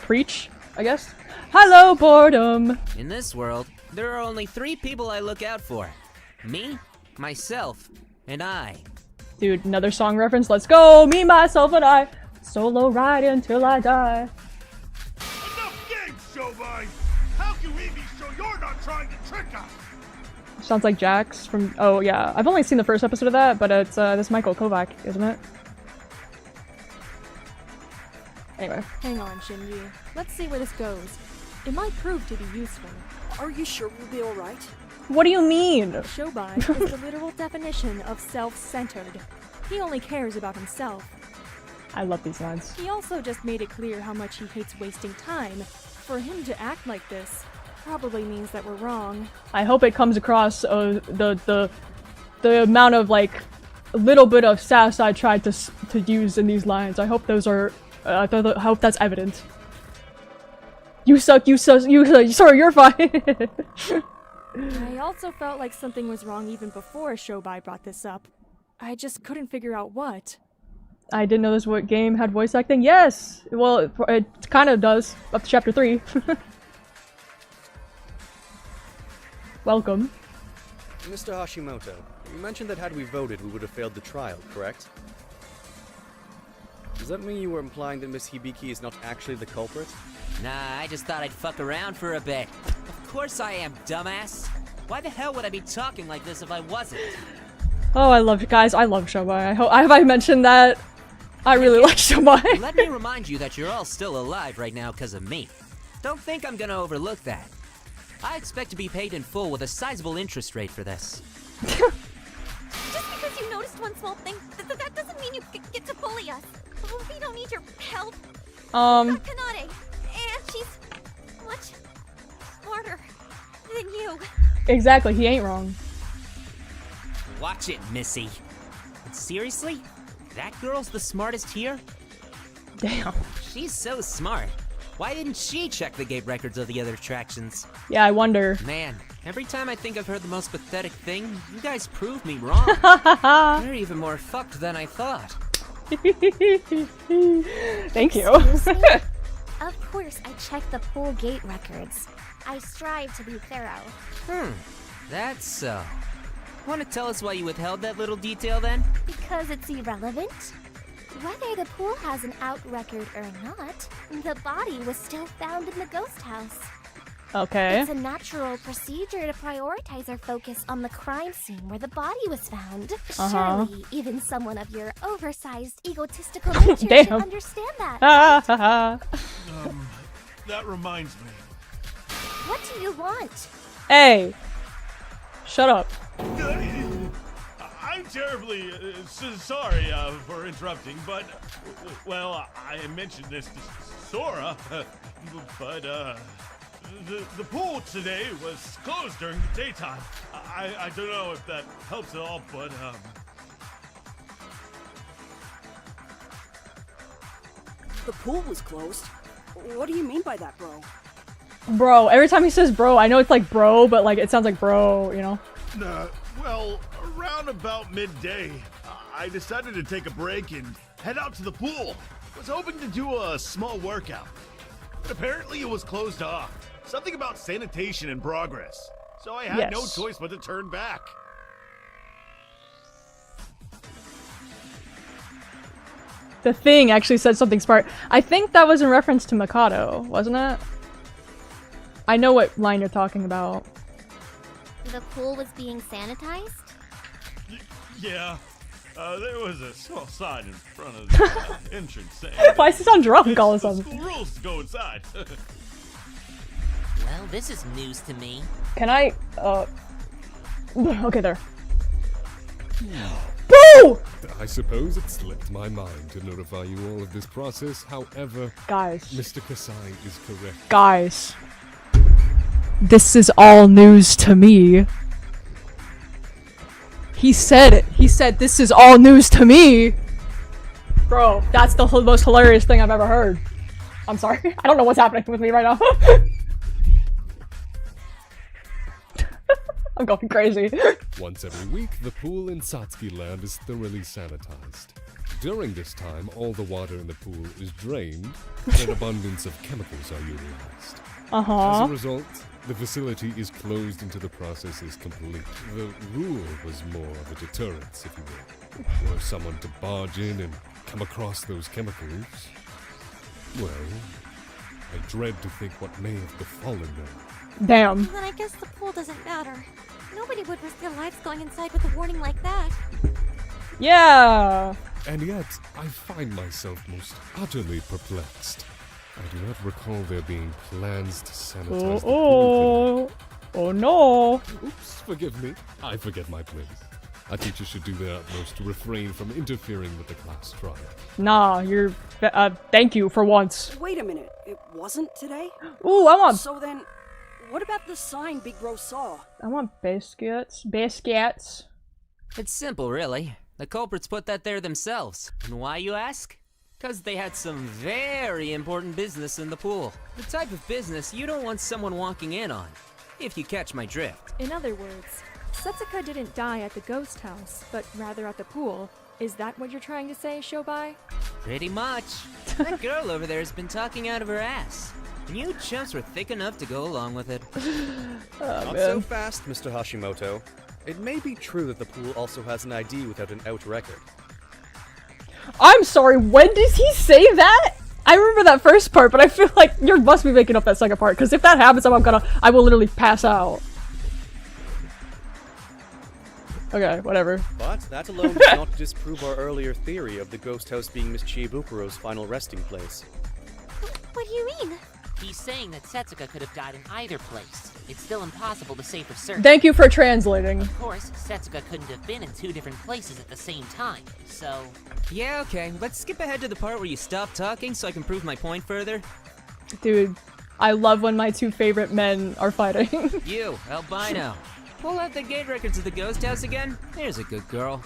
Preach, I guess? Hello, boredom! In this world, there are only 3 people I look out for. Me, myself, and I. Dude, another song reference. Let's go! Me, myself, and I. Solo ride until I die. Enough games, Shobai! How can we be sure you're not trying to trick us? Sounds like Jax from... Oh, yeah. I've only seen the first episode of that, but it's this Michael Kovac, isn't it? Anyway. Hang on, Shinji. Let's see where this goes. It might prove to be useful. Are you sure we'll be alright? What do you mean? Shobai is the literal definition of self-centered. He only cares about himself. I love these lines. He also just made it clear how much he hates wasting time. For him to act like this probably means that we're wrong. I hope it comes across the amount of like little bit of sass I tried to use in these lines. I hope those are. I hope that's evident. You suck. You suck. Sorry, you're fine. I also felt like something was wrong even before Shobai brought this up. I just couldn't figure out what. I didn't know this game had voice acting. Yes! Well, it kind of does, up to chapter 3. Welcome. Mr. Hashimoto, you mentioned that had we voted, we would have failed the trial, correct? Does that mean you were implying that Miss Hibiki is not actually the culprit? Nah, I just thought I'd fuck around for a bit. Of course I am, dumbass. Why the hell would I be talking like this if I wasn't? Oh, I love guys. I love Shobai. Have I mentioned that? I really like Shobai. Let me remind you that you're all still alive right now because of me. Don't think I'm gonna overlook that. I expect to be paid in full with a sizable interest rate for this. Just because you noticed one small thing, that doesn't mean you get to bully us. We don't need your help. Not Kanade, and she's much smarter than you. Exactly, he ain't wrong. Watch it, Missy. And seriously? That girl's the smartest here? Damn. She's so smart. Why didn't she check the gate records of the other attractions? Yeah, I wonder. Man, every time I think I've heard the most pathetic thing, you guys prove me wrong. You're even more fucked than I thought. Thank you. Excuse me? Of course, I checked the pool gate records. I strive to be thorough. That's so. Want to tell us why you withheld that little detail then? Because it's irrelevant. Whether the pool has an out record or not, the body was still found in the ghost house. Okay. It's a natural procedure to prioritize our focus on the crime scene where the body was found. Surely, even someone of your oversized, egotistical nature should understand that. That reminds me. What do you want? Hey! Shut up. I'm terribly sorry for interrupting, but, well, I mentioned this to Sora, but, the pool today was closed during the daytime. I don't know if that helps at all, but, The pool was closed? What do you mean by that, bro? Bro, every time he says bro, I know it's like bro, but like it sounds like bro, you know? Well, around about midday, I decided to take a break and head out to the pool. Was hoping to do a small workout. But apparently it was closed off. Something about sanitation in progress. So I had no choice but to turn back. The Thing actually said something smart. I think that was in reference to Mikado, wasn't it? I know what line you're talking about. The pool was being sanitized? Yeah. There was a small sign in front of the entrance saying... Why does he sound drunk all of a sudden? School rules to go inside. Well, this is news to me. Can I, okay, there. Boo! I suppose it slipped my mind to notify you all of this process. However, guys, Mr. Kasai is correct. Guys, this is all news to me. He said it. He said this is all news to me. Bro, that's the most hilarious thing I've ever heard. I'm sorry. I don't know what's happening with me right now. I'm going crazy. Once every week, the pool in Satsuki Land is thoroughly sanitized. During this time, all the water in the pool is drained, and an abundance of chemicals are utilized. As a result, the facility is closed until the process is complete. The rule was more of a deterrence, if you will. Were someone to barge in and come across those chemicals, well, I dread to think what may have befallen them. Damn. Then I guess the pool doesn't matter. Nobody would risk their lives going inside with a warning like that. Yeah. And yet, I find myself most utterly perplexed. I do not recall there being plans to sanitize the pool. Oh no. Oops, forgive me. I forget my place. A teacher should do their utmost to refrain from interfering with the class trial. Nah, you're... thank you for once. Wait a minute, it wasn't today? Ooh, I want... So then, what about the sign Big Bro saw? I want biscuits. Biscuits. It's simple, really. The culprits put that there themselves. And why, you ask? Because they had some very important business in the pool. The type of business you don't want someone walking in on, if you catch my drift. In other words, Setsuka didn't die at the ghost house, but rather at the pool. Is that what you're trying to say, Shobai? Pretty much. That girl over there has been talking out of her ass. And you chumps were thick enough to go along with it. Not so fast, Mr. Hashimoto. It may be true that the pool also has an ID without an out record. I'm sorry, when does he say that? I remember that first part, but I feel like you must be making up that second part, because if that happens, I will literally pass out. Okay, whatever. But that alone does not disprove our earlier theory of the ghost house being Miss Chiebukuro's final resting place. What do you mean? He's saying that Setsuka could have died in either place. It's still impossible to say for certain. Thank you for translating. Of course, Setsuka couldn't have been in two different places at the same time, so... Yeah, okay. Let's skip ahead to the part where you stop talking so I can prove my point further. Dude, I love when my two favorite men are fighting. You, albino. Pull out the gate records of the ghost house again? Here's a good girl.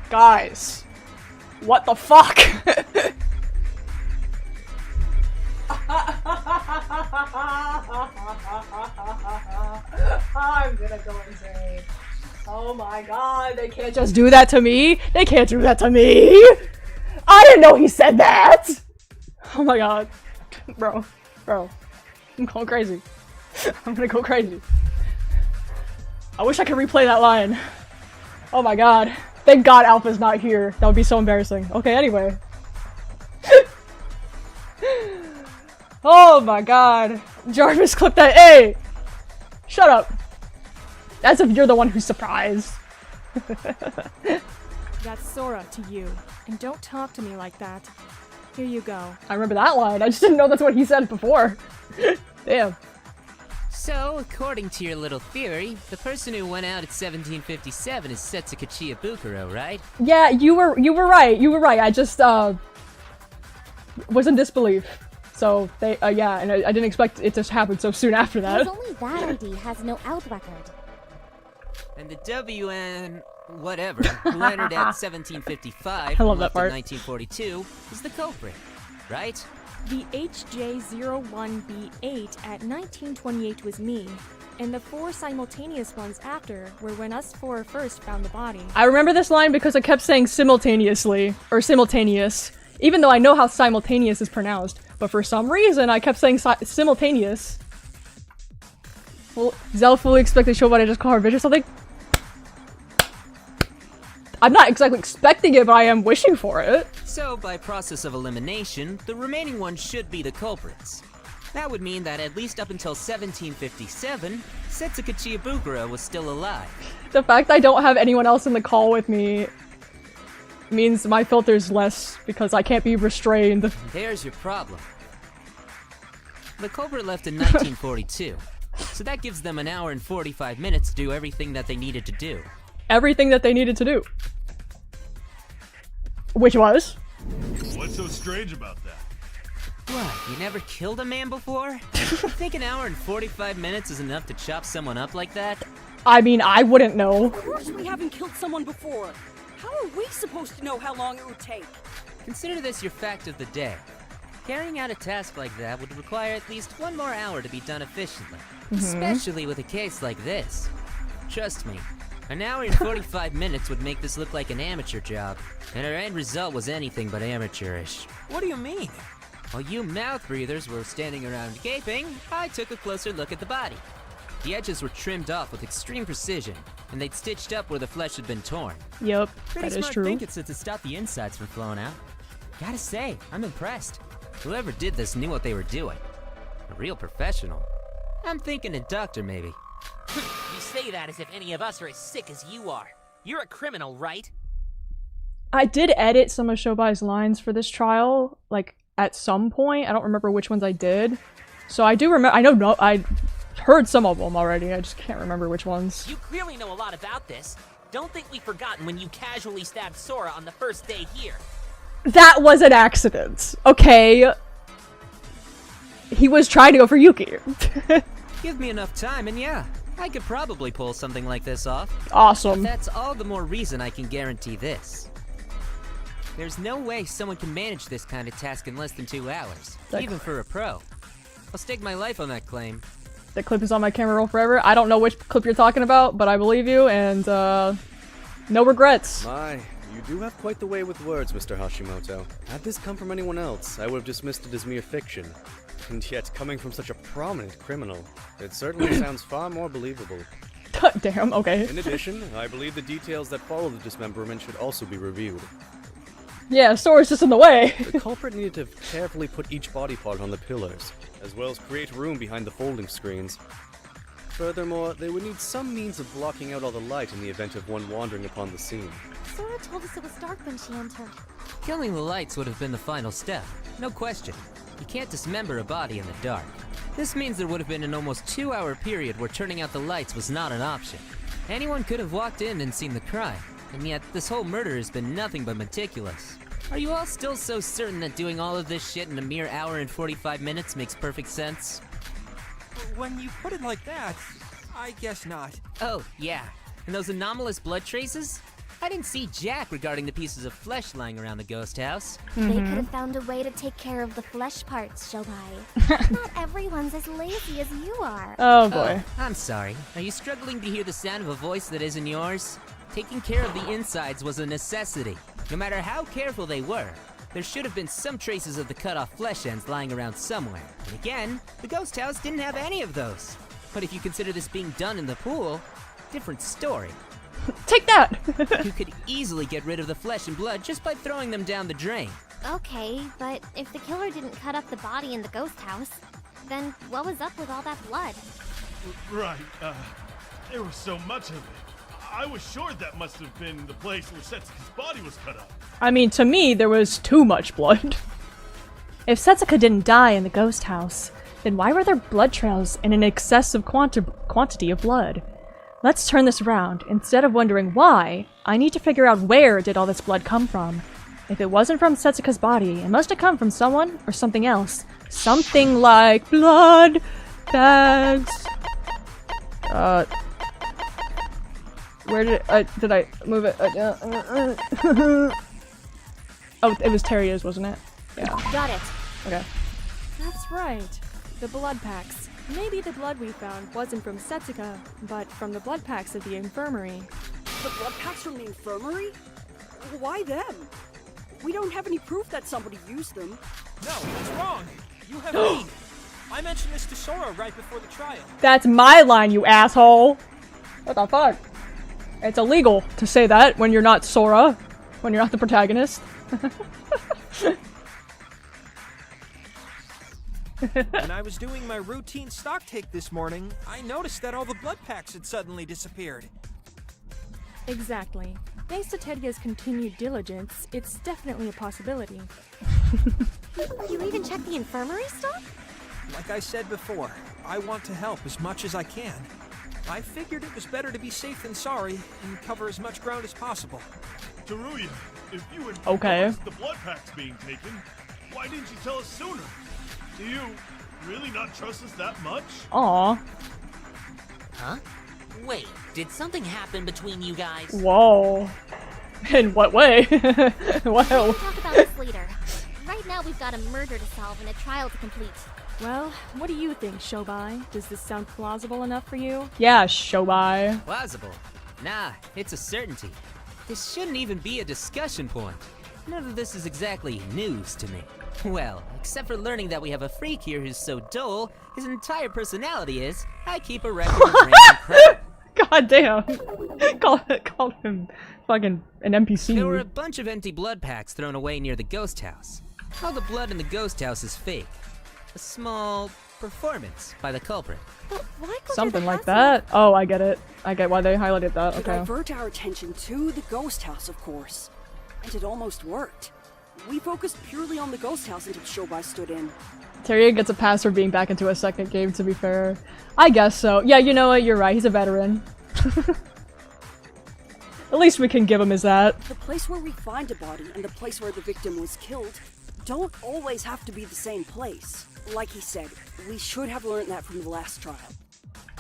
Guys. What the fuck? I'm gonna go insane. Oh my god, they can't just do that to me. They can't do that to me. I didn't know he said that. Oh my god. Bro. I'm going crazy. I'm gonna go crazy. I wish I could replay that line. Oh my god. Thank god Alpha's not here. That would be so embarrassing. Okay, anyway. Oh my god. Jarvis, clip that. Hey! Shut up. As if you're the one who's surprised. That's Sora to you. And don't talk to me like that. Here you go. I remember that line. I just didn't know that's what he said before. Damn. So, according to your little theory, the person who went out at 1757 is Setsuka Chiebukuro, right? Yeah, you were right. You were right. I just was in disbelief. So they yeah, and I didn't expect it to happen so soon after that. There's only that ID has no out record. And the WN whatever who entered at 1755 I love and that left part. in 1942 is the culprit, right? The HJ01B8 at 1928 was me, and the 4 simultaneous ones after were when us 4 first found the body. I remember this line because I kept saying simultaneously, or simultaneous, even though I know how simultaneous is pronounced, but for some reason I kept saying simultaneous. Well, Zell fully expected to show what I just call her bitch or something. I'm not exactly expecting it, but I am wishing for it. So, by process of elimination, the remaining ones should be the culprits. That would mean that at least up until 1757, Setsuka Chiebukuro was still alive. The fact I don't have anyone else in the call with me means my filter's less because I can't be restrained. There's your problem. The culprit left in 1942, so that gives them an hour and 45 minutes to do everything that they needed to do. Everything that they needed to do. Which was? What's so strange about that? What, you never killed a man before? You think an hour and 45 minutes is enough to chop someone up like that? I mean, I wouldn't know. Of course we haven't killed someone before. How are we supposed to know how long it would take? Consider this your fact of the day. Carrying out a task like that would require at least 1 more hour to be done efficiently. Especially with a case like this. Trust me, an hour and 45 minutes would make this look like an amateur job, and our end result was anything but amateurish. What do you mean? While you mouth breathers were standing around gaping, I took a closer look at the body. The edges were trimmed off with extreme precision, and they'd stitched up where the flesh had been torn. Yep, Pretty that is smart true. thinking to stop the insides from flowing out. Gotta say, I'm impressed. Whoever did this knew what they were doing. A real professional. I'm thinking a doctor, maybe. You say that as if any of us are as sick as you are. You're a criminal, right? I did edit some of Shobai's lines for this trial, like, at some point. I don't remember which ones I did. So I do remember- I heard some of them already, I just can't remember which ones. You clearly know a lot about this. Don't think we've forgotten when you casually stabbed Sora on the first day here. That was an accident, okay? He was trying to go for Yuki. Give me enough time and yeah, I could probably pull something like this off. Awesome. But that's all the more reason I can guarantee this. There's no way someone can manage this kind of task in less than 2 hours, even for a pro. I'll stake my life on that claim. That clip is on my camera roll forever. I don't know which clip you're talking about, but I believe you, and no regrets. My, you do have quite the way with words, Mr. Hashimoto. Had this come from anyone else, I would have dismissed it as mere fiction. And yet, coming from such a prominent criminal, it certainly sounds far more believable. Damn, okay. In addition, I believe the details that follow the dismemberment should also be reviewed. Yeah, Sora's just in the way. The culprit needed to carefully put each body part on the pillars, as well as create room behind the folding screens. Furthermore, they would need some means of blocking out all the light in the event of one wandering upon the scene. Sora told us it was dark when she entered. Killing the lights would have been the final step, no question. You can't dismember a body in the dark. This means there would have been an almost 2-hour period where turning out the lights was not an option. Anyone could have walked in and seen the crime, and yet this whole murder has been nothing but meticulous. Are you all still so certain that doing all of this shit in a mere hour and 45 minutes makes perfect sense? When you put it like that, I guess not. Oh, yeah. And those anomalous blood traces? I didn't see jack regarding the pieces of flesh lying around the ghost house. They could have found a way to take care of the flesh parts, Shobai. Not everyone's as lazy as you are. Oh boy. I'm sorry. Are you struggling to hear the sound of a voice that isn't yours? Taking care of the insides was a necessity. No matter how careful they were, there should have been some traces of the cut-off flesh ends lying around somewhere. And again, the ghost house didn't have any of those. But if you consider this being done in the pool, different story. Take that! You could easily get rid of the flesh and blood just by throwing them down the drain. Okay, but if the killer didn't cut up the body in the ghost house, then what was up with all that blood? Right, there was so much of it. I was sure that must have been the place where Setsuka's body was cut up. I mean, to me, there was too much blood. If Setsuka didn't die in the ghost house, then why were there blood trails and an excessive quantity of blood? Let's turn this around. Instead of wondering why, I need to figure out where did all this blood come from. If it wasn't from Setsuka's body, it must have come from someone or something else. Something like blood bags. Where did I move it? Oh, it was Terrier's, wasn't it? Yeah. Got it. Okay. That's right. The blood packs. Maybe the blood we found wasn't from Setsuka, but from the blood packs of the infirmary. The blood packs from the infirmary? Why them? We don't have any proof that somebody used them. No, he's wrong. You have me. I mentioned this to Sora right before the trial. That's my line, you asshole! What the fuck? It's illegal to say that when you're not Sora, when you're not the protagonist. When I was doing my routine stock take this morning, I noticed that all the blood packs had suddenly disappeared. Exactly. Thanks to Tedia's continued diligence, it's definitely a possibility. You even checked the infirmary stuff? Like I said before, I want to help as much as I can. I figured it was better to be safe than sorry and cover as much ground as possible. Teruya, if you had Okay. noticed the blood packs being taken, why didn't you tell us sooner? Do you really not trust us that much? Aw. Huh? Wait, did something happen between you guys? Whoa. In what way? Wow. We'll talk about this later. Right now we've got a murder to solve and a trial to complete. Well, what do you think, Shobai? Does this sound plausible enough for you? Yeah, Shobai. Plausible? Nah, it's a certainty. This shouldn't even be a discussion point. None of this is exactly news to me. Well, except for learning that we have a freak here who's so dull, his entire personality is, I keep a record of random crap. God damn. Call him fucking an NPC. There were a bunch of empty blood packs thrown away near the ghost house. All the blood in the ghost house is fake. A small performance by the culprit. But why go Something through the like hassle? that? Oh, I get it. I get why they highlighted that. To Okay. divert our attention to the ghost house, of course. And it almost worked. We focused purely on the ghost house until Shobai stood in. Teruya gets a pass for being back into a second game, to be fair. I guess so. Yeah, you know what? You're right. He's a veteran. At least we can give him his that. The place where we find a body and the place where the victim was killed don't always have to be the same place. Like he said, we should have learned that from the last trial.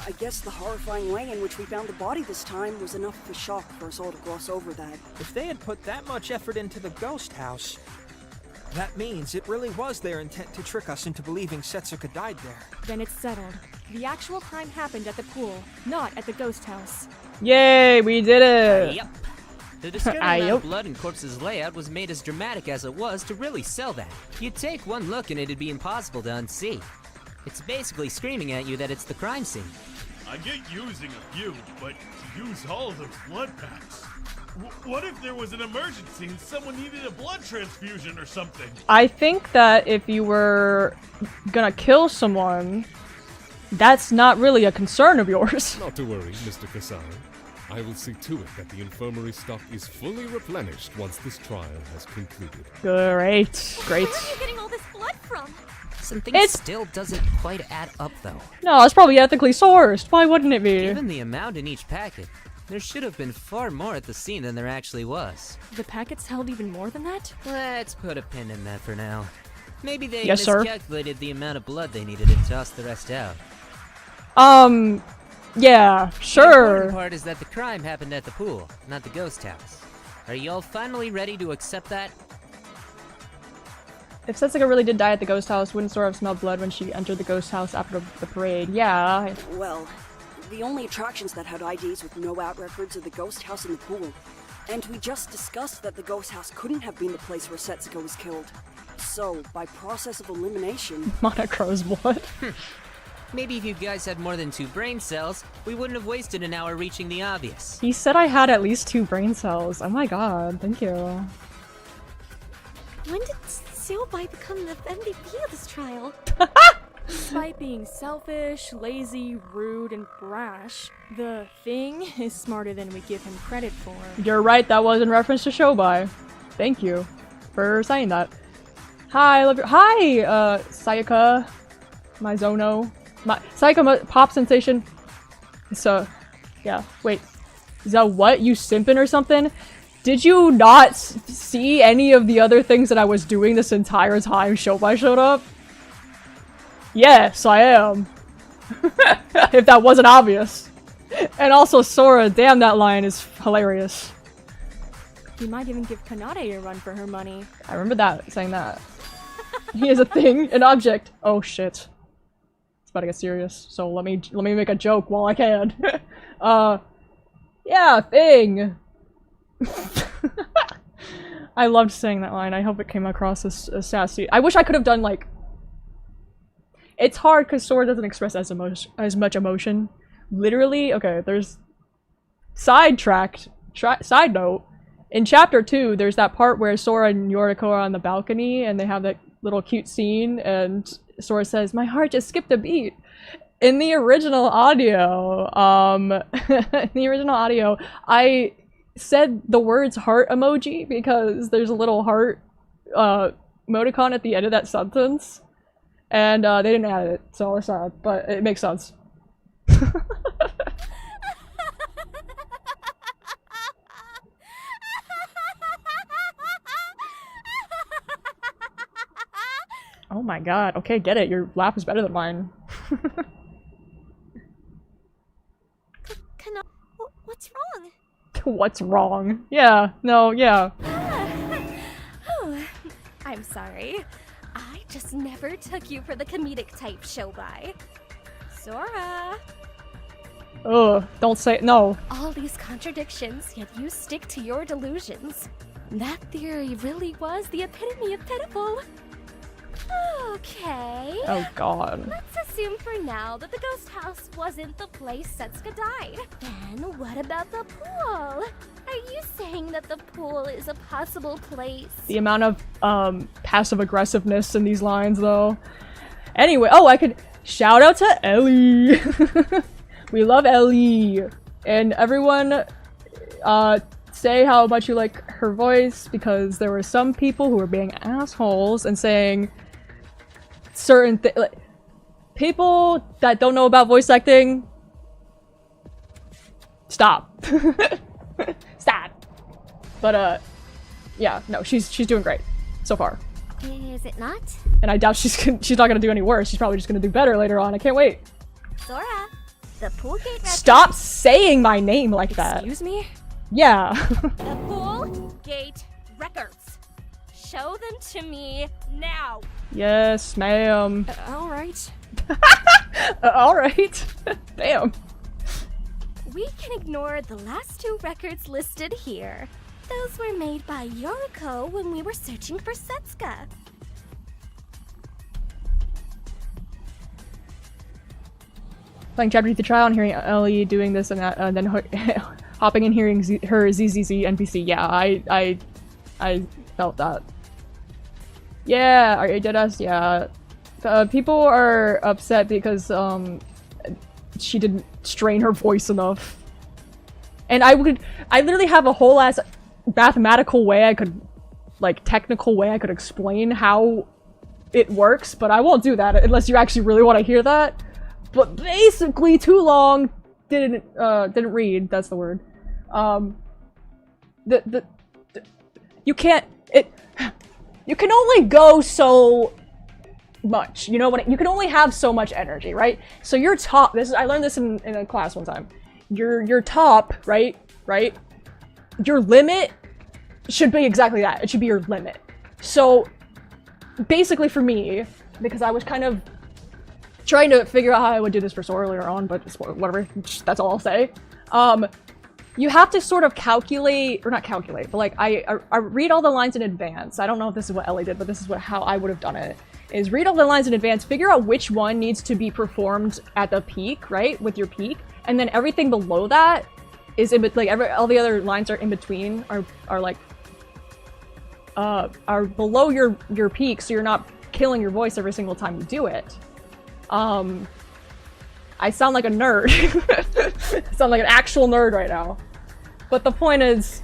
I guess the horrifying way in which we found the body this time was enough of a shock for us all to gloss over that. If they had put that much effort into the ghost house, that means it really was their intent to trick us into believing Setsuka died there. Then it's settled. The actual crime happened at the pool, not at the ghost house. Yay, we did it! Yep. The disturbing Yup. amount of blood in Corpse's layout was made as dramatic as it was to really sell that. You'd take one look and it'd be impossible to unsee. It's basically screaming at you that it's the crime scene. I get using a few, but to use all of those blood packs. What if there was an emergency and someone needed a blood transfusion or something? I think that if you were gonna kill someone, that's not really a concern of yours. Not to worry, Mr. Kasai. I will see to it that the infirmary stock is fully replenished once this trial has concluded. Great. Great. Where are you getting all this blood from? Something It's- still doesn't quite add up though. No, it's probably ethically sourced. Why wouldn't it be? Given the amount in each packet, there should have been far more at the scene than there actually was. The packets held even more than that? Let's put a pin in that for now. Maybe they Yes, sir. miscalculated the amount of blood they needed and tossed the rest out. Yeah, The sure. important part is that the crime happened at the pool, not the ghost house. Are you all finally ready to accept that? If Setsuka really did die at the ghost house, wouldn't Sora have smelled blood when she entered the ghost house after the parade? Yeah. Well, the only attractions that had IDs with no out records are the ghost house and the pool. And we just discussed that the ghost house couldn't have been the place where Setsuka was killed. So, by process of elimination... Monocro's blood. Maybe if you guys had more than 2 brain cells, we wouldn't have wasted an hour reaching the obvious. He said I had at least 2 brain cells. Oh my god, thank you. When did Seobai become the MVP of this trial? Despite being selfish, lazy, rude, and brash, the Thing is smarter than we give him credit for. You're right, that was in reference to Shobai. Thank you for saying that. Hi, I love your- Hi, Sayaka. Mizono. Sayaka Pop Sensation. So, yeah, wait. Is that what? You simping or something? Did you not see any of the other things that I was doing this entire time Shobai showed up? Yes, I am. If that wasn't obvious. And also Sora, damn that line is hilarious. He might even give Kanade a run for her money. I remember that, saying that. He is a thing, an object. Oh shit. It's about to get serious. So let me make a joke while I can. Yeah, thing. I loved saying that line. I hope it came across as sassy. I wish I could have done like. It's hard because Sora doesn't express as much emotion. Literally, okay. There's sidetracked. Side note. In Chapter 2, there's that part where Sora and Yoriko are on the balcony and they have that little cute scene, and Sora says, "My heart just skipped a beat." In the original audio, I said the words heart emoji because there's a little heart emoticon at the end of that sentence, and they didn't add it, so it's sad, but it makes sense. Oh my god, okay, get it, your laugh is better than mine. What's wrong? What's wrong? Yeah, no, yeah. Oh, I'm sorry. I just never took you for the comedic type show by. Sora! Ugh, don't say- no. All these contradictions, yet you stick to your delusions. That theory really was the epitome of pitiful. Okay. Oh god. Let's assume for now that the ghost house wasn't the place Setsuka died. Then what about the pool? Are you saying that the pool is a possible place? The amount of passive aggressiveness in these lines though. Anyway, oh, I could shout out to Ellie. We love Ellie. And everyone say how much you like her voice, because there were some people who were being assholes and saying certain things. Like, people that don't know about voice acting, stop. Stop. But yeah, no, she's doing great so far. Is it not? And I doubt she's not gonna do any worse. She's probably just gonna do better later on. I can't wait. Sora, the pool gate record. Stop saying my name like that. Excuse me? Yeah. The pool gate records. Show them to me now. Yes, ma'am. Alright. Alright. Damn. We can ignore the last two records listed here. Those were made by Yoriko when we were searching for Setsuka. Playing Chapter 2 trial and hearing Ellie doing this and that, and then hopping and hearing her ZZZ NPC. Yeah, I felt that. Yeah, are you deadass? Yeah. People are upset because she didn't strain her voice enough. And I literally have a whole ass mathematical way I could, like, technical way I could explain how it works, but I won't do that unless you actually really want to hear that. But basically, too long, didn't read, that's the word. You can only go so much, you know what? You can only have so much energy, right? So your top, I learned this in a class one time. Your top, right? Your limit should be exactly that. It should be your limit. So basically for me, because I was kind of trying to figure out how I would do this for Sora earlier on, but whatever, that's all I'll say. You have to sort of calculate, or not calculate, but like I read all the lines in advance. I don't know if this is what Ellie did, but this is how I would have done it. Is read all the lines in advance, figure out which one needs to be performed at the peak, right? With your peak, and then everything below that is in like all the other lines are in between, are like are below your peak, so you're not killing your voice every single time you do it. I sound like a nerd. I sound like an actual nerd right now. But the point is,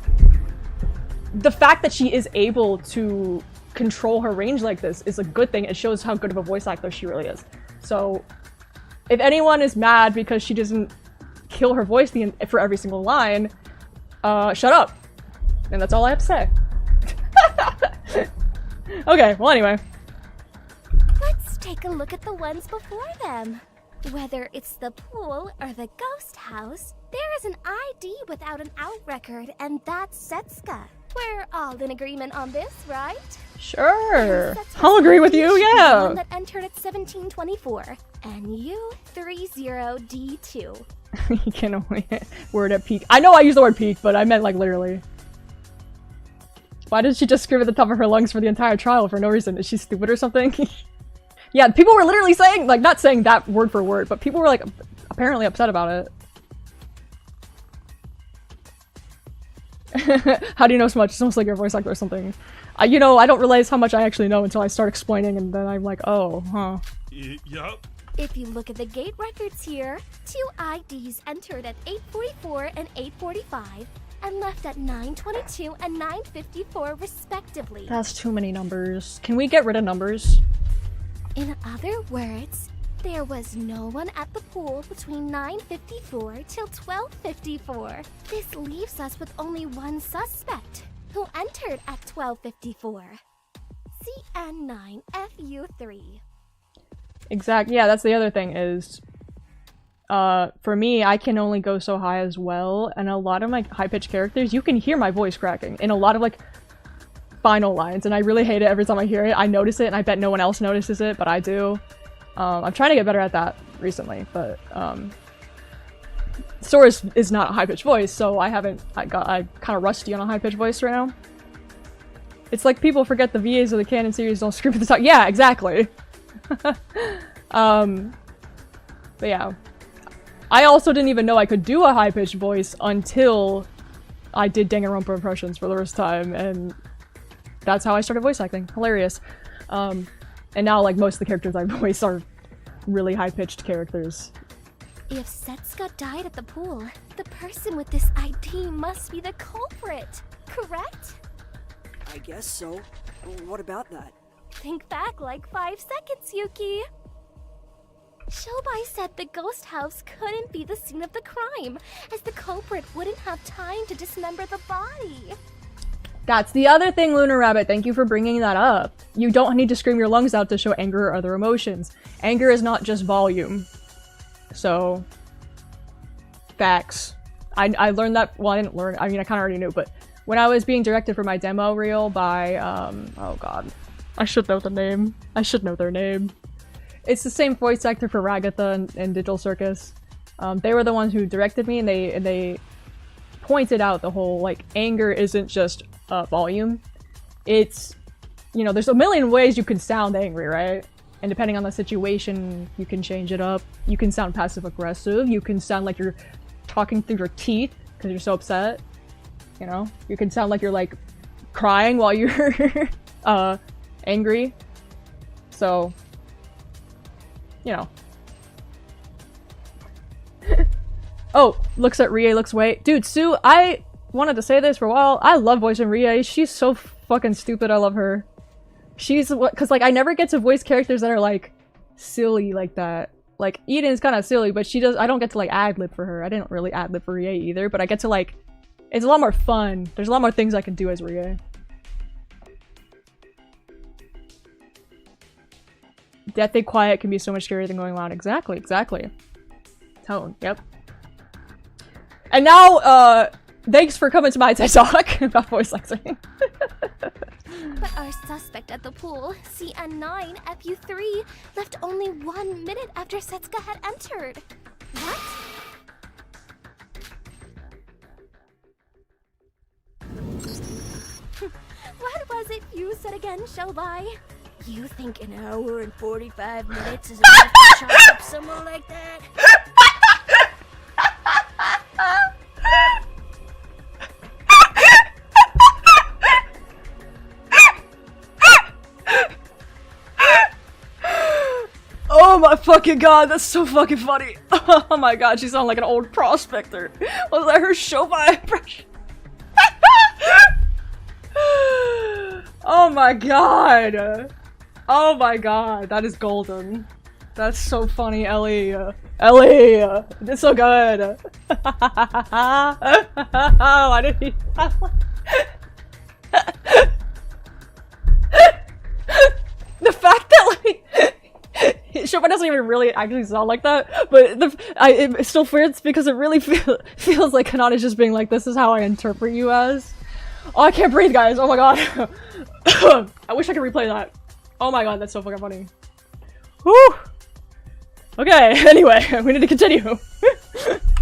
the fact that she is able to control her range like this is a good thing. It shows how good of a voice actor she really is. So, if anyone is mad because she doesn't kill her voice for every single line, shut up. And that's all I have to say. Okay, well anyway. Let's take a look at the ones before them. Whether it's the pool or the ghost house, there is an ID without an out record, and that's Setsuka. We're all in agreement on this, right? Sure. I'll agree with you, yeah. One that entered at 1724, and U30D2. You can only word at peak. I know I used the word peak, but I meant like literally. Why did she just scream at the top of her lungs for the entire trial for no reason? Is she stupid or something? Yeah, people were literally saying, like, not saying that word for word, but people were like apparently upset about it. How do you know so much? It's almost like your voice actor or something. You know, I don't realize how much I actually know until I start explaining, and then I'm like, oh, huh. Yup. If you look at the gate records here, 2 IDs entered at 8:44 and 8:45, and left at 9:22 and 9:54 respectively. That's too many numbers. Can we get rid of numbers? In other words, there was no one at the pool between 9:54 till 12:54. This leaves us with only one suspect, who entered at 12:54. CN9FU3. Exactly. Yeah, that's the other thing is, for me, I can only go so high as well, and a lot of my high-pitched characters, you can hear my voice cracking in a lot of, like, final lines, and I really hate it every time I hear it. I notice it, and I bet no one else notices it, but I do. I'm trying to get better at that recently, but, Sora is not a high-pitched voice, so I'm kind of rusty on a high-pitched voice right now. It's like people forget the VAs of the canon series don't scream at the top. Yeah, exactly! But yeah. I also didn't even know I could do a high-pitched voice until I did Danganronpa impressions for the first time, and that's how I started voice acting. Hilarious. And now, like, most of the characters I voice are really high-pitched characters. If Setsuka died at the pool, the person with this ID must be the culprit, correct? I guess so. What about that? Think back like 5 seconds, Yuki. Shobai said the ghost house couldn't be the scene of the crime, as the culprit wouldn't have time to dismember the body. That's the other thing, Lunar Rabbit. Thank you for bringing that up. You don't need to scream your lungs out to show anger or other emotions. Anger is not just volume. So, facts. I learned that, well, I didn't learn, I mean, I kind of already knew, but when I was being directed for my demo reel by, oh god. I should know the name. I should know their name. It's the same voice actor for Ragatha and Digital Circus. They were the ones who directed me, and they pointed out the whole, like, anger isn't just volume. It's, you know, there's a million ways you can sound angry, right? And depending on the situation, you can change it up. You can sound passive-aggressive. You can sound like you're talking through your teeth because you're so upset. You know? You can sound like you're, like, crying while you're angry. So, you know. Oh, looks at Rie, looks away. Dude, Sue, I wanted to say this for a while. I love voicing Rie. She's so fucking stupid. I love her. She's what, cause like I never get to voice characters that are like silly like that. Like Eden's kind of silly, but I don't get to like ad-lib for her. I didn't really ad-lib for Rie either, but I get to like, it's a lot more fun. There's a lot more things I can do as Rie. Deathly quiet can be so much scarier than going loud. Exactly, exactly. Tone, yep. And now, thanks for coming to my TED Talk about voice acting. But our suspect at the pool, CN9FU3, left only 1 minute after Setsuka had entered. What? What was it you said again, Shobai? You think an hour and 45 minutes is enough to chop up someone like that? Oh my fucking god, that's so fucking funny. Oh my god, she sounded like an old prospector. Was that her Shobai impression? Oh my god. Oh my god, that is golden. That's so funny, Ellie. Ellie, it's so good. Why did he? The fact that like Shobai doesn't even really actually sound like that, but it still fits because it really feels like Kanata is just being like, this is how I interpret you as. Oh, I can't breathe, guys. Oh my god. I wish I could replay that. Oh my god, that's so fucking funny. Whew. Okay, anyway, we need to continue.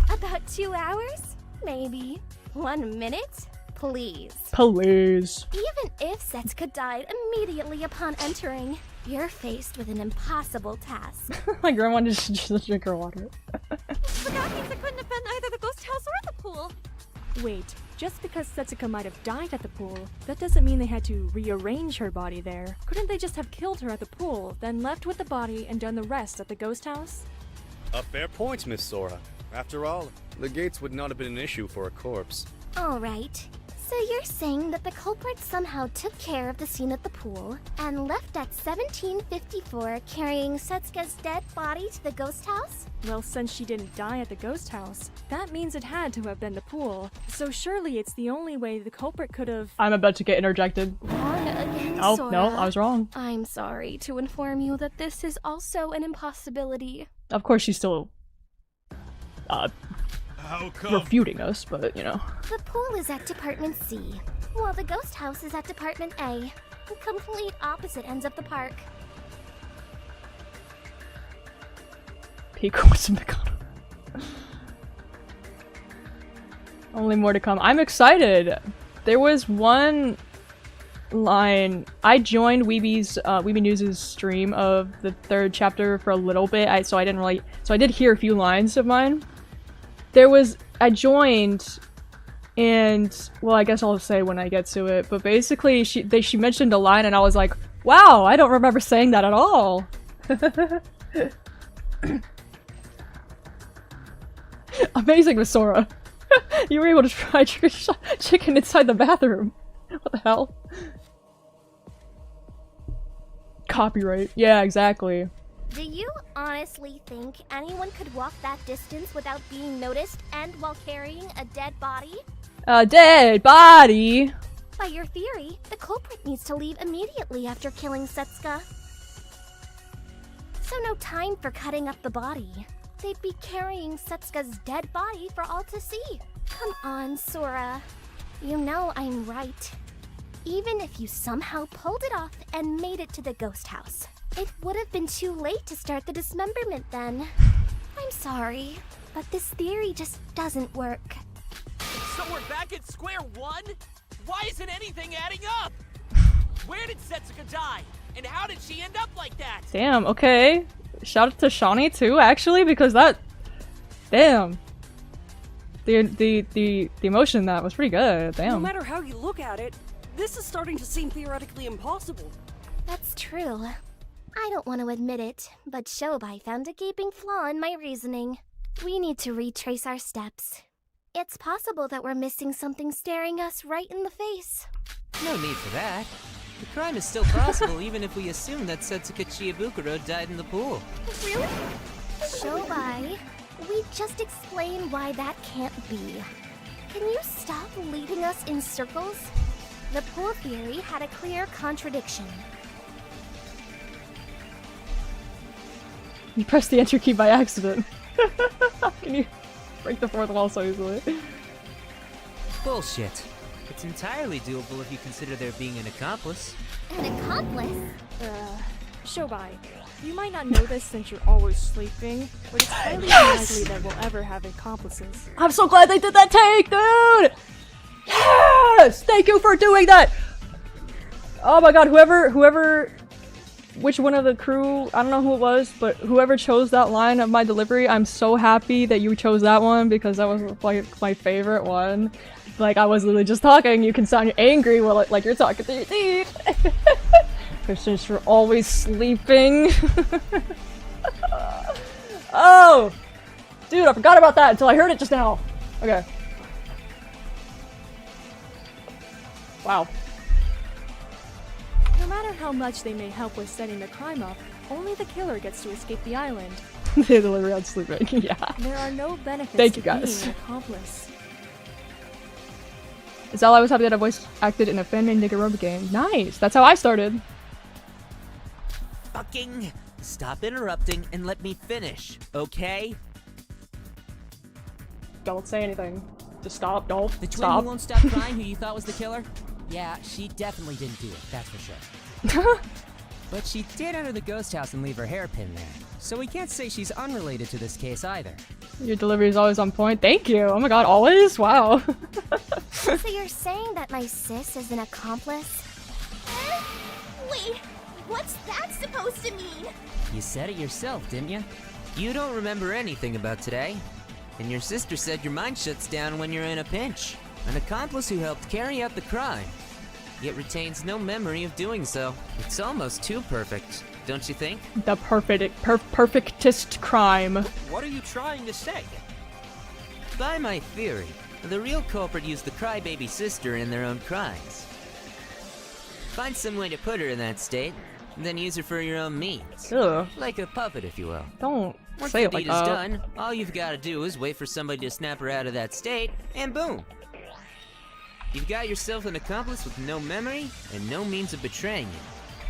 About 2 hours? Maybe. 1 minute? Please. Please. Even if Setsuka died immediately upon entering, you're faced with an impossible task. My grandma just drink her water. Forgot things that couldn't have been either the ghost house or the pool. Wait, just because Setsuka might have died at the pool, that doesn't mean they had to rearrange her body there. Couldn't they just have killed her at the pool, then left with the body and done the rest at the ghost house? A fair point, Miss Sora. After all, the gates would not have been an issue for a corpse. Alright. So you're saying that the culprit somehow took care of the scene at the pool and left at 1754 carrying Setsuka's dead body to the ghost house? Well, since she didn't die at the ghost house, that means it had to have been the pool. So surely it's the only way the culprit could have— I'm about to get interjected. Wrong again, Oh, Sora. no, I was wrong. I'm sorry to inform you that this is also an impossibility. Of course she's still, How come? refuting us, but, you know. The pool is at Department C, while the ghost house is at Department A. Complete opposite ends of the park. Pico was in the corner. Only more to come. I'm excited! There was one line. I joined Weeby News' stream of the 3rd chapter for a little bit, so I did hear a few lines of mine. I joined, and, well, I guess I'll say when I get to it, but basically she mentioned a line and I was like, wow, I don't remember saying that at all! Amazing, Miss Sora! You were able to fry chicken inside the bathroom! What the hell? Copyright. Yeah, exactly. Do you honestly think anyone could walk that distance without being noticed and while carrying a dead body? A dead body! By your theory, the culprit needs to leave immediately after killing Setsuka. So no time for cutting up the body. They'd be carrying Setsuka's dead body for all to see. Come on, Sora. You know I'm right. Even if you somehow pulled it off and made it to the ghost house, it would have been too late to start the dismemberment then. I'm sorry, but this theory just doesn't work. So we're back at square one? Why isn't anything adding up? Where did Setsuka die? And how did she end up like that? Damn, okay. Shout out to Shawnee too, actually, because that... Damn. The emotion in that was pretty good, damn. No matter how you look at it, this is starting to seem theoretically impossible. That's true. I don't want to admit it, but Shobai found a gaping flaw in my reasoning. We need to retrace our steps. It's possible that we're missing something staring us right in the face. No need for that. The crime is still possible even if we assume that Setsuka Chiebukuro died in the pool. Really? Shobai, we just explained why that can't be. Can you stop leading us in circles? The pool theory had a clear contradiction. You pressed the enter key by accident. Can you break the fourth wall so easily? Bullshit. It's entirely doable if you consider there being an accomplice. An accomplice? Shobai, you might not know this since you're always sleeping, but it's highly unlikely that we'll ever have accomplices. I'm so glad they did that take, dude! Yes! Thank you for doing that! Oh my god, which one of the crew, I don't know who it was, but whoever chose that line of my delivery, I'm so happy that you chose that one because that was like my favorite one. Like, I was literally just talking, you can sound angry while like you're talking to your teeth. Because since you're always sleeping. Oh! Dude, I forgot about that until I heard it just now. Okay. Wow. No matter how much they may help with setting the crime up, only the killer gets to escape the island. They delivery on sleeping, yeah. There are no benefits Thank to you guys. being an accomplice. It's all I was happy that I voice acted in a fan-made Danganronpa game. Nice! That's how I started. Fucking stop interrupting and let me finish, okay? Don't say anything. Just stop, don't. The twin Stop. who won't stop crying who you thought was the killer? Yeah, she definitely didn't do it, that's for sure. But she did enter the ghost house and leave her hairpin there. So we can't say she's unrelated to this case either. Your delivery is always on point. Thank you. Oh my god, always? Wow. So you're saying that my sis is an accomplice? Wait, what's that supposed to mean? You said it yourself, didn't you? You don't remember anything about today. And your sister said your mind shuts down when you're in a pinch. An accomplice who helped carry out the crime, yet retains no memory of doing so. It's almost too perfect, don't you think? The perfectest crime. What are you trying to say? By my theory, the real culprit used the crybaby sister in their own crimes. Find some way to put her in that state, and then use her for your own means. Ugh. Like a puppet, if you will. Don't Once say the it like deed is that. done, all you've got to do is wait for somebody to snap her out of that state, and boom! You've got yourself an accomplice with no memory and no means of betraying you.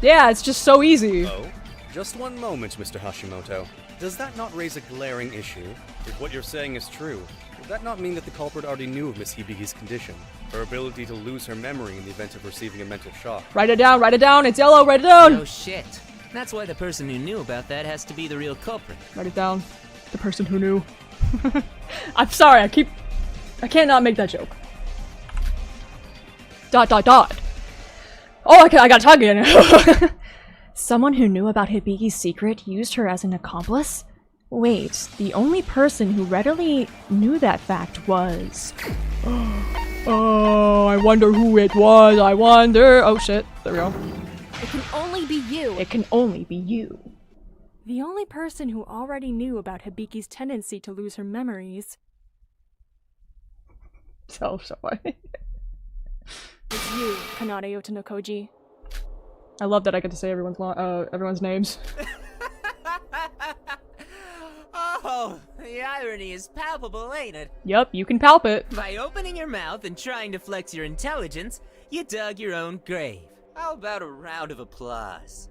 Yeah, it's just so easy. Oh, just one moment, Mr. Hashimoto. Does that not raise a glaring issue? If what you're saying is true, would that not mean that the culprit already knew of Miss Hibiki's condition? Her ability to lose her memory in the event of receiving a mental shock? Write it down, it's yellow, write it down! No shit. That's why the person who knew about that has to be the real culprit. Write it down. The person who knew. I'm sorry, I can't not make that joke. ... Oh, I gotta talk again. Someone who knew about Hibiki's secret used her as an accomplice? Wait, the only person who readily knew that fact was... Oh, I wonder who it was, I wonder... Oh shit, there we go. It can only be you. It can only be you. The only person who already knew about Hibiki's tendency to lose her memories... So funny. It's you, Kanade Otonokoji. I love that I get to say everyone's names. Oh, the irony is palpable, ain't it? Yep, you can palp it. By opening your mouth and trying to flex your intelligence, you dug your own grave. How about a round of applause?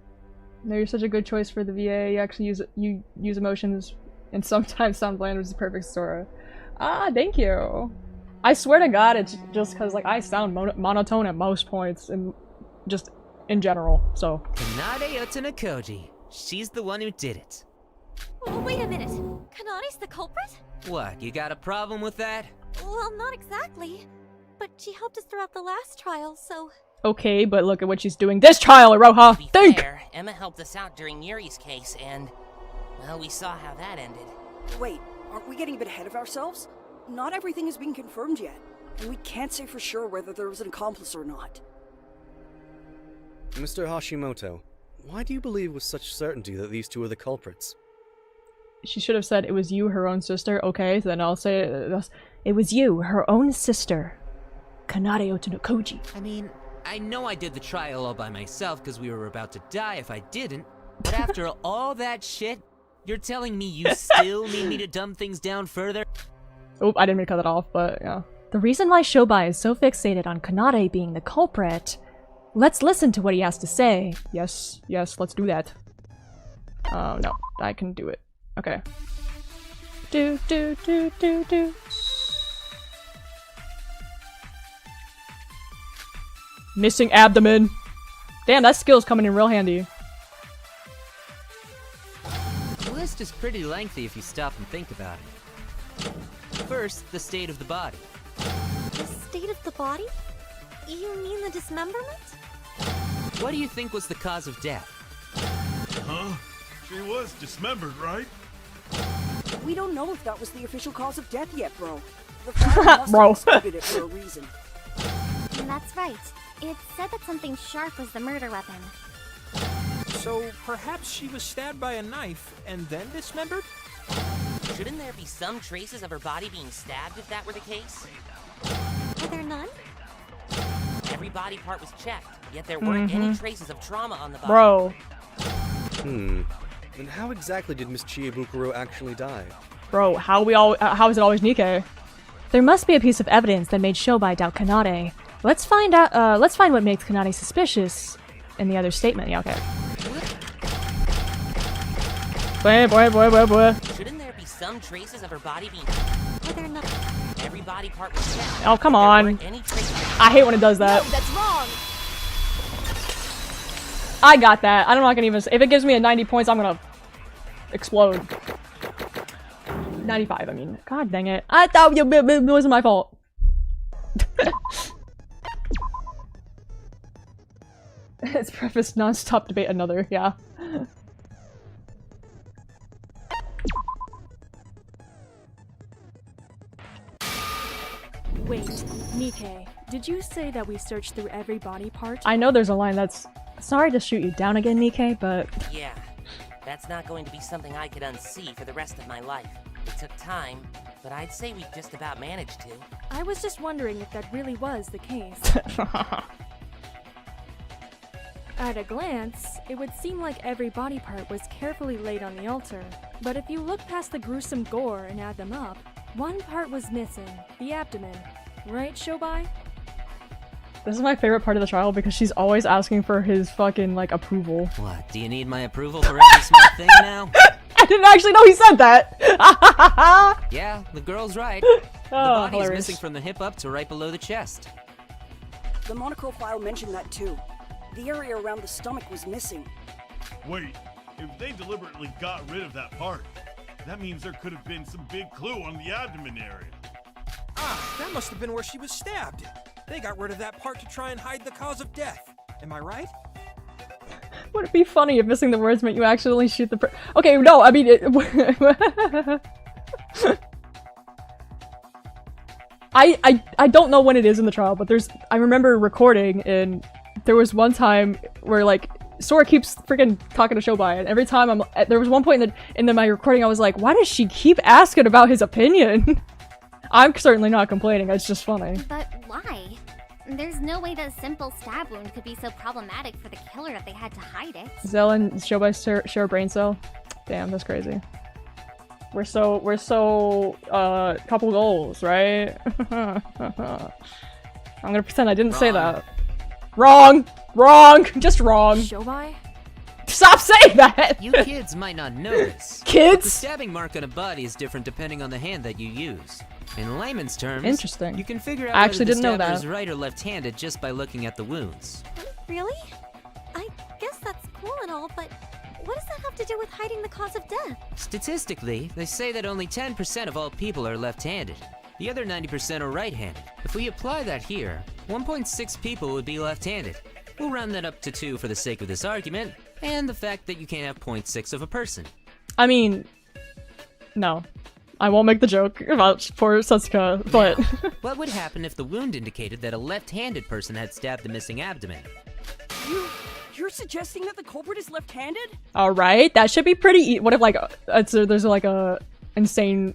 No, you're such a good choice for the VA. You actually use emotions and sometimes sound bland, which is perfect, Sora. Ah, thank you. I swear to God, it's just because like I sound monotone at most points, and just in general. So. Kanade Otonokoji. She's the one who did it. Oh, wait a minute. Kanade's the culprit? What? You got a problem with that? Well, not exactly. But she helped us throughout the last trial, so... Okay, but look at what she's doing this trial, Iroha! To be Think! fair, Emma helped us out during Yuri's case, and... well, we saw how that ended. Wait, aren't we getting a bit ahead of ourselves? Not everything has been confirmed yet, and we can't say for sure whether there was an accomplice or not. Mr. Hashimoto, why do you believe with such certainty that these two are the culprits? She should have said it was you, her own sister. Okay, so then I'll say it was you, her own sister. Kanade Otonokoji. I mean, I know I did the trial all by myself because we were about to die if I didn't, but after all that shit, you're telling me you still need me to dumb things down further? Oop, I didn't mean to cut that off, but yeah. The reason why Shobai is so fixated on Kanade being the culprit... Let's listen to what he has to say. Yes, let's do that. No, I can do it. Okay. Do. Missing abdomen. Damn, that skill's coming in real handy. The list is pretty lengthy if you stop and think about it. First, the state of the body. The state of the body? You mean the dismemberment? What do you think was the cause of death? Huh? She was dismembered, right? We don't know if that was the official cause of death yet, bro. The family must have excluded it for a reason. That's right. It said that something sharp was the murder weapon. So perhaps she was stabbed by a knife and then dismembered? Shouldn't there be some traces of her body being stabbed if that were the case? Were there none? Every body part was checked, yet there weren't any traces of trauma on the body. Bro. And how exactly did Miss Chiebukuro actually die? Bro, how is it always Nikke? There must be a piece of evidence that made Shobai doubt Kanade. Let's find what makes Kanade suspicious in the other statement. Yeah, okay. Boy. Shouldn't there be some traces of her body being... Were there none? Every body part was found. Oh, come There on. weren't any traces. I hate when it does that. No, that's wrong. I got that. I'm not gonna even. If it gives me a 90 points, I'm gonna explode. 95, I mean. God dang it. I thought it wasn't my fault. It's prefaced non-stop debate another, yeah. Wait, Nikkei, did you say that we searched through every body part? I know there's a line that's sorry to shoot you down again, Nikkei, but Yeah, that's not going to be something I could unsee for the rest of my life. It took time, but I'd say we just about managed to. I was just wondering if that really was the case. At a glance, it would seem like every body part was carefully laid on the altar. But if you look past the gruesome gore and add them up, one part was missing, the abdomen. Right, Shobai? this is my favorite part of the trial because she's always asking for his fucking, like, approval. What, do you need my approval for every small thing now? I didn't actually know he said that! Yeah, the girl's right. The body is hilarious. missing from the hip up to right below the chest. The Monochrome file mentioned that too. The area around the stomach was missing. Wait, if they deliberately got rid of that part, that means there could have been some big clue on the abdomen area. Ah, that must have been where she was stabbed. They got rid of that part to try and hide the cause of death. Am I right? Would it be funny if missing the words meant you accidentally shoot the okay, no, I mean it I don't know when it is in the trial, but I remember recording and there was one time where like Sora keeps freaking talking to Shobai, and every time there was one point in my recording I was like, why does she keep asking about his opinion? I'm certainly not complaining, it's just funny. But why? There's no way that a simple stab wound could be so problematic for the killer that they had to hide it. Zell and Shobai share a brain cell? Damn, that's crazy. We're so couple goals, right? I'm gonna pretend I didn't say that. Wrong! Wrong! Just wrong. Shobai? Stop saying that! You kids might not know this. Kids? But the stabbing mark on a body is different depending on the hand that you use. In layman's terms, Interesting. you can figure out I actually whether didn't the know stabber that. is right or left-handed just by looking at the wounds. Really? I guess that's cool and all, but what does that have to do with hiding the cause of death? Statistically, they say that only 10% of all people are left-handed. The other 90% are right-handed. If we apply that here, 1.6 people would be left-handed. We'll round that up to 2 for the sake of this argument, and the fact that you can't have 0.6 of a person. I mean, no. I won't make the joke about poor Satsuka, but... What would happen if the wound indicated that a left-handed person had stabbed the missing abdomen? You're suggesting that the culprit is left-handed? Alright, that should be pretty what if, like, there's, like, a insane,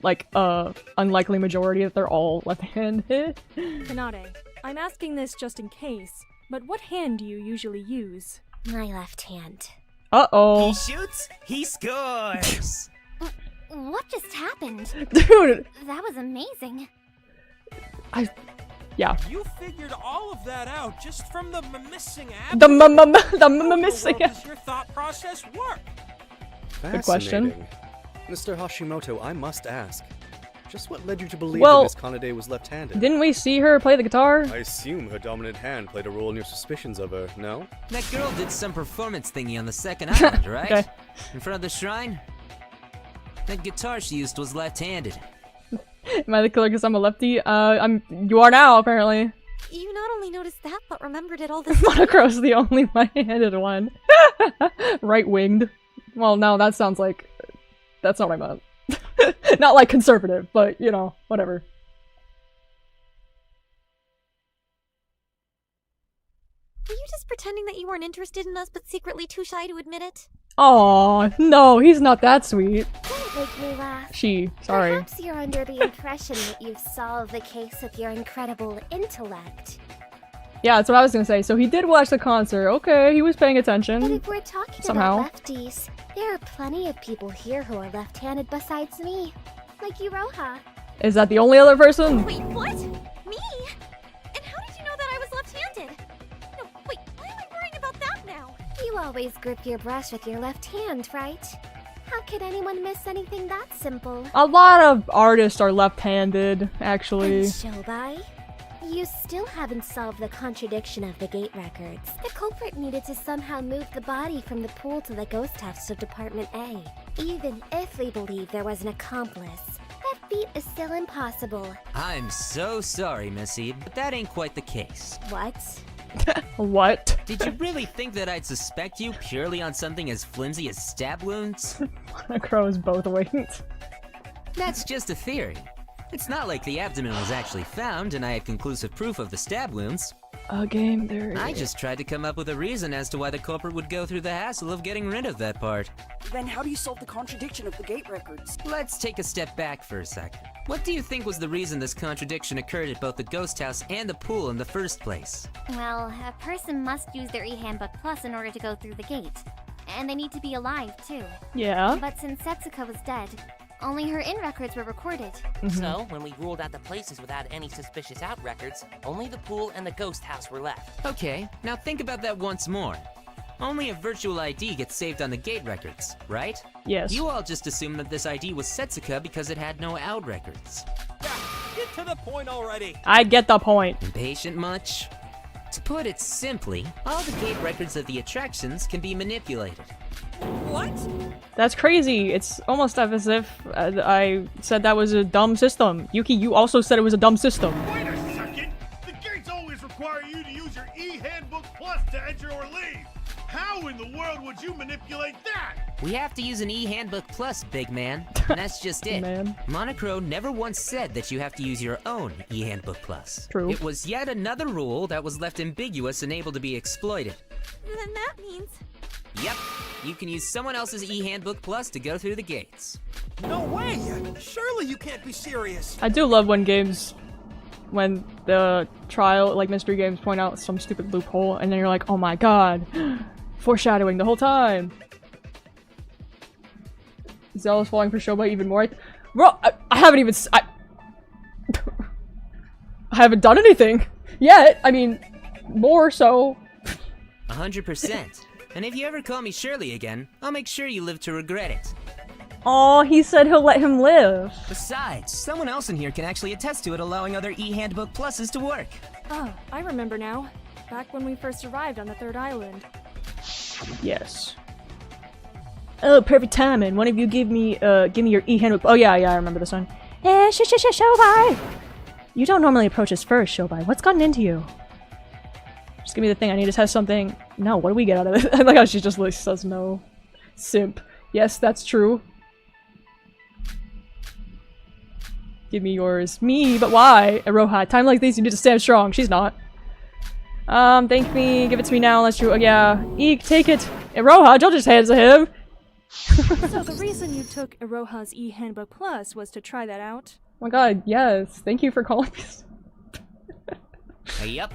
like, unlikely majority that they're all left-handed? Kanade, I'm asking this just in case, but what hand do you usually use? My left hand. Uh-oh. He shoots, he scores! What just happened? Dude! That was amazing. Yeah. You figured all of that out just from the missing abdomen? The missing How does your thought process work? Good question. Fascinating. Mr. Hashimoto, I must ask. Just what led you to believe Well, that Miss Kanade was left-handed? Didn't we see her play the guitar? I assume her dominant hand played a role in your suspicions of her, no? That girl did some performance thingy on the second island, right? Okay. In front of the shrine? That guitar she used was left-handed. Am I the killer because I'm a lefty? You are now, apparently. You not only noticed that, but remembered it all this time. Monocro's the only right-handed one. Right-winged. Well, no, that sounds like... That's not what I meant. Not like conservative, but, you know, whatever. Were you just pretending that you weren't interested in us, but secretly too shy to admit it? Aw, no, he's not that sweet. Don't make me laugh. Sorry. Perhaps you're under the impression that you've solved the case with your incredible intellect. Yeah, that's what I was gonna say. So he did watch the concert. Okay, he was paying attention. But if we're talking somehow. about lefties, there are plenty of people here who are left-handed besides me. Like Iroha. Is that the only other person? Wait, what? Me? And how did you know that I was left-handed? No, wait, why am I worrying about that now? You always grip your brush with your left hand, right? How could anyone miss anything that simple? A lot of artists are left-handed, actually. And Shobai, you still haven't solved the contradiction of the gate records. The culprit needed to somehow move the body from the pool to the ghost house of Department A. Even if we believe there was an accomplice, that feat is still impossible. I'm so sorry, Missy, but that ain't quite the case. What? What? Did you really think that I'd suspect you purely on something as flimsy as stab wounds? Crows both wings. That's just a theory. It's not like the abdomen was actually found and I had conclusive proof of the stab wounds. A game there. I just tried to come up with a reason as to why the culprit would go through the hassle of getting rid of that part. Then how do you solve the contradiction of the gate records? Let's take a step back for a second. What do you think was the reason this contradiction occurred at both the ghost house and the pool in the first place? Well, a person must use their e-handbook plus in order to go through the gate. And they need to be alive, too. Yeah. But since Setsuko was dead, only her in records were recorded. So, when we ruled out the places without any suspicious out records, only the pool and the ghost house were left. Okay, now think about that once more. Only a virtual ID gets saved on the gate records, right? Yes. You all just assumed that this ID was Setsuka because it had no out records. Get to the point already. I get the point. Impatient much? To put it simply, all the gate records of the attractions can be manipulated. What? That's crazy. It's almost as if I said that was a dumb system. Yuki, you also said it was a dumb system. Wait a second! The gates always require you to use your e-handbook plus to enter or leave. How in the world would you manipulate that? We have to use an e-handbook plus, big man. And that's just it. Man. Monochrome never once said that you have to use your own e-handbook plus. True. It was yet another rule that was left ambiguous and able to be exploited. Then that means... Yep, you can use someone else's e-handbook plus to go through the gates. No way! Surely you can't be serious. I do love when the trial, like mystery games, point out some stupid loophole, and then you're like, oh my god, foreshadowing the whole time. Zell is falling for Shoba even more. Bro, I haven't even. I haven't done anything yet. I mean, more so. 100%. And if you ever call me Shirley again, I'll make sure you live to regret it. Aw, he said he'll let him live. Besides, someone else in here can actually attest to it, allowing other e-handbook pluses to work. Oh, I remember now. Back when we first arrived on the third island. Yes. Oh, perfect timing. One of you give me your e-handbook. Oh yeah, I remember this one. Shobai! You don't normally approach us first, Shobai. What's gotten into you? Just give me the thing. I need to test something. No, what do we get out of it? I like how she just says no. Simp. Yes, that's true. Give me yours. Me? But why? Aroha, time like this you need to stand strong. She's not. Thank me. Give it to me now unless you- oh, yeah. Eek, take it. Aroha, don't just hand it to him. So the reason you took Iroha's e-handbook plus was to try that out? Oh my god, yes. Thank you for calling me. Yep.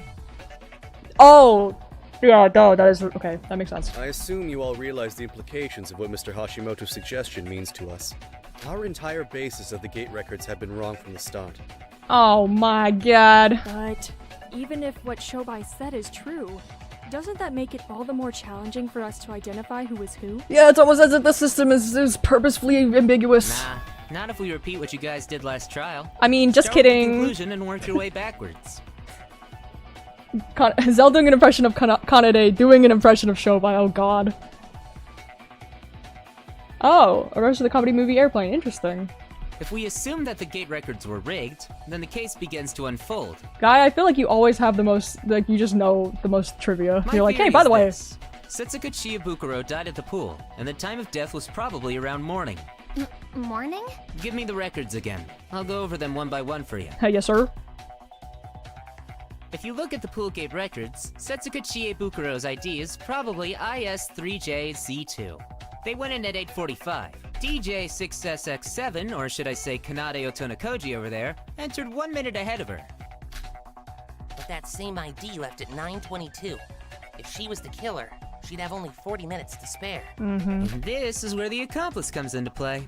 Oh! Yeah, no, that is- okay, that makes sense. I assume you all realize the implications of what Mr. Hashimoto's suggestion means to us. Our entire basis of the gate records have been wrong from the start. Oh my god. But even if what Shobai said is true, doesn't that make it all the more challenging for us to identify who is who? Yeah, it's almost as if the system is purposefully ambiguous. Nah, not if we repeat what you guys did last trial. I mean, just Start with the kidding. conclusion and work your way backwards. Zell doing an impression of Kanade, doing an impression of Shobai, oh god. Oh, a rush of the comedy movie Airplane, interesting. If we assume that the gate records were rigged, then the case begins to unfold. Guy, I feel like you always have the most, like, you just know the most trivia. You're like, hey, by the way. Setsuka Chiyabukuro died at the pool, and the time of death was probably around morning. Morning? Give me the records again. I'll go over them one by one for you. Hey, yes, sir. If you look at the pool gate records, Setsuka Chiebukuro's ID is probably IS3JZ2. They went in at 8:45. DJ6SX7, or should I say Kanade Otonakoji over there, entered 1 minute ahead of her. But that same ID left at 9:22. If she was the killer, she'd have only 40 minutes to spare. And this is where the accomplice comes into play.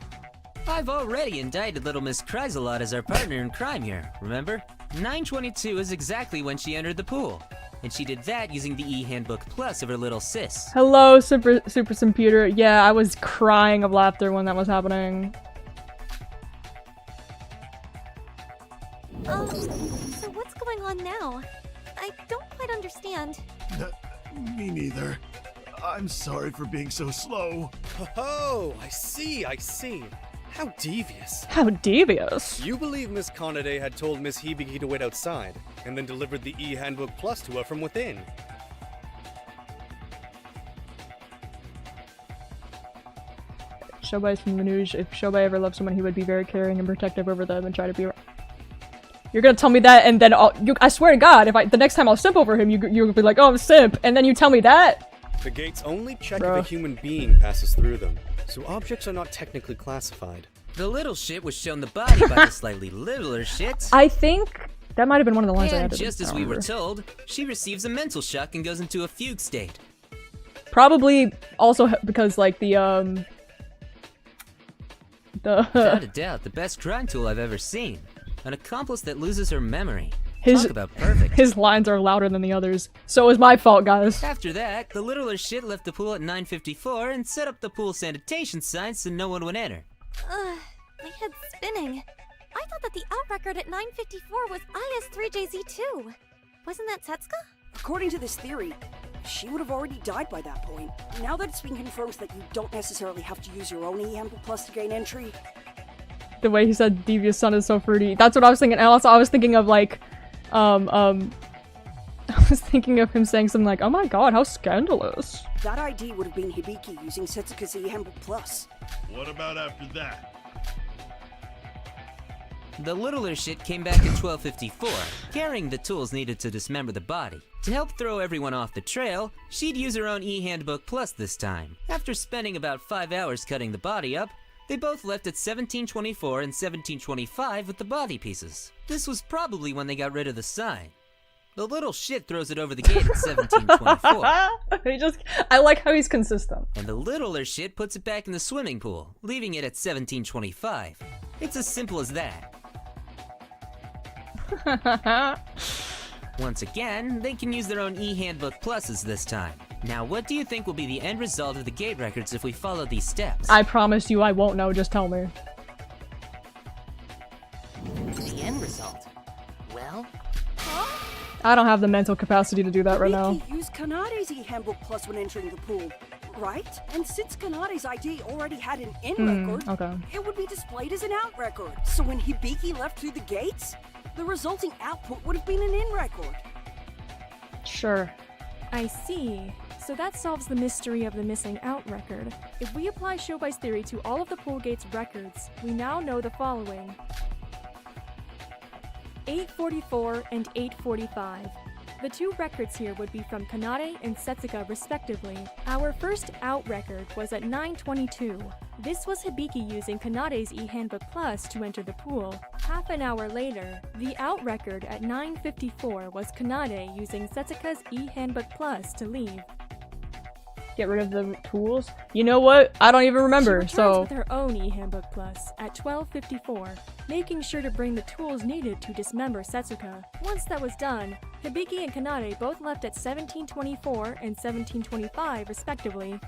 I've already indicted little Miss Chrysalot as our partner in crime here, remember? 9:22 is exactly when she entered the pool. And she did that using the E-Handbook Plus of her little sis. Hello, Super Computer. Yeah, I was crying of laughter when that was happening. So what's going on now? I don't quite understand. Me neither. I'm sorry for being so slow. Oh, I see. How devious. How devious? You believe Miss Conade had told Miss Hibiki to wait outside, and then delivered the E-Handbook Plus to her from within. Shobai is from the news. If Shobai ever loved someone, he would be very caring and protective over them and try to be... You're gonna tell me that, and then I swear to God, if the next time I'll simp over him, you'll be like, oh, I'm simp, and then you tell me that? The gates only check if a human being passes through them, so objects are not technically classified. The little shit was shown the body by the slightly littler shit. I think that might have been one of the lines I And had to just as we were told, she receives a mental shock and goes into a fugue state. Probably also because, like, Without a doubt, the best crime tool I've ever seen. An accomplice that loses her memory. Talk about perfect. His lines are louder than the others. So it was my fault, guys. After that, the littler shit left the pool at 9:54 and set up the pool sanitation signs so no one would enter. My head's spinning. I thought that the out record at 9:54 was IS3JZ2. Wasn't that Setsuka? According to this theory, she would have already died by that point. Now that it's been confirmed that you don't necessarily have to use your own E-Handbook Plus to gain entry. The way he said devious son is so fruity. That's what I was thinking. And also I was thinking of like, I was thinking of him saying something like, oh my god, how scandalous. That ID would have been Hibiki using Setsuka's E-Handbook Plus. What about after that? The littler shit came back at 12:54, carrying the tools needed to dismember the body. To help throw everyone off the trail, she'd use her own E-Handbook Plus this time. After spending about 5 hours cutting the body up, they both left at 17:24 and 17:25 with the body pieces. This was probably when they got rid of the sign. The little shit throws it over the gate at 17:24. I like how he's consistent. And the littler shit puts it back in the swimming pool, leaving it at 17:25. It's as simple as that. Once again, they can use their own E-Handbook Pluses this time. Now, what do you think will be the end result of the gate records if we follow these steps? I promise you I won't know, just tell me. The end result? Well... I don't have the mental capacity to do that right now. Hibiki used Kanade's E-Handbook Plus when entering the pool, right? And since Kanade's ID already had an in record, it would be displayed as an out record. So when Hibiki left through the gates, the resulting output would have been an in record. Sure. I see. So that solves the mystery of the missing out record. If we apply Shobai's theory to all of the pool gates records, we now know the following. 8:44 and 8:45. The two records here would be from Kanade and Setsuka respectively. Our first out record was at 9:22. This was Hibiki using Kanade's E-Handbook Plus to enter the pool. Half an hour later, the out record at 9:54 was Kanade using Setsuka's E-Handbook Plus to leave. Get rid of the tools? You know what? I don't even remember, she returns with her own E-Handbook Plus at 12:54, making sure to bring the tools needed to dismember Setsuka. Once that was done, Hibiki and Kanade both left at 17:24 and 17:25 respectively.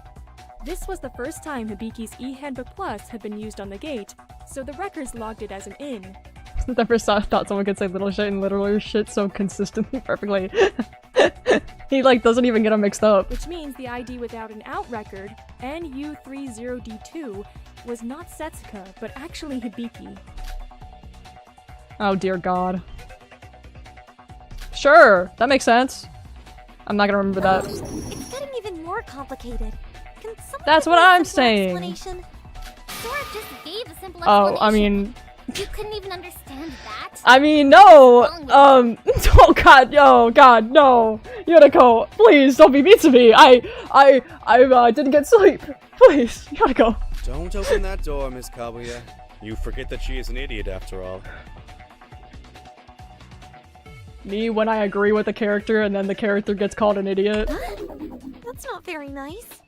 This was the first time Hibiki's E-Handbook Plus had been used on the gate, so the records logged it as an in. Never thought someone could say little shit and littler shit so consistently perfectly. He like doesn't even get them mixed up. Which means the ID without an out record, NU30D2, was not Setsuka, but actually Hibiki. Oh dear god. Sure, that makes sense. I'm not gonna remember that. It's getting even more complicated. Can someone That's give what me a I'm simple saying. Explanation? Sora just gave a simple explanation. Oh, I mean... You couldn't even understand that? I mean, no! Oh god, no, god, no! Yuriko, please, don't be mean to me! I didn't get sleep! Please, Yuriko! Don't open that door, Miss Kaguya. You forget that she is an idiot after all. Me when I agree with the character and then the character gets called an idiot. That's not very nice.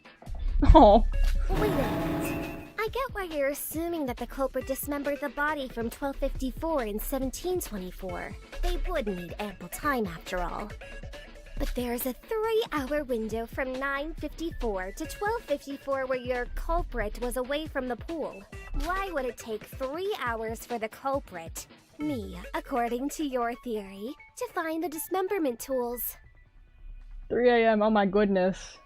Oh. Wait a minute. I get why you're assuming that the culprit dismembered the body from 12:54 and 17:24. They would need ample time after all. But there's a 3-hour window from 9:54 to 12:54 where your culprit was away from the pool. Why would it take 3 hours for the culprit, me, according to your theory, to find the dismemberment tools? 3 a.m. Oh my goodness.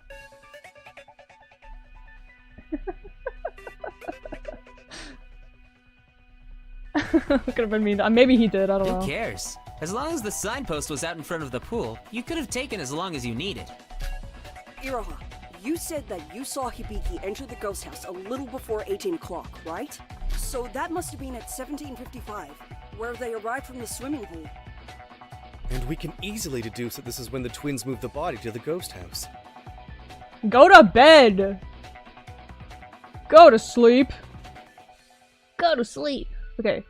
Could have been mean. Maybe he did. I don't know. Who cares? As long as the signpost was out in front of the pool, you could have taken as long as you needed. Iroha, you said that you saw Hibiki enter the ghost house a little before 18 o'clock, right? So that must have been at 17:55, where they arrived from the swimming pool. And we can easily deduce that this is when the twins moved the body to the ghost house. Go to bed! Go to sleep! Go to sleep! Okay.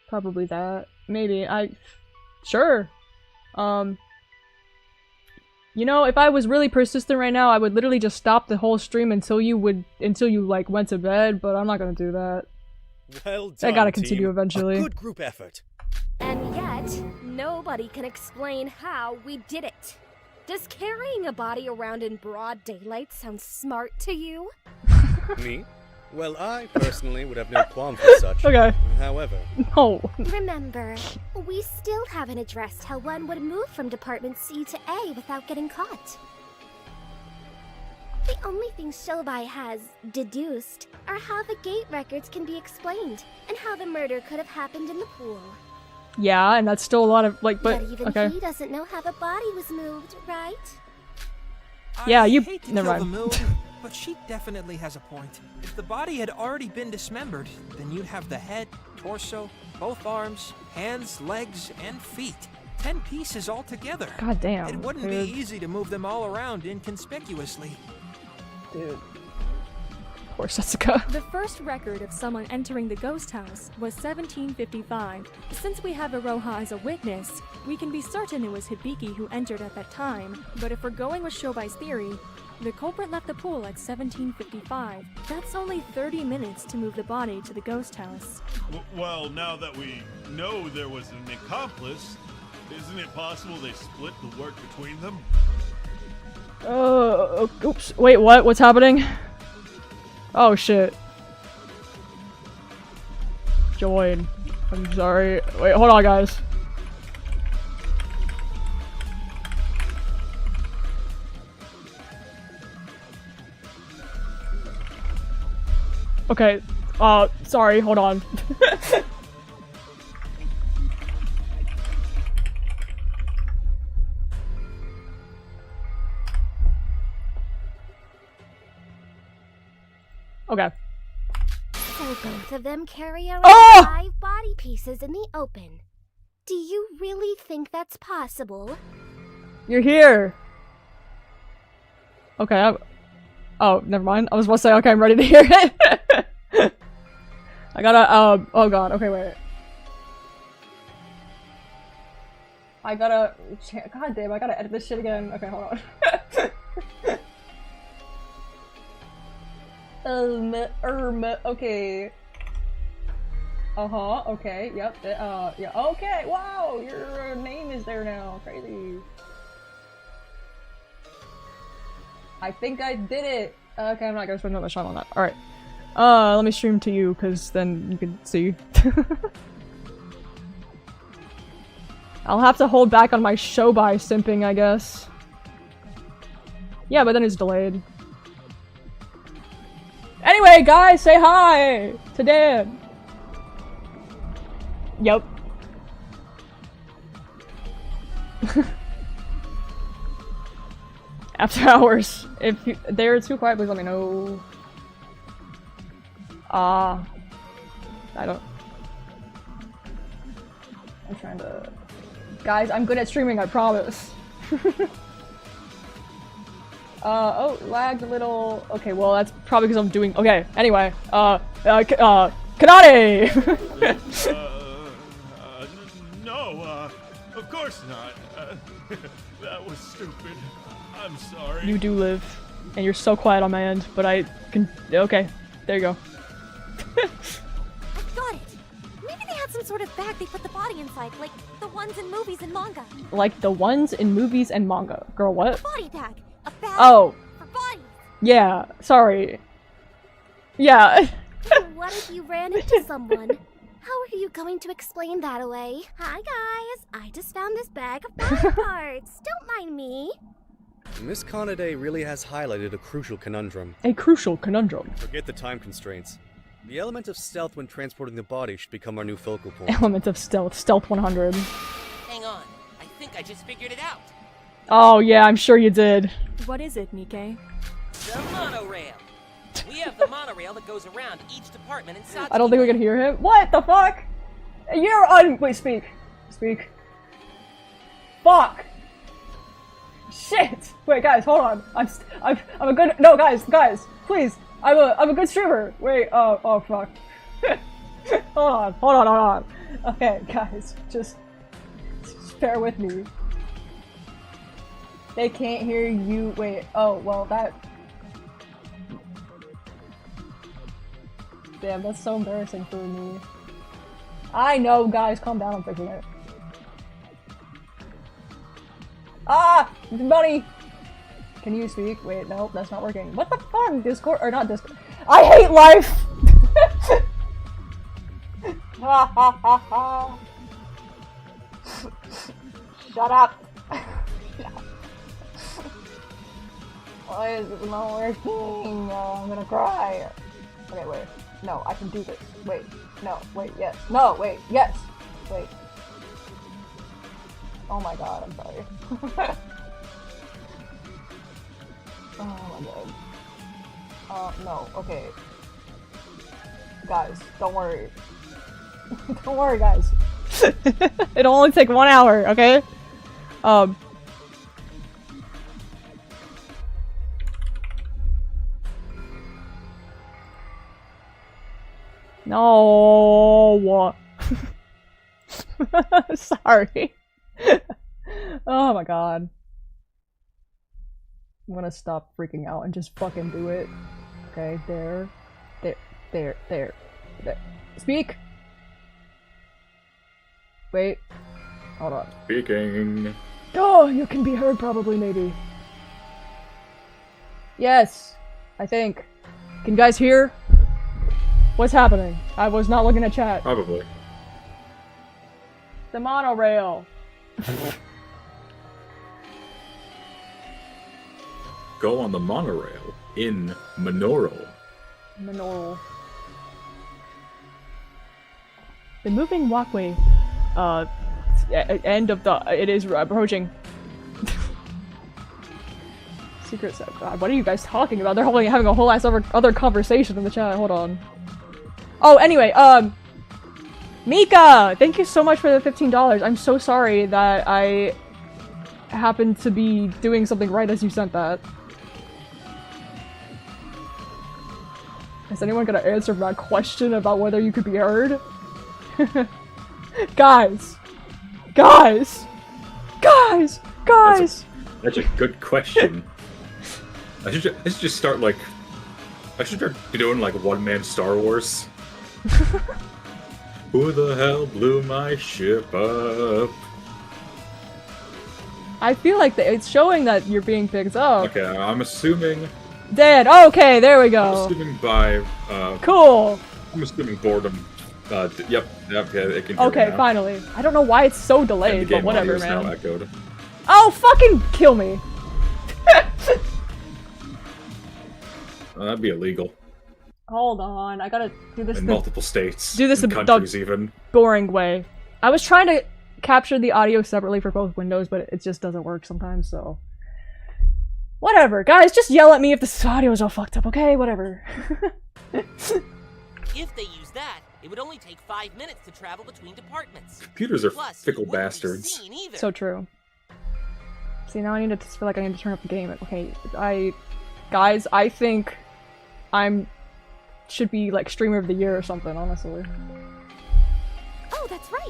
Probably that. Maybe. Sure. You know, if I was really persistent right now, I would literally just stop the whole stream until you like went to bed, but I'm not gonna do that. Well done, I gotta continue team. eventually. A good group effort. And yet, nobody can explain how we did it. Does carrying a body around in broad daylight sound smart to you? Me? Well, I personally would have no qualm for such. Okay. However... No. Remember, we still haven't addressed how one would move from Department C to A without getting caught. The only things Shobai has deduced are how the gate records can be explained, and how the murder could have happened in the pool. Yeah, and that's still a lot of, like, but even okay. he doesn't know how the body was moved, right? Yeah, you... I hate to Never kill mind. the mood, but she definitely has a point. If the body had already been dismembered, then you'd have the head, torso, both arms, hands, legs, and feet. 10 pieces all together. God damn. It wouldn't dude. be easy to move them all around inconspicuously. Dude. Poor Setsuka. The first record of someone entering the ghost house was 1755. Since we have Iroha as a witness, we can be certain it was Hibiki who entered at that time. But if we're going with Shobai's theory, the culprit left the pool at 1755. That's only 30 minutes to move the body to the ghost house. Well, now that we know there was an accomplice, isn't it possible they split the work between them? Oops. Wait, what? What's happening? Oh shit. Join. I'm sorry. Wait, hold on, guys. Okay. Sorry, hold on. Okay. So both of them carry around Oh! 5 body pieces in the open. Do you really think that's possible? You're here. Okay, oh, never mind. I was about to say, okay, I'm ready to hear it. I gotta, oh god, okay, wait. I gotta, god damn, I gotta edit this shit again. Okay, hold on. Okay. Okay, yep, yeah, okay, wow, your name is there now, crazy. I think I did it! Okay, I'm not gonna spend that much time on that. Alright. Let me stream to you, cause then you can see. I'll have to hold back on my Shobai simping, I guess. Yeah, but then it's delayed. Anyway, guys, say hi to Dan. Yep. After hours. If they're too quiet, please let me know. I don't. I'm trying to. Guys, I'm good at streaming, I promise. Oh, lagged a little. Okay, well, that's probably because I'm doing. Okay, anyway. Kanade! No, of course not. That was stupid. I'm sorry. You do live. And you're so quiet on my end, but I can. Okay, there you go. I got it! Maybe they have not some sort of bag they put the body inside, like the ones in movies and manga. Like the ones in movies and manga. Girl, what? A body bag. A bag Oh. for bodies. Yeah, sorry. Yeah. What if you ran into someone? How are you going to explain that away? Hi guys, I just found this bag of body parts. Don't mind me. Miss Kanade really has highlighted a crucial conundrum. A crucial conundrum. Forget the time constraints. The element of stealth when transporting the body should become our new focal point. Element of stealth. Stealth 100. Hang on. I think I just figured it out. Oh yeah, I'm sure you did. What is it, Nikkei? The monorail. We have the monorail that goes around each department in Satsuki. I don't think we can hear him. What the fuck? You're on. Wait, speak. Speak. Fuck. Shit. Wait, guys, hold on. I'm a good. No, guys, please. I'm a good streamer. Wait. Oh fuck. hold on. Okay, guys, just bear with me. They can't hear you. Wait. Oh well, that. Damn, that's so embarrassing for me. I know, guys, calm down, I'm fixing it. Ah! Buddy! Can you speak? Wait, no, that's not working. What the fuck? Discord, or not Discord. I hate life! Ha ha ha ha! Shut up! Why is it not working? I'm gonna cry. Okay, wait. No, I can do this. Wait. No, wait, yes. No, wait, yes! Wait. Oh my god, I'm sorry. Oh my god. No, okay. Guys, don't worry. Don't worry, guys. It'll only take 1 hour, okay? No. Sorry. Oh my god. I'm gonna stop freaking out and just fucking do it. Okay, there. Speak! Wait. Hold on. Speaking. Oh, you can be heard probably, maybe. Yes, I think. Can you guys hear? What's happening? I was not looking at chat. Probably. The monorail. Go on the monorail in Minoral. Minoral. The moving walkway. End of the. It is approaching. Secret set. God, what are you guys talking about? They're having a whole ass other conversation in the chat. Hold on. Oh, anyway, Mika! Thank you so much for the $15. I'm so sorry that I happened to be doing something right as you sent that. Is anyone gonna answer my question about whether you could be heard? Guys! Guys! Guys! Guys! That's a good question. I should just start like... I should start doing like one-man Star Wars. Who the hell blew my ship up? I feel like it's showing that you're being picked up. Okay, I'm assuming... Dead! Okay, there we go! I'm assuming by... Cool! I'm assuming boredom. Yep, it can hear Okay, me now. Finally. I don't know why it's so And the delayed, but game whatever, audio is man. now echoed. Oh, fucking kill me! That'd be illegal. Hold on, I gotta do this In multiple states. do this in the countries even. boring way. I was trying to capture the audio separately for both windows, but it just doesn't work sometimes, so... Whatever, guys, just yell at me if the audio is all fucked up, okay? Whatever. If they use that, it would only take 5 minutes to travel between departments. Computers are Plus, fickle you wouldn't be bastards. seen either. So true. See, now I need to feel like I need to turn up the game. Okay, guys, I think should be like streamer of the year or something, honestly. Oh, that's right.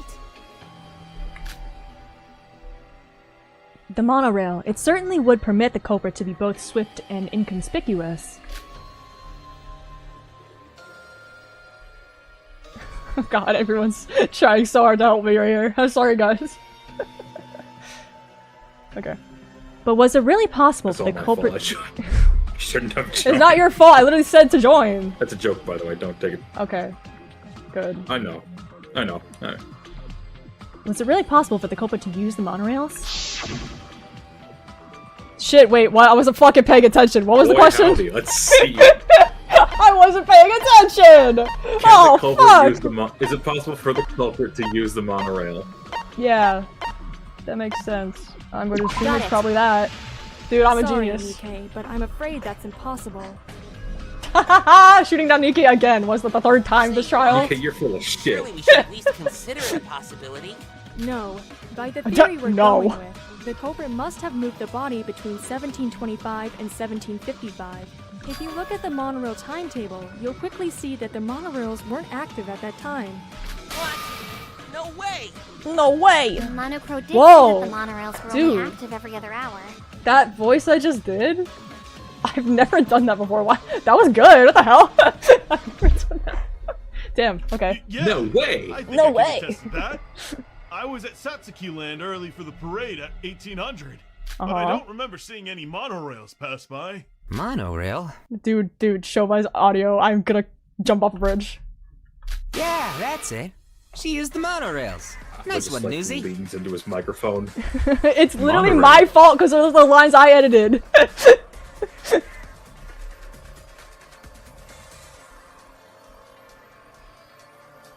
The monorail. It certainly would permit the culprit to be both swift and inconspicuous. God, everyone's trying so hard to help me right here. I'm sorry, guys. Okay. But was it really possible for the culprit? Shouldn't have It's not your fault. I literally said to join. That's a joke, by the way. Don't take it. Okay. Good. I know. I know. Was it really possible for the culprit to use the monorails? Shit, wait, what? I wasn't fucking paying attention. What was the question? Howdy, let's see. I wasn't paying attention! Fuck! Is it possible for the culprit to use the monorail? Yeah. That makes sense. I'm going to assume it's probably that. Dude, I'm a Sorry, genius. Nikkei, but I'm afraid that's impossible. Hahaha! Shooting down Nikki again. Was it the third time this trial? Okay, you're full of shit. Surely we should at least consider it a possibility. No. By the theory we're No. going with, the culprit must have moved the body between 1725 and 1755. If you look at the monorail timetable, you'll quickly see that the monorails weren't active at that time. What? No way! No way! The Monocro did Whoa! say that the monorails were Dude. only active every other hour. That voice I just did? I've never done that before. Why? That was good. What the hell? I've never done that. Damn. Okay. Yeah, No way! I think No I can way. attest to that. I was at Satsuki Land early for the parade at 1800, but I Uh-huh. don't remember seeing any monorails pass by. Monorail? Dude, show my audio. I'm gonna jump off a bridge. Yeah, that's it. She used the monorails. Nice Just, one, like, Newsy. leans into his microphone. It's literally Monorail. my fault because those are the lines I edited.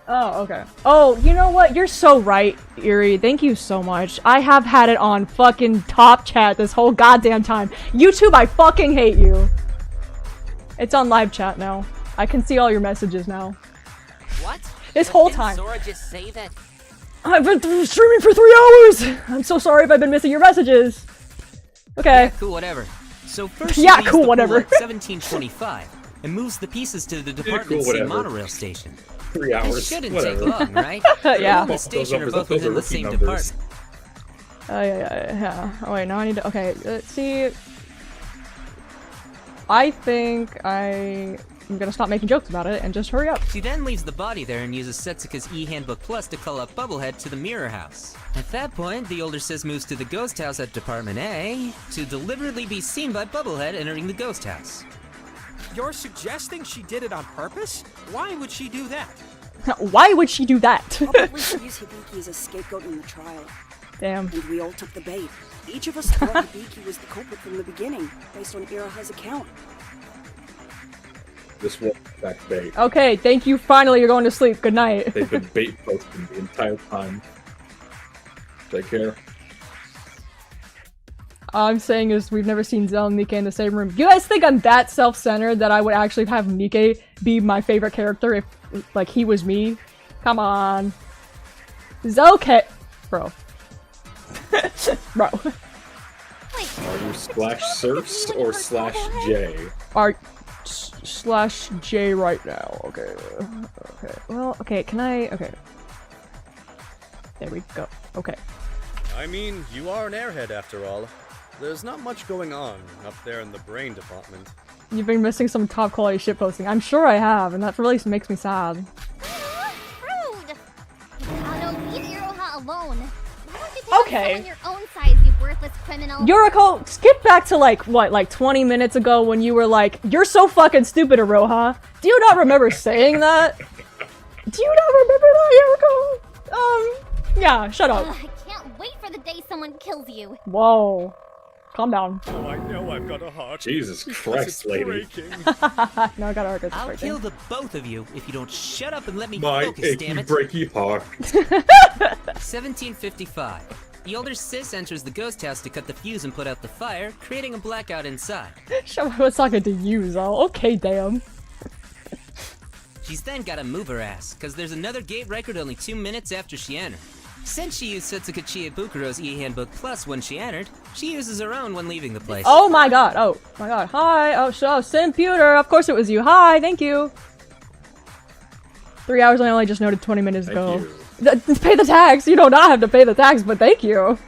Oh, okay. Oh, you know what? You're so right, Eerie. Thank you so much. I have had it on fucking top chat this whole goddamn time. YouTube, I fucking hate you. It's on live chat now. I can see all your messages now. What? This But whole didn't time. Sora just say that. I've been streaming for 3 hours! I'm so sorry if I've been missing your messages. Okay. Yeah, cool, whatever. So first Yeah, she leaves cool, the whatever. pool at 1725 and moves the pieces to the Department C whatever. monorail station. 3 It hours. shouldn't Whatever. take long, right? Yeah. The station are both Those within are the rookie same numbers. department. Yeah. Oh wait, now I need to. Okay, let's see. I think I'm gonna stop making jokes about it and just hurry up. She then leaves the body there and uses Setsuka's e-handbook plus to call up Bubblehead to the mirror house. At that point, the older sis moves to the ghost house at Department A to deliberately be seen by Bubblehead entering the ghost house. You're suggesting she did it on purpose? Why would she do that? Why would she do that? Probably to use Hibiki as a scapegoat in the trial. Damn. And we all took the bait. Each of us thought Hibiki was the culprit from the beginning, based on Iraha's account. This was back bait. Okay, thank you. Finally, you're going to sleep. Good night. They've been bait posting the entire time. Take care. All I'm saying is we've never seen Zell and Nikke in the same room. You guys think I'm that self-centered that I would actually have Nikke be my favorite character if, like, he was me? Come on. Zell Bro. Bro. Are you slash surfs or slash J? Are slash J right now. Okay. Okay. Well, okay, can I... Okay. There we go. Okay. I mean, you are an airhead after all. There's not much going on up there in the brain department. You've been missing some top quality shitposting. I'm sure I have, and that really makes me sad. Rude! No, leave Iroha alone. Why don't you take on Okay. someone your own size, you worthless criminal? Yuriko, skip back to like, what, like 20 minutes ago when you were like, you're so fucking stupid, Iroha. Do you not remember saying that? Do you not remember that, Yuriko? Yeah, shut up. I can't wait for the day someone kills you. Whoa. Calm down. Oh, I know I've got a heart. Jesus Christ, lady. No, I got our I'll kill the both of you if you don't shut up and let me My focus, achy damn it. breaky heart. 1755. The older sis enters the ghost house to cut the fuse and put out the fire, creating a blackout inside. Shut up, what's talking to you, Zell? Okay, damn. She's then gotta move her ass, cause there's another gate record only 2 minutes after she entered. Since she used Setsuka Chiebukuro's e-handbook plus when she entered, she uses her own when leaving the place. Oh my god, oh my god. Hi, oh, Simputer, of course it was you. Hi, thank you. 3 hours, I only just noted 20 minutes ago. Pay the tax! You do not have to pay the tax, but thank you.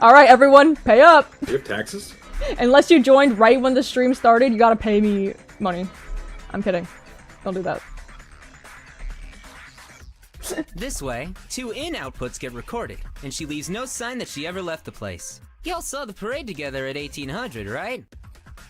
Alright, everyone, pay up. Do you have taxes? Unless you joined right when the stream started, you gotta pay me money. I'm kidding. Don't do that. This way, 2 in outputs get recorded, and she leaves no sign that she ever left the place. Y'all saw the parade together at 1800, right?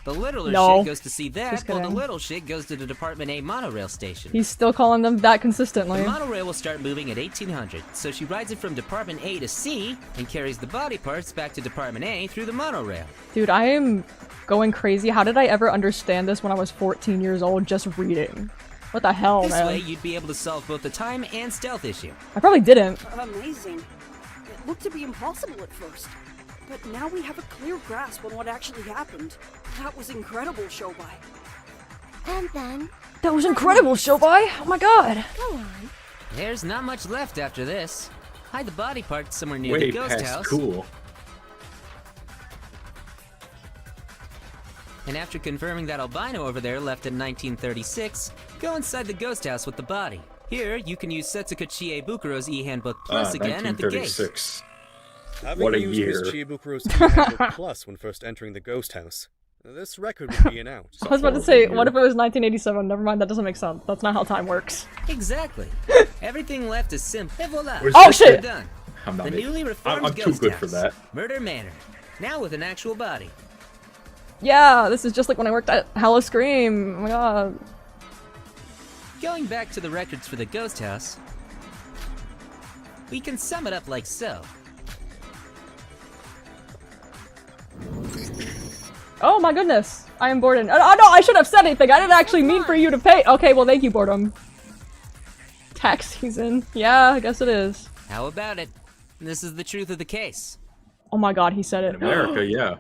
The littler No. shit goes to see that, Just while the kidding. little shit goes to the Department A monorail station. He's still calling them that consistently. The monorail will start moving at 1800, so she rides it from Department A to C and carries the body parts back to Department A through the monorail. Dude, I am going crazy. How did I ever understand this when I was 14 years old just reading? What the hell, This man? way, you'd be able to solve both the time and stealth issue. I probably didn't. Amazing. It looked to be impossible at first. But now we have a clear grasp on what actually happened. That was incredible, Shobai. And then... That was incredible, Shobai! Oh my god! Go on. There's not much left after this. Hide the body parts somewhere near Way the ghost past house. cool. And after confirming that albino over there left in 1936, go inside the ghost house with the body. Here, you can use Setsuko Chiebukuro's e-handbook plus again at the gate. 1936. Having What a used year. Miss Chiebukuro's e-handbook plus when first entering the ghost house, this record would be an out. I was about to say, what if it was 1987? Never mind, that doesn't make sense. That's not how time works. Exactly. Everything left is simple. Et voila. Where's Oh, this shit! We're done. I'm not The making- newly reformed I'm too ghost good house. for that. Murder Manor. Now with an actual body. Yeah, this is just like when I worked at Hello Scream. Oh my god. Going back to the records for the ghost house, we can sum it up like so. Oh my goodness. I am bored. Oh no, I should have said anything. I didn't actually mean for you to pay. Okay, well thank you, boredom. Tax season. Yeah, I guess it is. How about it? This is the truth of the case. Oh my god, he said it. America, yeah.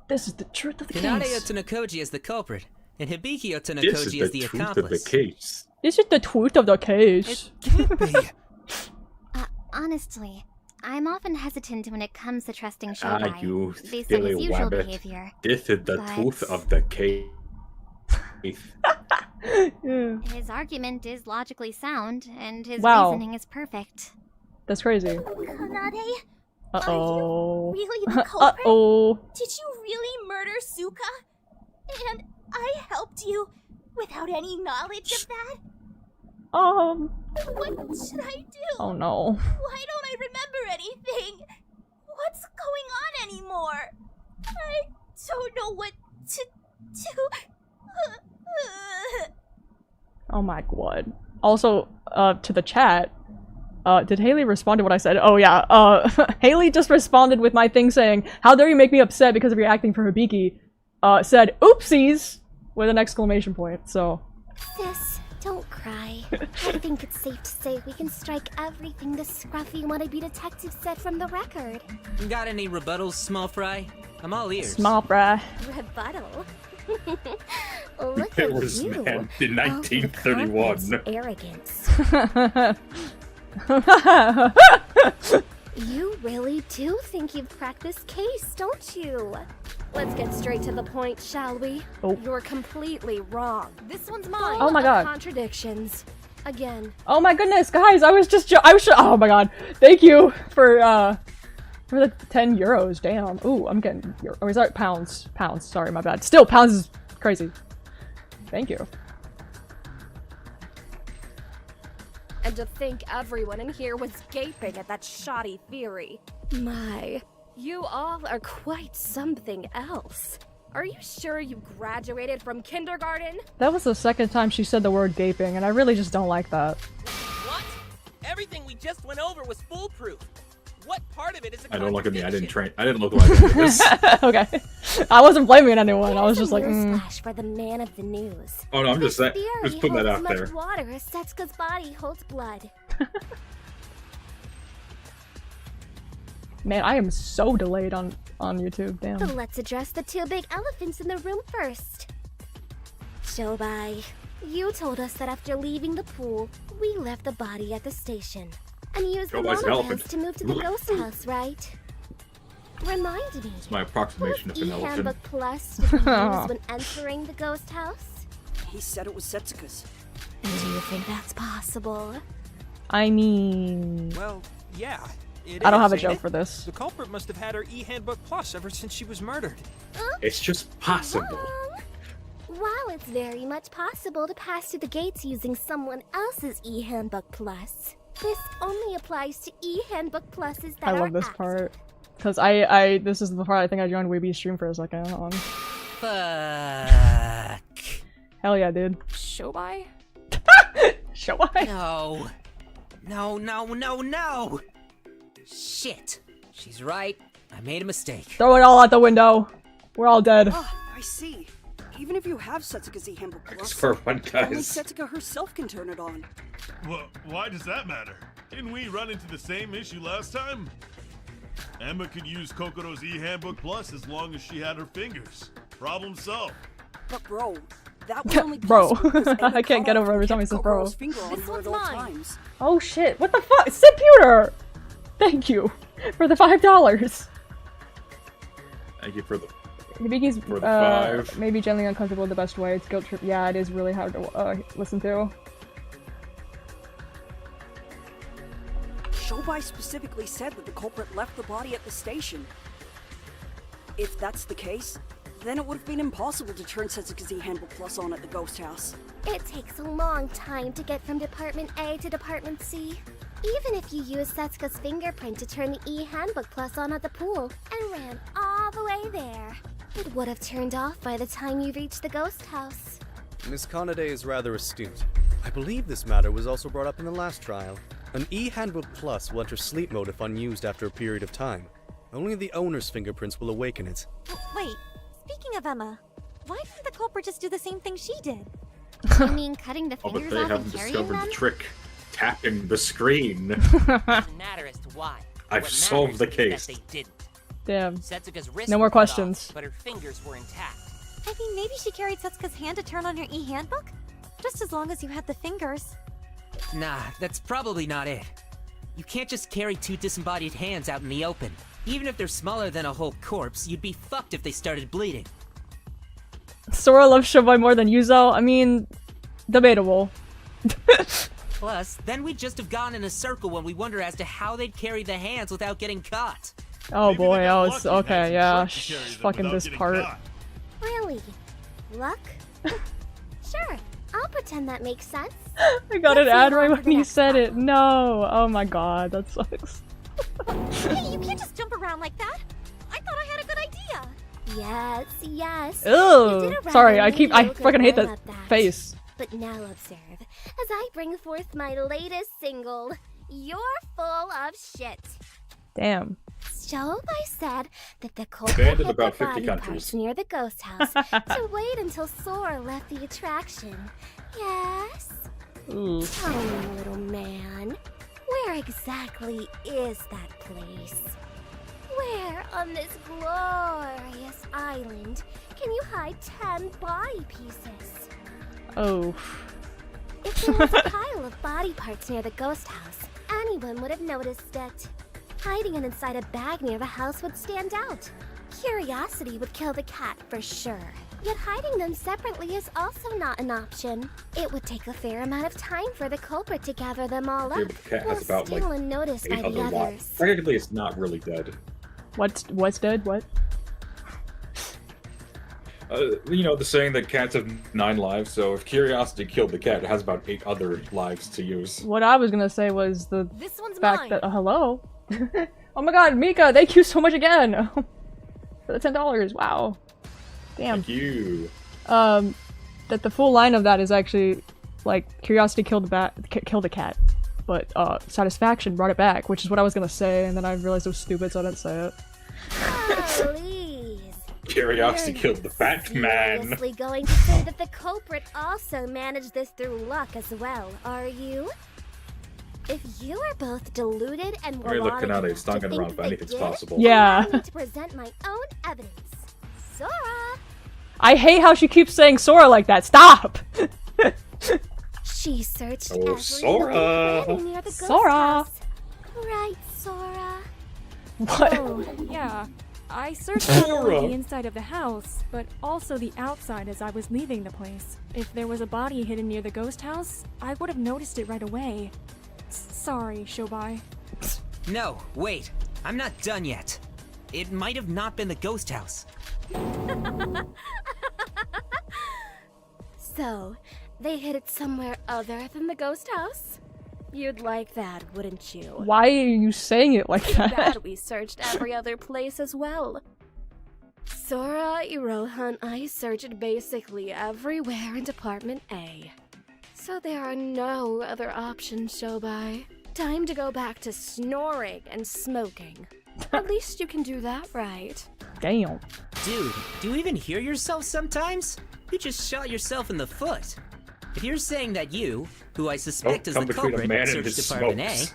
This is the truth of the Kanade case. Otonokoji is the culprit, and Hibiki This is Otonokoji is the the truth accomplice. of the case. This is the truth of the case. Honestly, I'm often hesitant when it comes to trusting Ah, Shobai, you based on his silly usual wabbit. behavior. This is the But- truth of the case. Yeah. His argument is logically sound, and his Wow. reasoning is perfect. That's crazy. Kanade, Uh-oh. really the culprit? Uh-oh. Did you really murder Suka? And I helped you without any knowledge of that? What should I do? Oh no. Why don't I remember anything? What's going on anymore? I don't know what to do. Oh my god. Also, to the chat, did Haley respond to what I said? Oh yeah, Haley just responded with my thing saying, "How dare you make me upset because of your acting for Hibiki?" Said, "Oopsies!" with an exclamation point, so. Sis, don't cry. I think it's safe to say we can strike everything the scruffy wannabe detective said from the record. Got any rebuttals, small fry? I'm all ears. Small fry. Rebuttal? Look It at was you. meant in Out with 1931. confidence, arrogance. You really do think you've cracked this case, don't you? Let's get straight to the point, shall we? Oh. You're completely wrong. This one's mine. Oh my god. Contradictions. Again. Oh my goodness, guys, I was oh my god. Thank you for the 10 euros, damn. Ooh, I'm getting, or is that pounds? Pounds, sorry, my bad. Still, pounds is crazy. Thank you. And to think everyone in here was gaping at that shoddy theory. My, you all are quite something else. Are you sure you graduated from kindergarten? That was the second time she said the word gaping, and I really just don't like that. What? Everything we just went over was foolproof. What part of it is a I don't look at me. I didn't contradiction? train. I didn't look like any of this. Okay. I wasn't blaming anyone, I was Here's just a like, newsflash for the man of the news. Oh no, I'm just saying. Theory Just putting that holds out as there. much water as Setsuka's body holds blood. Man, I am so delayed on YouTube, damn. But let's address the two big elephants in the room first. Shobai, you told us that after leaving the pool, we left the body at the station. And used the Shobai's an monorails elephant. to move to the ghost house, right? Remind me. It's my approximation of an elephant. E-handbook plus did we use when entering the ghost house? He said it was Setsuka's. Do you think that's possible? I mean... Well, yeah. I don't have a ain't joke it? for this. The culprit must have had her e-handbook plus ever since she was murdered. It's just possible. Wrong. While it's very much possible to pass through the gates using someone else's e-handbook plus, This only applies to e-handbook pluses that I are love this active. part. Because this is the part I think I joined Weeby's stream for a second. Hold on. Fuck. Hell yeah, dude. Shobai? Shobai? No. No. Shit. She's right. I made a mistake. Throw it all out the window. We're all dead. Ah, I see. Even if you have Setsuka's e-handbook plus, For one, only guys. Setsuka herself can turn it on. Well, why does that matter? Didn't we run into the same issue last time? Emma could use Kokoro's e-handbook plus as long as she had her fingers. Problem solved. But bro, that was only Bro. possible because Emma I can't get caught over every time he says bro. Kokoro's finger on This her at one's all mine. times. Oh shit, what the fuck? Simputer! Thank you for the $5. Thank you for the. Hibiki's, For the 5. maybe gently uncomfortable the best way. It's guilt trip. Yeah, it is really hard to listen to. Shobai specifically said that the culprit left the body at the station. If that's the case, then it would have been impossible to turn Setsuka's e-handbook plus on at the ghost house. It takes a long time to get from Department A to Department C. Even if you use Setsuka's fingerprint to turn the e-handbook plus on at the pool and ran all the way there, it would have turned off by the time you reached the ghost house. Miss Kanade is rather astute. I believe this matter was also brought up in the last trial. An e-handbook plus will enter sleep mode if unused after a period of time. Only the owner's fingerprints will awaken it. Wait, speaking of Emma, why didn't the culprit just do the same thing she did? You mean cutting the Oh, but fingers they off haven't and carrying discovered them? the trick. Tapping the screen. Doesn't matter as to why. I've What solved the matters is case. that they didn't. Damn. Setsuka's wrist No more was cut off, questions. but her fingers were intact. I mean, maybe she carried Setsuka's hand to turn on your e-handbook? Just as long as you had the fingers. Nah, that's probably not it. You can't just carry 2 disembodied hands out in the open. Even if they're smaller than a whole corpse, you'd be fucked if they started bleeding. Sora loves Shobai more than Yuzo. I mean, debatable. Plus, then we'd just have gone in a circle when we wonder as to how they'd carry the hands without getting caught. Oh Maybe boy, they got oh, lucky it's and had okay, some yeah. truck to carry them Fucking without this getting part. caught. Really? Luck? Sure, I'll pretend that makes sense. I got an Let's ad move right on to when the you next said it. problem. No. Oh my god, that sucks. Hey, you can't just jump around like that. I thought I had a good idea. Yes. Ew. You did a Sorry, rather I mediocre fucking hate run that at that. face. But now observe, as I bring forth my latest single, You're Full of Shit. Damn. Shobai said that the Banned culprit in hid the about 50 body countries. parts near the ghost house to wait until Sora left the attraction. Yes? Ooh. Tell me, little man, where exactly is that place? Where on this glorious island can you hide 10 body pieces? Oh. If there was a pile of body parts near the ghost house, anyone would have noticed it. Hiding it inside a bag near the house would stand out. Curiosity would kill the cat for sure. Yet hiding them separately is also not an option. It would take a fair amount of time for the culprit to gather them all Yeah, up, but the cat while has about still like unnoticed by 8 the other lives. others. Technically, it's not really dead. What's dead? What? You know, the saying that cats have 9 lives, so if curiosity killed the cat, it has about 8 other lives to use. What I was gonna say was the This one's fact mine. that hello. Oh my god, Mika, thank you so much again for the $10. Wow. Damn. Thank you. That the full line of that is actually like curiosity killed the cat, but satisfaction brought it back, which is what I was gonna say, and then I realized it was stupid, so I didn't say it. Please. Curiosity You're killed the fat man. seriously going to say that the culprit also managed this through luck as well, are you? If you are both deluded and Hey, look, neurotic Kanade, enough it's to think Danganronpa, that they anything's did, possible. Yeah. I need to present my own evidence. Sora! I hate how she keeps saying Sora like that. Stop! She searched Oh, every Sora! nook near the ghost Sora! house. Right, Sora? What? Oh, yeah. I searched not only Sora. the inside of the house, but also the outside as I was leaving the place. If there was a body hidden near the ghost house, I would have noticed it right away. Sorry, Shobai. No, wait. I'm not done yet. It might have not been the ghost house. So, they hid it somewhere other than the ghost house? You'd like that, wouldn't you? Why are you saying it like Too that? bad we searched every other place as well. Sora, Rohan, I searched basically everywhere in Department A. So there are no other options, Shobai. Time to go back to snoring and smoking. At least you can do that, right? Damn. Dude, do you even hear yourself sometimes? You just shot yourself in the foot. If you're saying that you, who I suspect is the culprit, searched Department A,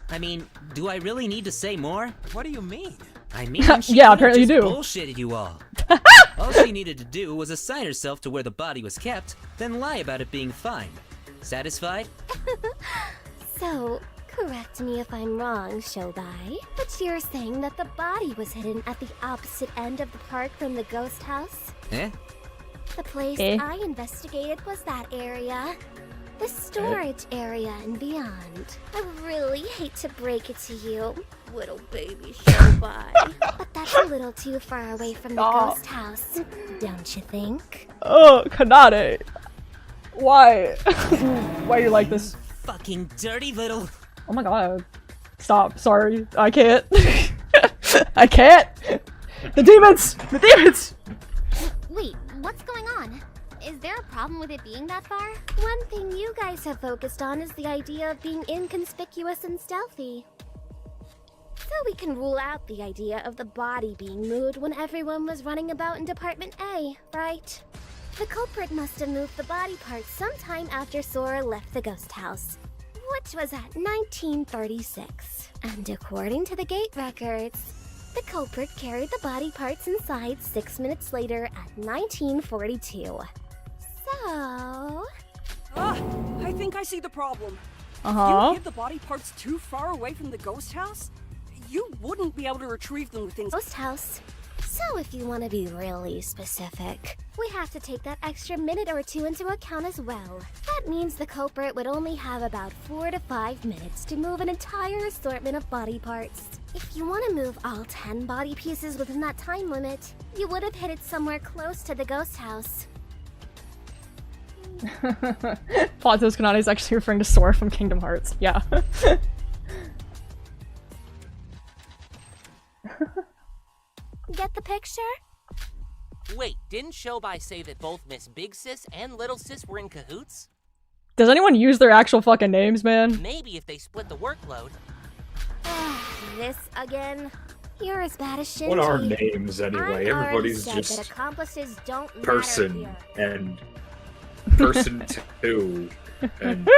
I mean, do I really need to say more? What do you mean? I mean, she Yeah, could've apparently you just do. bullshitted you all. All she needed to do was assign herself to where the body was kept, then lie about it being fine. Satisfied? So, correct me if I'm wrong, Shobai, but you're saying that the body was hidden at the opposite end of the park from the ghost house? Eh? The place I investigated was that area. The storage area and beyond. I really hate to break it to you, little baby Shobai, but that's a little too far away from the ghost house, don't you think? Oh, Kanade. Why? Why are you like this? Fucking dirty little... Oh my god. Stop. Sorry. I can't. I can't! The demons! The demons! Wait, what's going on? Is there a problem with it being that far? One thing you guys have focused on is the idea of being inconspicuous and stealthy. So we can rule out the idea of the body being moved when everyone was running about in Department A, right? The culprit must have moved the body parts sometime after Sora left the ghost house, which was at 1936. And according to the gate records, the culprit carried the body parts inside 6 minutes later at 1942. So... I think I see the problem. If you hid the body parts too far away from the ghost house, you wouldn't be able to retrieve them within... Ghost house. So if you want to be really specific, we have to take that extra minute or two into account as well. That means the culprit would only have about 4 to 5 minutes to move an entire assortment of body parts. If you want to move all 10 body pieces within that time limit, you would have hit it somewhere close to the ghost house. Plot twist, Kanade is actually referring to Sora from Kingdom Hearts. Yeah. Get the picture? Wait, didn't Shobai say that both Miss Big Sis and Little Sis were in cahoots? Does anyone use their actual fucking names, man? Maybe if they split the workload. This again? You're as bad as Shinji. What are names anyway? Everybody's said just that accomplices don't person matter and person 2 and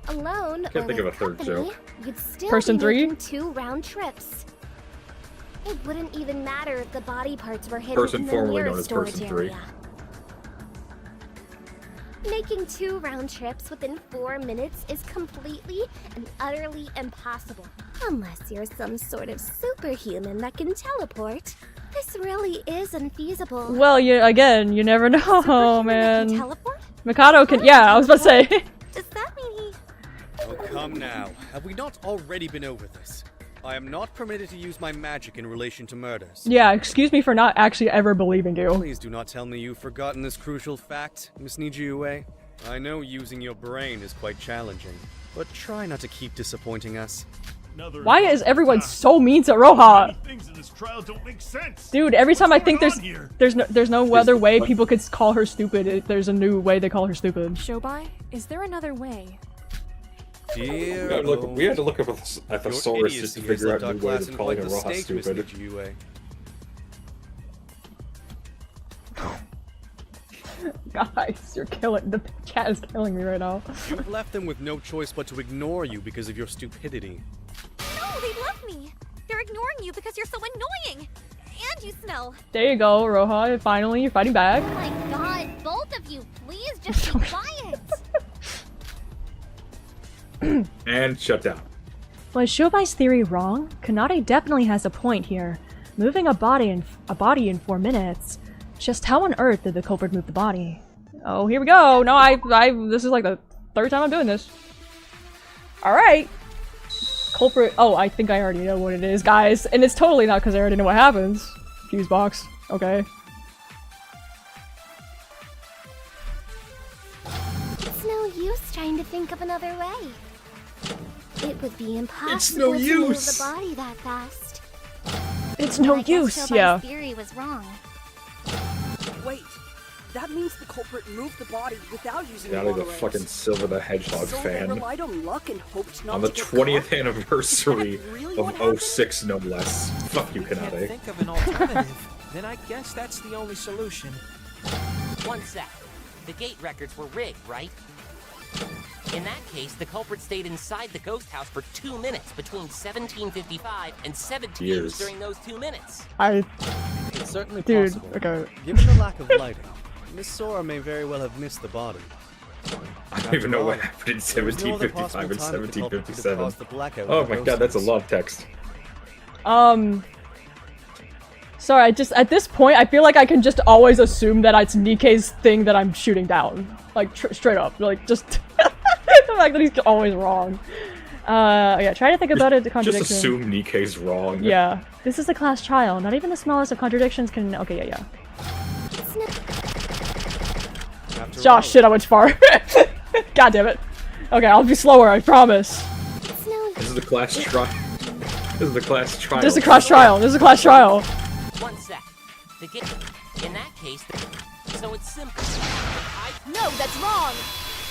alone can't think of a third joke. You'd still Person be 3? making 2 round trips. It wouldn't even matter if the body parts were hidden Person in the formerly known nearest as storage Person 3. area. Making 2 round trips within 4 minutes is completely and utterly impossible. Unless you're some sort of superhuman that can teleport. This really is unfeasible. Well, again, you never know, Superhuman man. that can teleport? Mikado can- yeah, I was about to say. Does that mean he... Oh, come now. Have we not already been over this? I am not permitted to use my magic in relation to murders. Yeah, excuse me for not actually ever believing you. Please do not tell me you've forgotten this crucial fact, Miss Nijiue. I know using your brain is quite challenging, but try not to keep disappointing us. Why is everyone so mean to Roha? Things in this trial don't make sense. Dude, every time I think going on there's no other way people could call her stupid, there's a new way they call her stupid. Shobai, is there another way? We had to look up a thesaurus just to figure out a new way of calling a Roha stupid. Guys, you're killing- the chat is killing me right now. You've left them with no choice but to ignore you because of your stupidity. No, they left me! They're ignoring you because you're so annoying! And you smell! There you go, Roha, finally, you're fighting back. Oh my god, both of you, please just be quiet! And shut down. Was Shobai's theory wrong? Kanade definitely has a point here. Moving a body in 4 minutes. Just how on earth did the culprit move the body? Oh, here we go! No, this is like the 3rd time I'm doing this. Alright! Culprit- oh, I think I already know what it is, guys. And it's totally not because I already know what happens. Fuse box. Okay. It's no use trying to think of another way. It would be impossible It's no to use. move the body that fast. It's no I guess use, Shobay's yeah. theory was wrong. Wait, that means the culprit moved the body without using Got the the monorails. fucking Silver the Hedgehog So they fan. relied on luck and hoped not On the to get 20th caught? anniversary Is that really what of happened? 06, no less. Fuck you, Can't Kanade. think of an alternative. Then I guess that's the only solution. One sec. The gate records were rigged, right? In that case, the culprit stayed inside the ghost house for 2 minutes between 1755 and 17 Years. during those 2 minutes. It's certainly Dude, possible. okay. Given the lack of lighting, Miss Sora may very well have missed the body. I don't even know what happened in 1755 and 1757. Oh my god, that's a love text. Sorry, I just, at this point, I feel like I can just always assume that it's Nikkei's thing that I'm shooting down. Like, straight up. Like, just, the fact that he's always wrong. Yeah, try to think about it, the contradiction. Just assume Nikkei's wrong. Yeah. This is a class trial. Not even the smallest of contradictions can, okay, yeah. Josh, shit, I went far. God damn it. Okay, I'll be slower, I promise. This is the class trial. This is the class trial. This is a class trial. This is a class trial. One sec. The gate. In that case, so it's simple. No, that's wrong!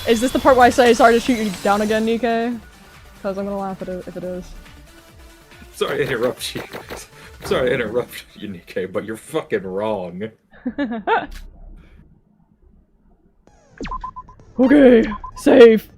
Is this the part where I say sorry to shoot you down again, Nikkei? Because I'm gonna laugh at it if it is. Sorry to interrupt you. Sorry to interrupt you, Nikkei, but you're fucking wrong. Okay, save.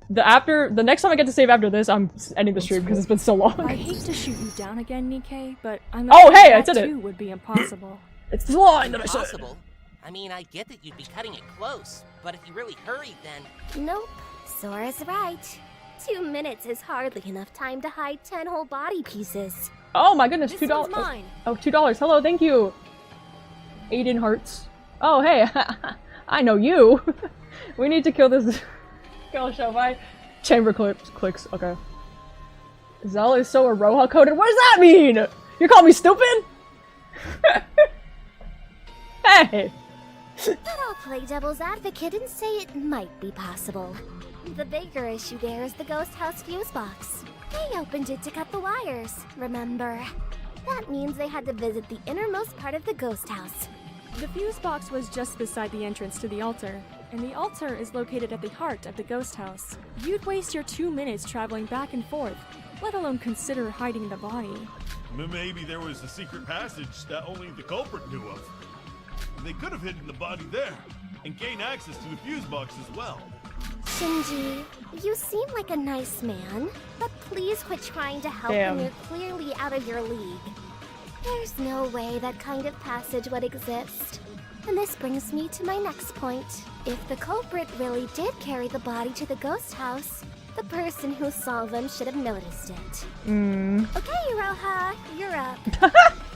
The next time I get to save after this, I'm ending the stream because it's been so long. I hate to shoot you down again, Nikkei, but I'm Oh, afraid hey, I that did it. too would be impossible. It's the line that I said. Impossible. I mean, I get that you'd be cutting it close, but if you really hurried, then Nope, Sora's right. 2 minutes is hardly enough time to hide 10 whole body pieces. Oh my goodness, This $2. one's mine. Oh, $2. Hello, thank you. Aiden Hearts. Oh, hey, I know you. We need to kill this kill show by chamber clicks. Okay. Zell is so Aroha coded. What does that mean? You call me stupid? Hey. But I'll play devil's advocate and say it might be possible. The bigger issue there is the ghost house fuse box. They opened it to cut the wires, remember? That means they had to visit the innermost part of the ghost house. The fuse box was just beside the entrance to the altar, and the altar is located at the heart of the ghost house. You'd waste your 2 minutes traveling back and forth, let alone consider hiding the body. Maybe there was a secret passage that only the culprit knew of. They could have hidden the body there and gained access to the fuse box as well. Shinji, you seem like a nice man, but please quit trying to help Damn. when you're clearly out of your league. There's no way that kind of passage would exist. And this brings me to my next point. If the culprit really did carry the body to the ghost house, the person who saw them should have noticed it. Okay, Roha, you're up.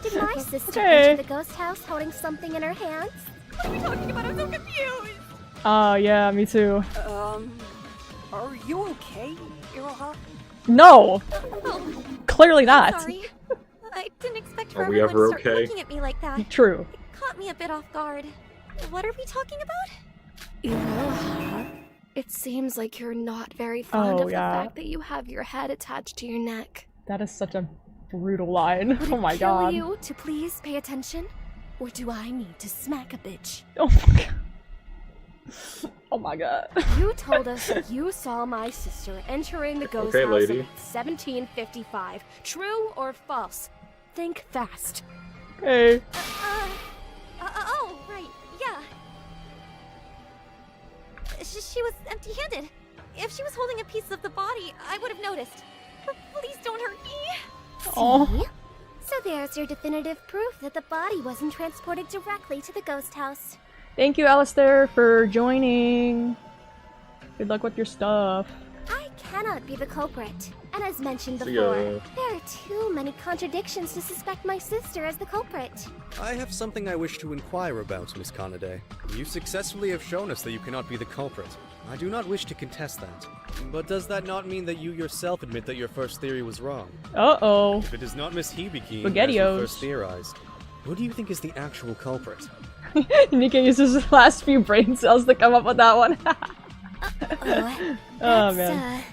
Did my sister Okay. enter the ghost house holding something in her hands? What are we talking about? I'm so confused! Yeah, me too. Are you okay, Iroha? No! Clearly not. Sorry. I didn't expect Are for we everyone ever to start okay? looking at me like that. True. Caught me a bit off guard. What are we talking about? Iroha, it seems like you're not very fond Oh, of yeah. the fact that you have your head attached to your neck. That is such a brutal line. Would Oh it my kill god. you to please pay attention? Or do I need to smack a bitch? Oh my god. Oh my god. You told us that you saw my sister entering the ghost Okay, house lady. in 1755. True or false? Think fast. Hey. Oh, right, yeah. She was empty-handed. If she was holding a piece of the body, I would have noticed. Please don't hurt me. Oh. See? So there's your definitive proof that the body wasn't transported directly to the ghost house. Thank you, Alistair, for joining. Good luck with your stuff. I cannot be the culprit. And as mentioned See ya. before, there are too many contradictions to suspect my sister as the culprit. I have something I wish to inquire about, Miss Kanade. You successfully have shown us that you cannot be the culprit. I do not wish to contest that. But does that not mean that you yourself admit that your first theory was wrong? Uh-oh. If it is not Miss Hibiki, as Spaghettios. you first theorized, who do you think is the actual culprit? Nikkei uses his last few brain cells to come up with that one. That's, man.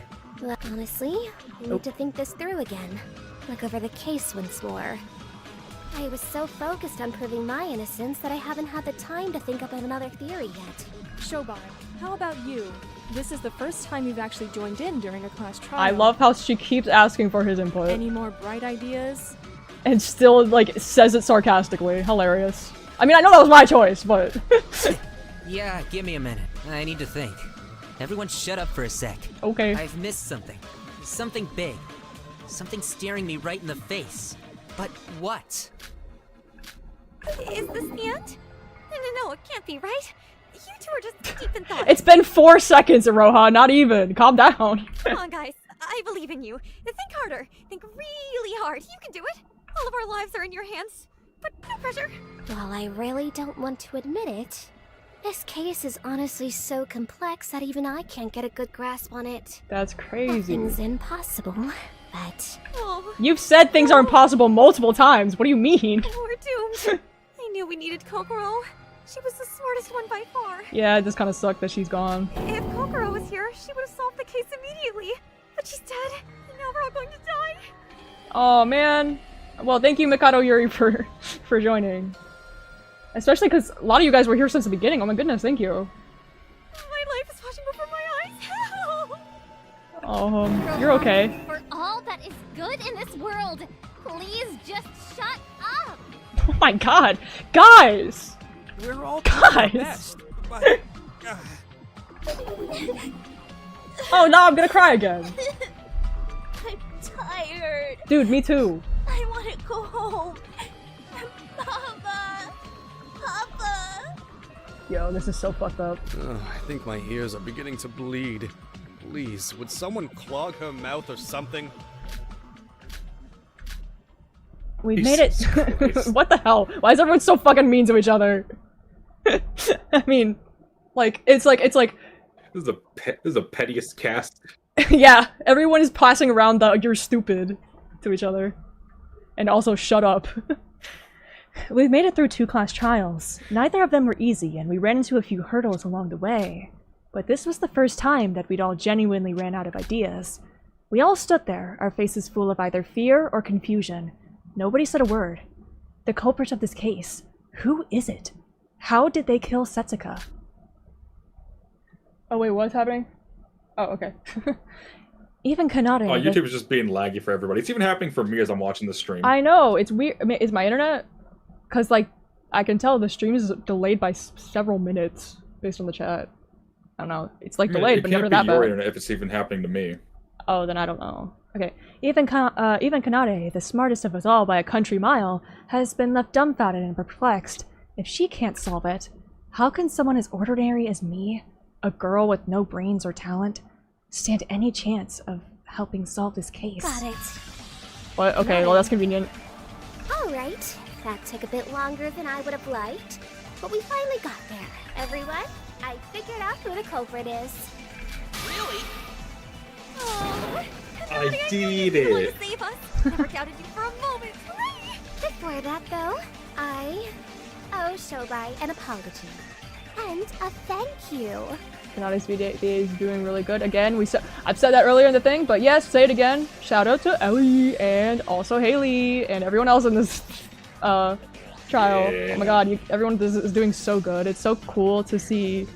Well, honestly, I need to think this through again. Look over the case once more. I was so focused on proving my innocence that I haven't had the time to think up of another theory yet. Shobai, how about you? This is the first time you've actually joined in during a class trial. I love how she keeps asking for his input. Any more bright ideas? And still, like, says it sarcastically. Hilarious. I mean, I know that was my choice, but... Yeah, give me a minute. I need to think. Everyone shut up for a sec. Okay. I've missed something. Something big. Something staring me right in the face. But what? Is this the end? No, it can't be, right? You two are just deep in thought. It's been 4 seconds, Iroha, not even. Calm down. Come on, guys. I believe in you. Think harder. Think really hard. You can do it. All of our lives are in your hands. But no pressure. While I really don't want to admit it, this case is honestly so complex that even I can't get a good grasp on it. That's crazy. Nothing's impossible, but... You've said things are impossible multiple times. What do you mean? We're doomed. I knew we needed Kokoro. She was the smartest one by far. Yeah, it just kind of sucked that she's gone. If Kokoro was here, she would have solved the case immediately. But she's dead, and now we're all going to die. Oh, man. Well, thank you, Mikado Yuri, for joining. Especially because a lot of you guys were here since the beginning. Oh my goodness, thank you. My life is flashing before my eyes. Help! Oh, you're okay. For all that is good in this world, please just shut up. Oh my god. Guys! We're all Guys! best, but, Oh no, I'm gonna cry again. I'm tired. Dude, me too. I want to go home. Papa! Papa! Yo, this is so fucked up. I think my ears are beginning to bleed. Please, would someone clog her mouth or something? We made it. What the hell? Why is everyone so fucking mean to each other? I mean, like, it's like. This is the pettiest cast. Yeah, everyone is passing around the "you're stupid" to each other, and also "shut up." We've made it through 2 class trials. Neither of them were easy, and we ran into a few hurdles along the way. But this was the first time that we'd all genuinely ran out of ideas. We all stood there, our faces full of either fear or confusion. Nobody said a word. The culprit of this case. Who is it? How did they kill Setsuka? Oh wait, what's happening? Oh, okay. Even Kanade... Oh, YouTube is just being laggy for everybody. It's even happening for me as I'm watching the stream. I know, it's weird. I mean, is my internet? Because, like, I can tell the stream is delayed by several minutes based on the chat. I don't know. It's, like, delayed, but never that bad. Internet if it's even happening to me. Oh, then I don't know. Okay. Even Kanade, the smartest of us all by a country mile, has been left dumbfounded and perplexed. If she can't solve it, how can someone as ordinary as me, a girl with no brains or talent, stand any chance of helping solve this case? Got it. What? Okay, well that's convenient. Alright, that took a bit longer than I would have liked, but we finally got there. Everyone, I figured out who the culprit is. Really? Oh, I did you want it. to save us. Never doubted you for a moment. Hooray! Before that, though, I owe Shobai an apology. And a thank you. Kanade's video is doing really good. Again, I've said that earlier in the thing, but yes, say it again. Shout out to Ellie and also Haley and everyone else in this trial. Yeah. Oh my god, everyone is doing so good. It's so cool to see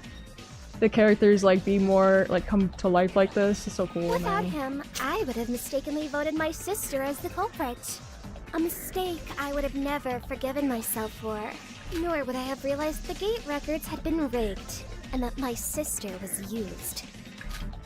the characters like be more like come to life like this. It's so cool. Without man. him, I would have mistakenly voted my sister as the culprit. A mistake I would have never forgiven myself for. Nor would I have realized the gate records had been rigged, and that my sister was used.